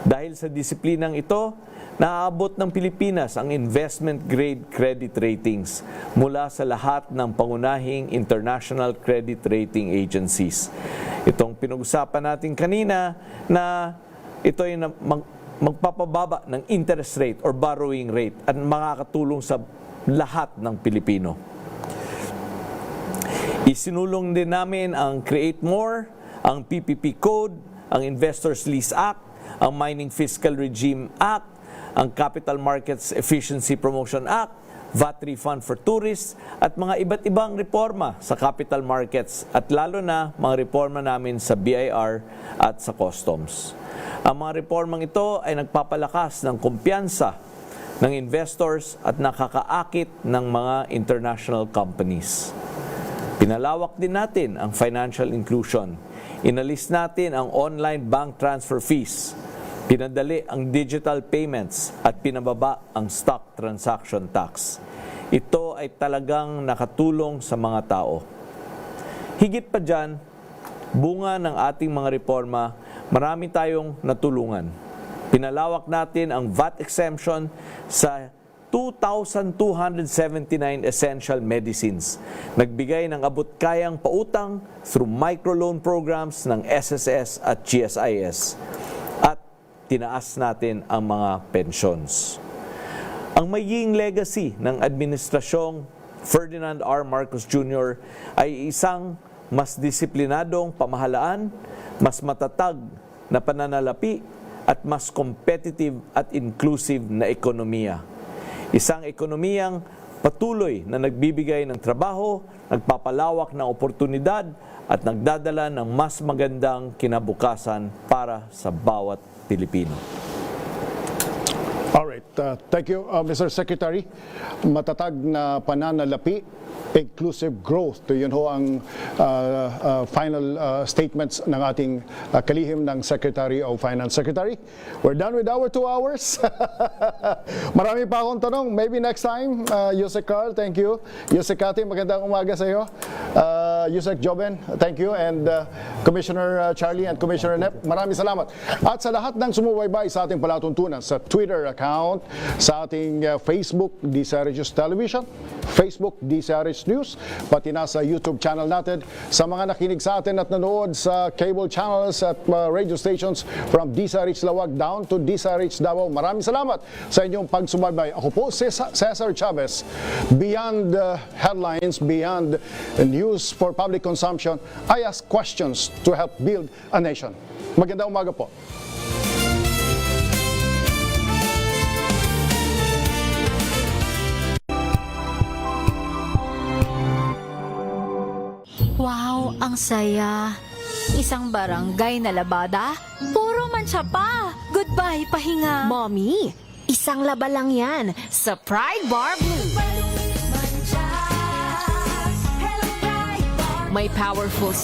Dahil sa disiplinang ito, naaabot ng Pilipinas ang investment-grade credit ratings mula sa lahat ng pangunahing international credit rating agencies. Itong pinag-usapan natin kanina na ito ay magpapababa ng interest rate or borrowing rate at makakatulong sa lahat ng Pilipino. Isinulong din namin ang Create More, ang PPP Code, ang Investors Lease Act, ang Mining Fiscal Regime Act, ang Capital Markets Efficiency Promotion Act, VAT refund for tourists, at mga iba't ibang reforma sa capital markets at lalo na mga reforma namin sa BIR at sa customs. Ang mga reformang ito ay nagpapalakas ng kumpiyansa ng investors at nakakaakit ng mga international companies. Pinalawak din natin ang financial inclusion. Inalis natin ang online bank transfer fees. Pinadali ang digital payments at pinababa ang stock transaction tax. Ito ay talagang nakatulong sa mga tao. Higit pa dyan, bunga ng ating mga reforma, marami tayong natulungan. Pinalawak natin ang VAT exemption sa 2,279 essential medicines. Nagbigay ng abot-kayang pautang through microloan programs ng SSS at GSIS. At tinaas natin ang mga pensions. Ang magiging legacy ng Administrasyong Ferdinand R. Marcos Jr. ay isang mas disiplinadong pamahalaan, mas matatag na pananalapi, at mas competitive at inclusive na ekonomiya. Isang ekonomiyang patuloy na nagbibigay ng trabaho, nagpapalawak ng oportunidad, at nagdadala ng mas magandang kinabukasan para sa bawat Pilipino. Alright, thank you, Mr. Secretary. Matatag na pananalapi, inclusive growth. Yun ho ang final statements ng ating kalihim ng Secretary of Finance. Secretary, we're done with our 2 hours. Marami pa akong tanong. Maybe next time, Yusek Carl, thank you. Yusek Kati, magandang umaga sa iyo. Yusek Joben, thank you. And Commissioner Charlie and Commissioner Nep, maraming salamat. At sa lahat ng sumubaybay sa ating palatuntunan, sa Twitter account, sa ating Facebook, DZRH Television, Facebook, DZRH News, pati na sa YouTube channel natin, sa mga nakinig sa atin at nanood sa cable channels at radio stations from DZRH Lawag down to DZRH Davao. Maraming salamat sa inyong pagsubaybay. Ako po si Cesar Chavez. Beyond headlines, beyond news for public consumption, I ask questions to help build a nation. Magandang umaga po. Wow, ang saya. Isang barangay na labada, puro mancha pa. Goodbye, pahinga. Mommy, isang laba lang yan sa Pride Bar Blue. May powerful